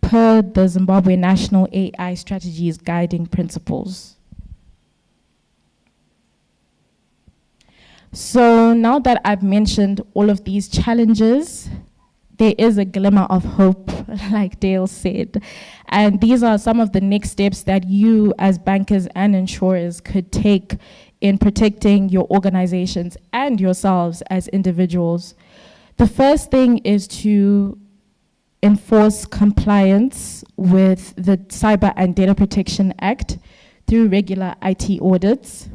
per the Zimbabwe National AI Strategy's guiding principles. So now that I've mentioned all of these challenges, there is a glimmer of hope, like Dale said. And these are some of the next steps that you as bankers and insurers could take in protecting your organizations and yourselves as individuals. The first thing is to enforce compliance with the Cyber and Data Protection Act through regular IT audits.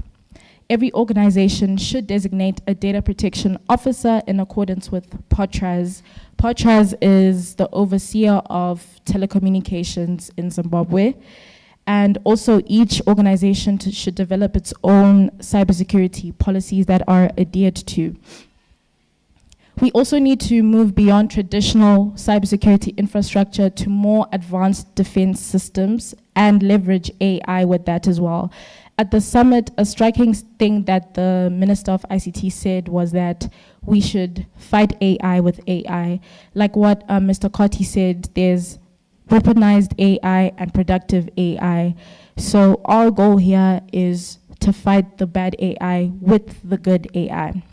Every organization should designate a data protection officer in accordance with POTRAZ. POTRAZ is the overseer of telecommunications in Zimbabwe. And also each organization should develop its own cybersecurity policies that are adhered to. We also need to move beyond traditional cybersecurity infrastructure to more advanced defense systems and leverage AI with that as well. At the summit, a striking thing that the Minister of ICT said was that we should fight AI with AI. Like what Mr. Koti said, there's weaponized AI and productive AI. So our goal here is to fight the bad AI with the good AI.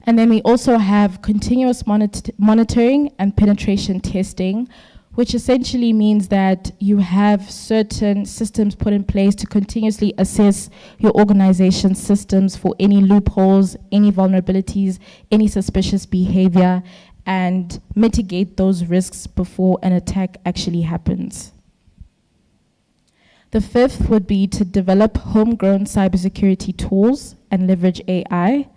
And then we also have continuous monitoring and penetration testing, which essentially means that you have certain systems put in place to continuously assess your organization's systems for any loopholes, any vulnerabilities, any suspicious behavior, and mitigate those risks before an attack actually happens. The fifth would be to develop homegrown cybersecurity tools and leverage AI.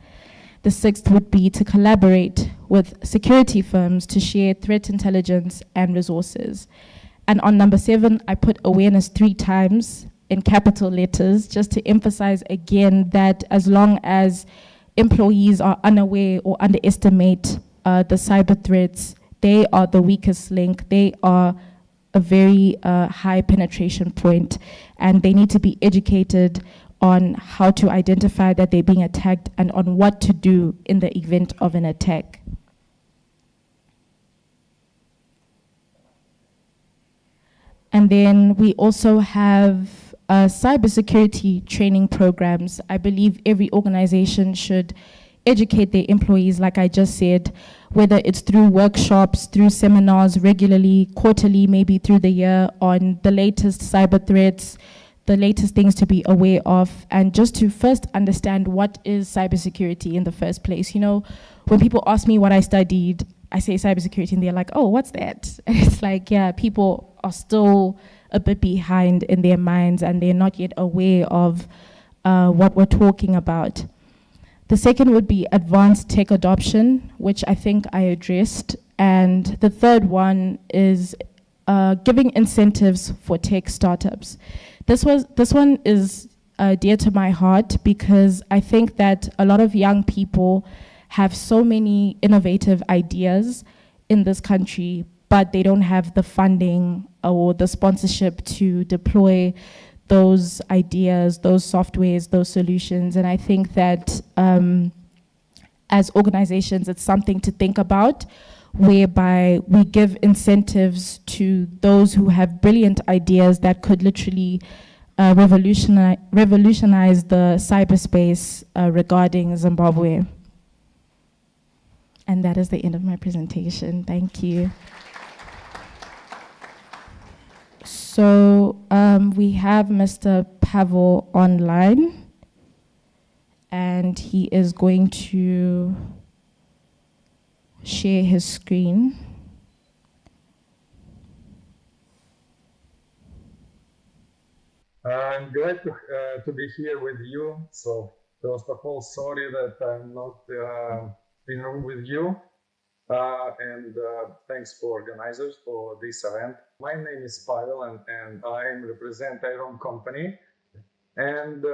The sixth would be to collaborate with security firms to share threat intelligence and resources. And on number 7, I put awareness 3 times in capital letters, just to emphasize again that as long as employees are unaware or underestimate the cyber threats, they are the weakest link. They are a very high penetration point, and they need to be educated on how to identify that they're being attacked and on what to do in the event of an attack. And then we also have cybersecurity training programs. I believe every organization should educate their employees, like I just said, whether it's through workshops, through seminars regularly, quarterly, maybe through the year, on the latest cyber threats, the latest things to be aware of, and just to first understand what is cybersecurity in the first place. You know, when people ask me what I studied, I say cybersecurity, and they're like, oh, what's that? And it's like, yeah, people are still a bit behind in their minds, and they're not yet aware of what we're talking about. The second would be advanced tech adoption, which I think I addressed. And the third one is giving incentives for tech startups. This one is dear to my heart, because I think that a lot of young people have so many innovative ideas in this country, but they don't have the funding or the sponsorship to deploy those ideas, those softwares, those solutions. And I think that as organizations, it's something to think about, whereby we give incentives to those who have brilliant ideas that could literally revolutionize the cyberspace regarding Zimbabwe. And that is the end of my presentation. Thank you. So we have Mr. Pavel online, and he is going to share his screen. I'm glad to be here with you. So first of all, sorry that I'm not in room with you. And thanks for organizers for this event. My name is Pavel, and I represent our own company. And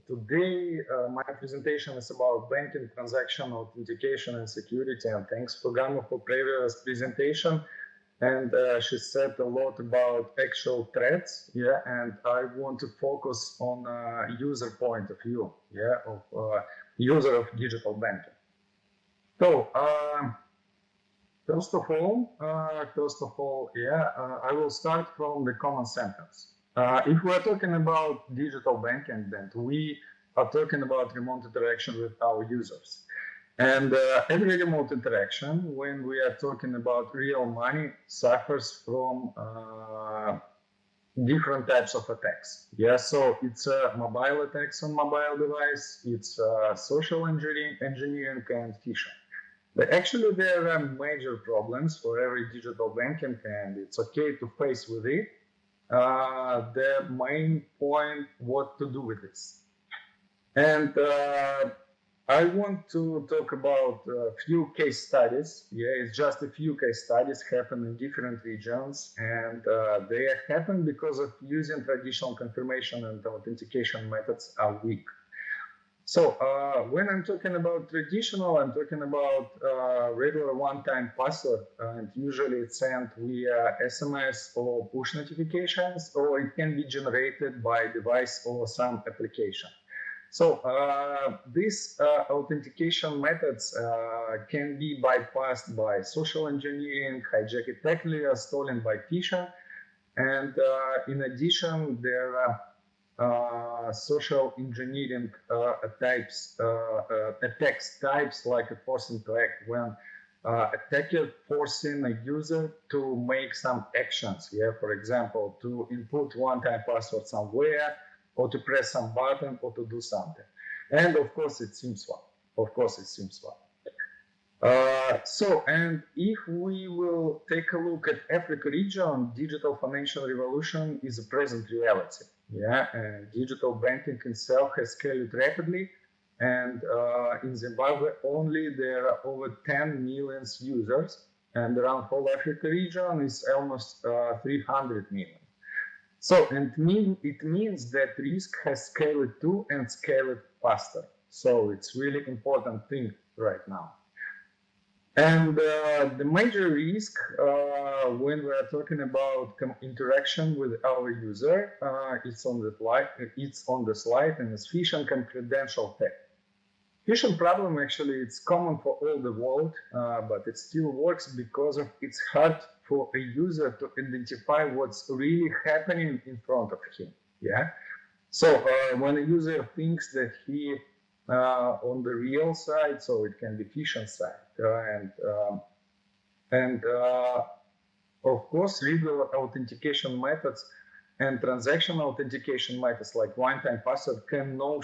today, my presentation is about banking transaction authentication and security. And thanks for Gama for previous presentation. And she said a lot about actual threats, yeah. And I want to focus on user point of view, yeah, of user of digital banking. So, first of all, yeah, I will start from the common sentence. If we're talking about digital banking, then we are talking about remote interaction with our users. And every remote interaction, when we are talking about real money, suffers from different types of attacks. Yeah, so it's mobile attacks on mobile device, it's social engineering and phishing. But actually, there are major problems for every digital banking, and it's okay to face with it. The main point, what to do with this. And I want to talk about a few case studies. Yeah, it's just a few case studies happen in different regions, and they happen because of using traditional confirmation and authentication methods are weak. So when I'm talking about traditional, I'm talking about regular one-time password, and usually it's sent via SMS or push notifications, or it can be generated by device or some application. So these authentication methods can be bypassed by social engineering, hijacked attack layer, stolen by phishing, and in addition, there are social engineering attacks types like a forcing to act, when attacker forcing a user to make some actions. Yeah, for example, to input one-time password somewhere, or to press some button, or to do something. And of course, it seems fun. And if we will take a look at Africa region, digital financial revolution is a present reality. Yeah, and digital banking itself has scaled rapidly, and in Zimbabwe only there are over 10 million users, and around whole Africa region is almost 300 million. So, and it means that risk has scaled too and scaled faster. So it's really important thing right now. And the major risk when we are talking about interaction with our user, it's on the slide, and it's phishing and credential theft. Phishing problem actually it's common for all the world, but it still works because of it's hard for a user to identify what's really happening in front of him. Yeah. So when a user thinks that he on the real side, so it can be phishing side, and of course, regular authentication methods and transaction authentication methods like one-time password cannot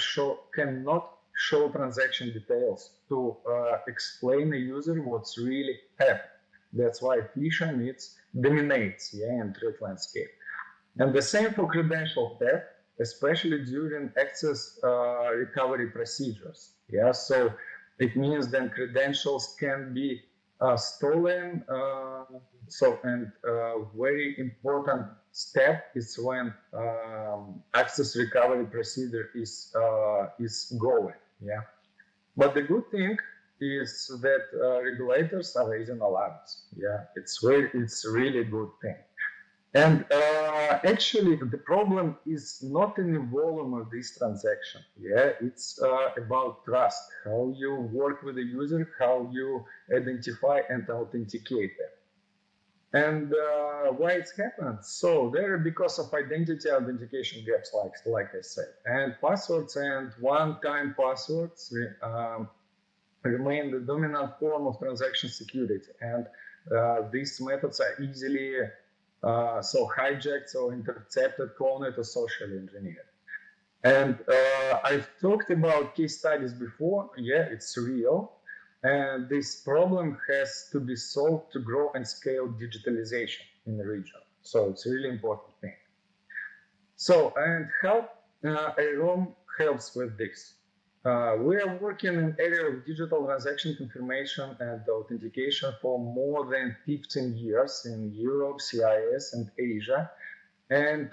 show transaction details to explain a user what's really happened. That's why phishing dominates in threat landscape. And the same for credential theft, especially during access recovery procedures. Yeah, so it means then credentials can be stolen. Very important step is when access recovery procedure is going. Yeah, but the good thing is that regulators are raising alarms. Yeah, it's really good thing. And actually, the problem is not in the volume of this transaction. Yeah, it's about trust, how you work with the user, how you identify and authenticate them. And why it's happened? So there, because of identity authentication gaps, like I said, and passwords and one-time passwords remain the dominant form of transaction security. And these methods are easily hijacked or intercepted, cloned, or socially engineered. And I've talked about case studies before. Yeah, it's real. And this problem has to be solved to grow and scale digitalization in the region. So it's a really important thing. So, and how AROM helps with this? We are working in area of digital transaction confirmation and authentication for more than 15 years in Europe, CIS, and Asia. And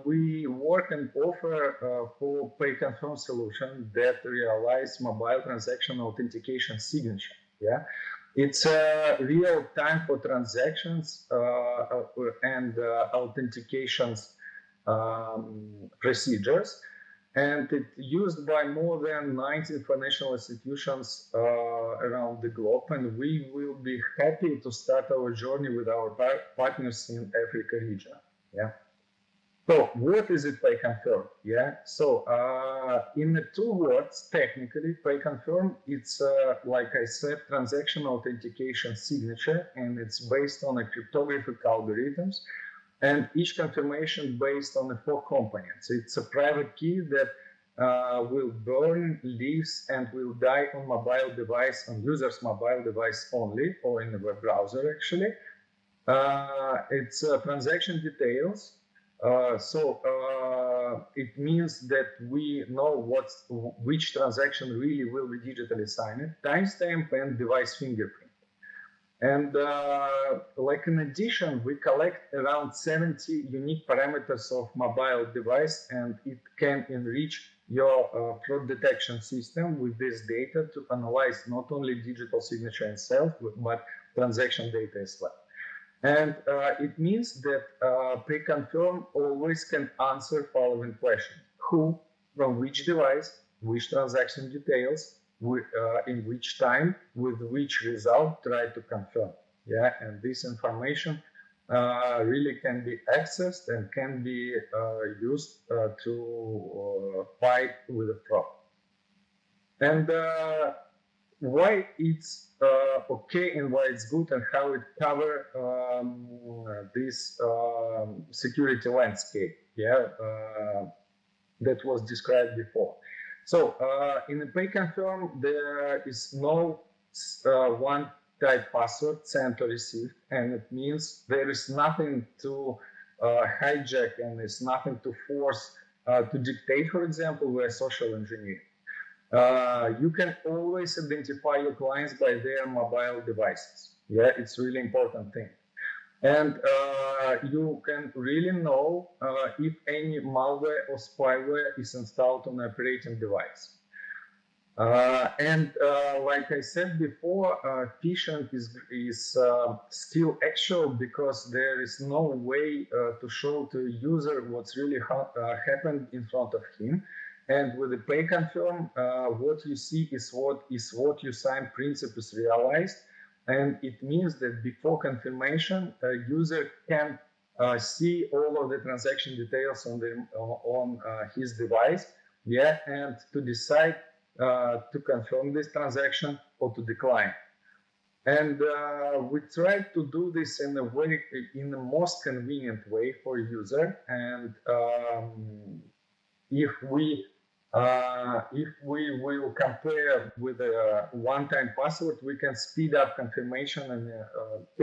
we work and offer for pay confirm solution that realize mobile transaction authentication signature. Yeah, it's real time for transactions and authentications procedures. And it's used by more than 90 financial institutions around the globe. And we will be happy to start our journey with our partners in Africa region. Yeah. So what is it pay confirm? Yeah. So in the two words, technically, pay confirm, it's like I said, transaction authentication signature, and it's based on a cryptographic algorithms. And each confirmation based on the 4 components. It's a private key that will burn, lives, and will die on mobile device, on user's mobile device only, or in the web browser actually. It's transaction details. It means that we know which transaction really will be digitally signed, timestamp, and device fingerprint. And like in addition, we collect around 70 unique parameters of mobile device, and it can enrich your fraud detection system with this data to analyze not only digital signature itself, but transaction data as well. And it means that pay confirm always can answer following question: who, from which device, which transaction details, in which time, with which result, try to confirm. Yeah, and this information really can be accessed and can be used to fight with the fraud. And why it's okay and why it's good and how it cover this security landscape, yeah, that was described before. So in the pay confirm, there is no one type password sent or received, and it means there is nothing to hijack and there's nothing to force to dictate, for example, where social engineering. You can always identify your clients by their mobile devices. Yeah, it's really important thing. And you can really know if any malware or spyware is installed on the operating device. Like I said before, phishing is still actual because there is no way to show to a user what's really happened in front of him. And with the pay confirm, what you see is what you sign principle is realized. And it means that before confirmation, a user can see all of the transaction details on his device, yeah, and to decide to confirm this transaction or to decline. And we try to do this in the most convenient way for user. And if we will compare with a one-time password, we can speed up confirmation in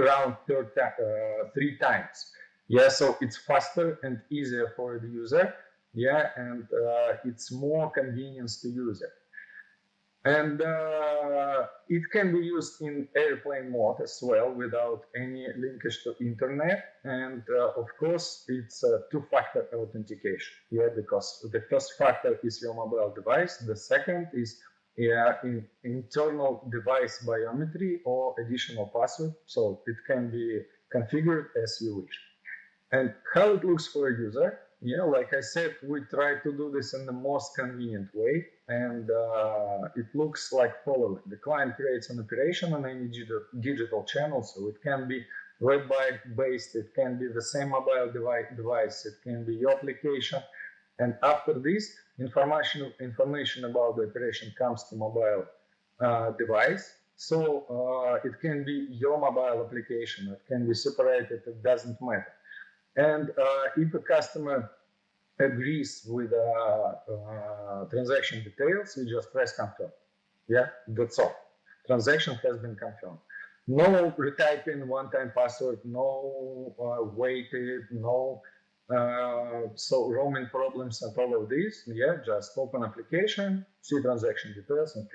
around 3 times. Yeah, so it's faster and easier for the user. Yeah, and it's more convenience to user. And it can be used in airplane mode as well without any linkage to internet. And of course, it's a two-factor authentication. Yeah, because the first factor is your mobile device. The second is internal device biometry or additional password. So it can be configured as you wish. And how it looks for a user. Yeah, like I said, we try to do this in the most convenient way, and it looks like following. The client creates an operation on any digital channel, so it can be web-based, it can be the same mobile device, it can be your application, and after this, information about the operation comes to mobile device. So it can be your mobile application, it can be separated, it doesn't matter. And if a customer agrees with transaction details, you just press confirm. Yeah, that's all. Transaction has been confirmed. No retyping one-time password, no waited, no so roaming problems and all of this. Yeah, just open application, see transaction details, and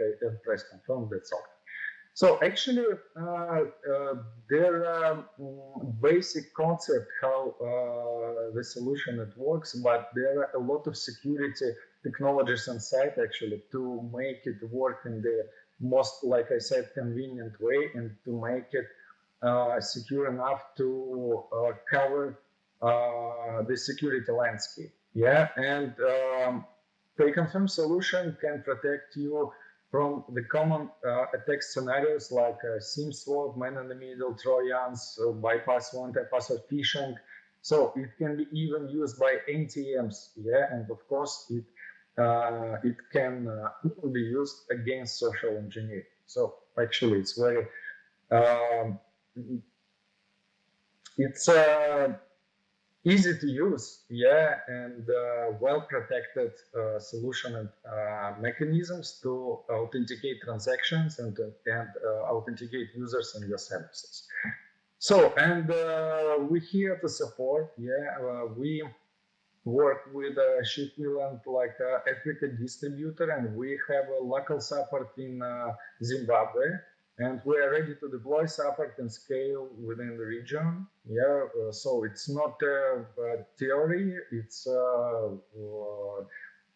press confirm. That's all. So actually, there are basic concept how the solution it works, but there are a lot of security technologies inside actually to make it work in the most, like I said, convenient way and to make it secure enough to cover the security landscape. Yeah, and Pay Confirm solution can protect you from the common attack scenarios like SIM swap, man-in-the-middle, Trojans, bypass one-time password phishing. So it can be even used by NTMs, yeah, and of course it can be used against social engineering. So actually, it's very easy to use, yeah, and well-protected solution and mechanisms to authenticate transactions and authenticate users and your services. So, and we're here to support, yeah, we work with Shipwheel like Africa distributor, and we have a local support in Zimbabwe. And we are ready to deploy support and scale within the region. Yeah, so it's not theory, it's a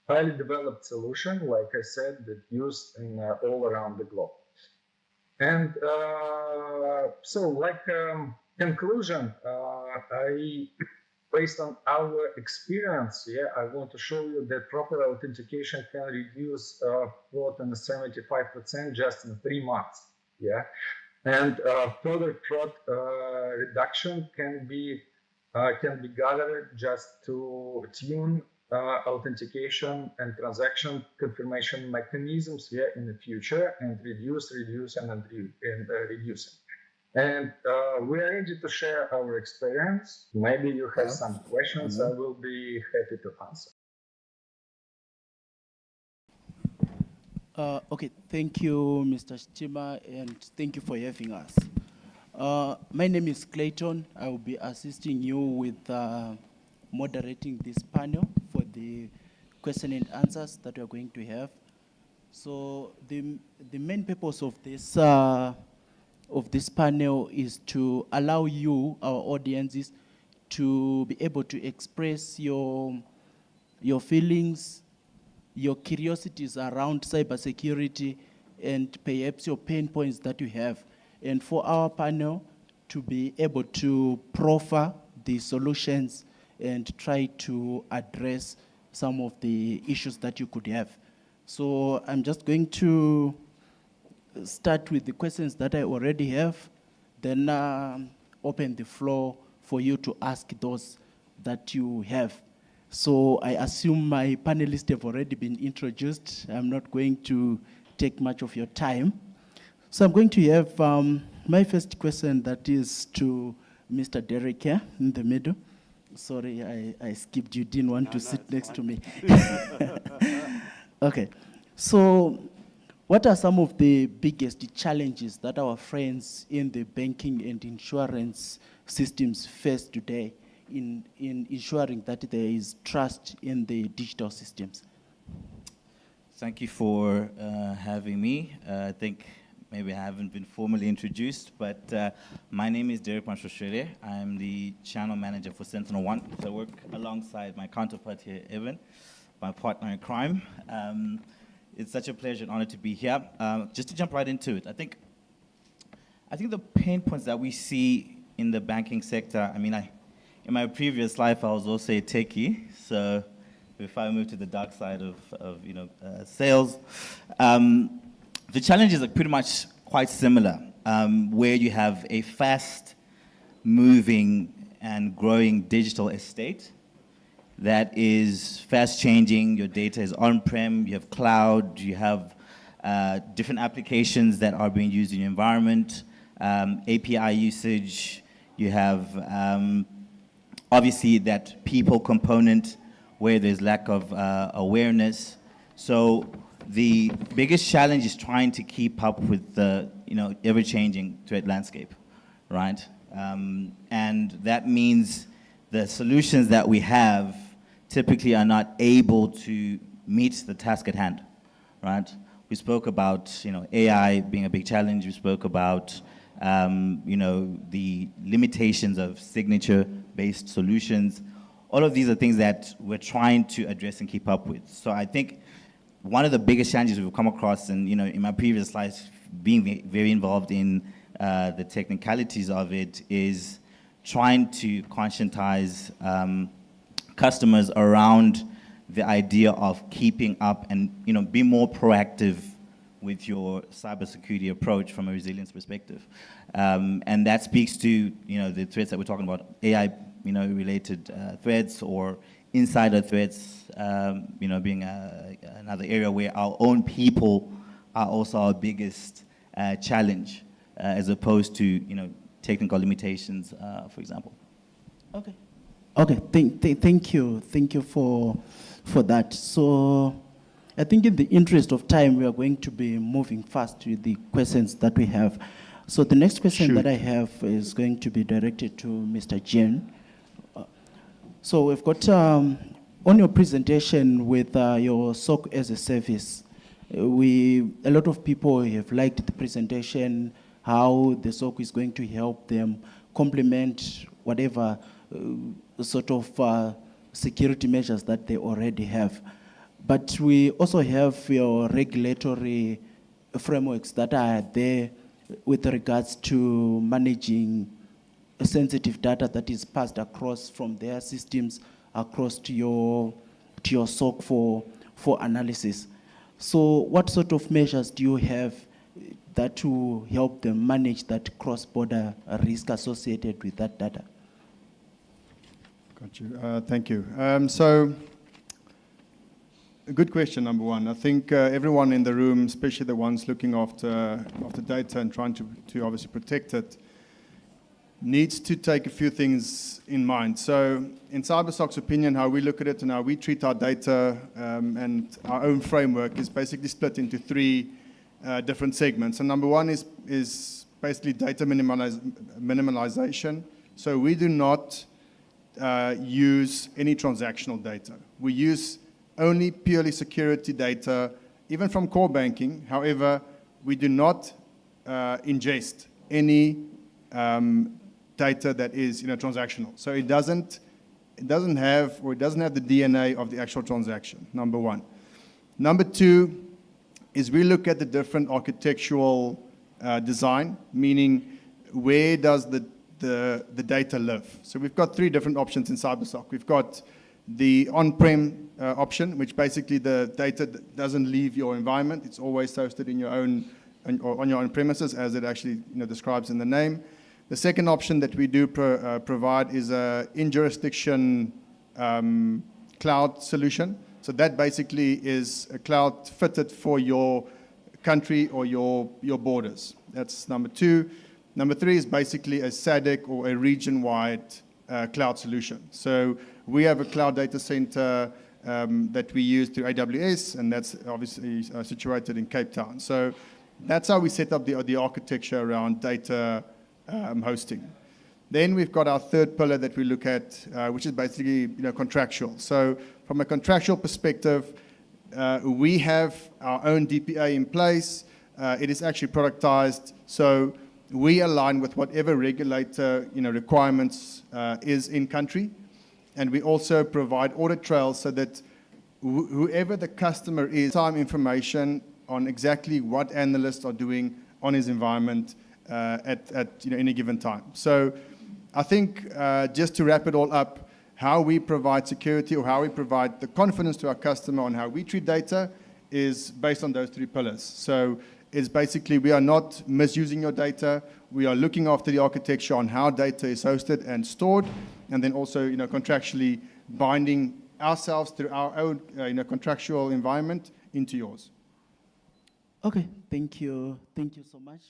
highly developed solution, like I said, that used in all around the globe. And so, like conclusion, based on our experience, yeah, I want to show you that proper authentication can reduce fraud in 75% just in 3 months. Yeah, and further fraud reduction can be gathered just to tune authentication and transaction confirmation mechanisms, yeah, in the future, and reduce and reduce. And we are ready to share our experience. Maybe you have some questions. I will be happy to answer. Okay, thank you, Mr. Stima, and thank you for having us. My name is Clayton. I will be assisting you with moderating this panel for the question and answers that we are going to have. So the main purpose of this panel is to allow you, our audiences, to be able to express your feelings, your curiosities around cybersecurity, and perhaps your pain points that you have. And for our panel to be able to proffer the solutions and try to address some of the issues that you could have. So I'm just going to start with the questions that I already have, then open the floor for you to ask those that you have. So I assume my panelists have already been introduced. I'm not going to take much of your time. So I'm going to have my first question that is to Mr. Derek here in the middle. Sorry, I skipped you, didn't want to sit next to me. Okay, so what are some of the biggest challenges that our friends in the banking and insurance systems face today in ensuring that there is trust in the digital systems? Thank you for having me. I think maybe I haven't been formally introduced, but my name is Derek Manshoshele. I'm the channel manager for Sentinel-1. So I work alongside my counterpart here, Evan, my partner in crime. It's such a pleasure and honor to be here. Just to jump right into it, I think the pain points that we see in the banking sector, I mean, in my previous life, I was also a techie. So before I moved to the dark side of sales, the challenges are pretty much quite similar, where you have a fast-moving and growing digital estate that is fast-changing. Your data is on-prem, you have cloud, you have different applications that are being used in your environment, API usage, you have obviously that people component where there's lack of awareness. So the biggest challenge is trying to keep up with the ever-changing threat landscape, right? And that means the solutions that we have typically are not able to meet the task at hand, right? We spoke about AI being a big challenge. We spoke about the limitations of signature-based solutions. All of these are things that we're trying to address and keep up with. So I think one of the biggest challenges we've come across, and in my previous life, being very involved in the technicalities of it, is trying to conscientize customers around the idea of keeping up and be more proactive with your cybersecurity approach from a resilience perspective, and that speaks to the threats that we're talking about, AI related threats or insider threats, being another area where our own people are also our biggest challenge, as opposed to technical limitations, for example. Okay. Okay. Thank you for that. So I think in the interest of time, we are going to be moving fast with the questions that we have. So the next question that I have is going to be directed to Mr. Jen. So we've got on your presentation with your SOC as a service, a lot of people have liked the presentation, how the SOC is going to help them complement whatever sort of security measures that they already have. But we also have your regulatory frameworks that are there with regards to managing sensitive data that is passed across from their systems across to your SOC for analysis. So what sort of measures do you have that will help them manage that cross-border risk associated with that data? Got you. Thank you. So, a good question, number one. I think everyone in the room, especially the ones looking after data and trying to obviously protect it, needs to take a few things in mind. So in CyberSOC's opinion, how we look at it and how we treat our data and our own framework is basically split into three different segments. And number one is basically data minimalization. So we do not use any transactional data. We use only purely security data, even from core banking. However, we do not ingest any data that is transactional. So it doesn't have the DNA of the actual transaction, number one. Number two is we look at the different architectural design, meaning where does the data live? So we've got three different options in CyberSOC. We've got the on-prem option, which basically the data doesn't leave your environment. It's always hosted in your own or on your own premises, as it actually describes in the name. The second option that we do provide is a in-jurisdiction cloud solution. So that basically is a cloud fitted for your country or your borders. That's number two. Number three is basically a SADC or a region-wide cloud solution. So we have a cloud data center that we use through AWS, and that's obviously situated in Cape Town. So that's how we set up the architecture around data hosting. Then we've got our third pillar that we look at, which is basically contractual. So from a contractual perspective, we have our own DPA in place. It is actually productized, so we align with whatever regulator requirements is in country, and we also provide audit trails so that whoever the customer is, time information on exactly what analysts are doing on his environment at any given time. So I think just to wrap it all up, how we provide security or how we provide the confidence to our customer on how we treat data is based on those three pillars. So it's basically we are not misusing your data. We are looking after the architecture on how data is hosted and stored, and then also contractually binding ourselves through our own contractual environment into yours. Okay, thank you so much.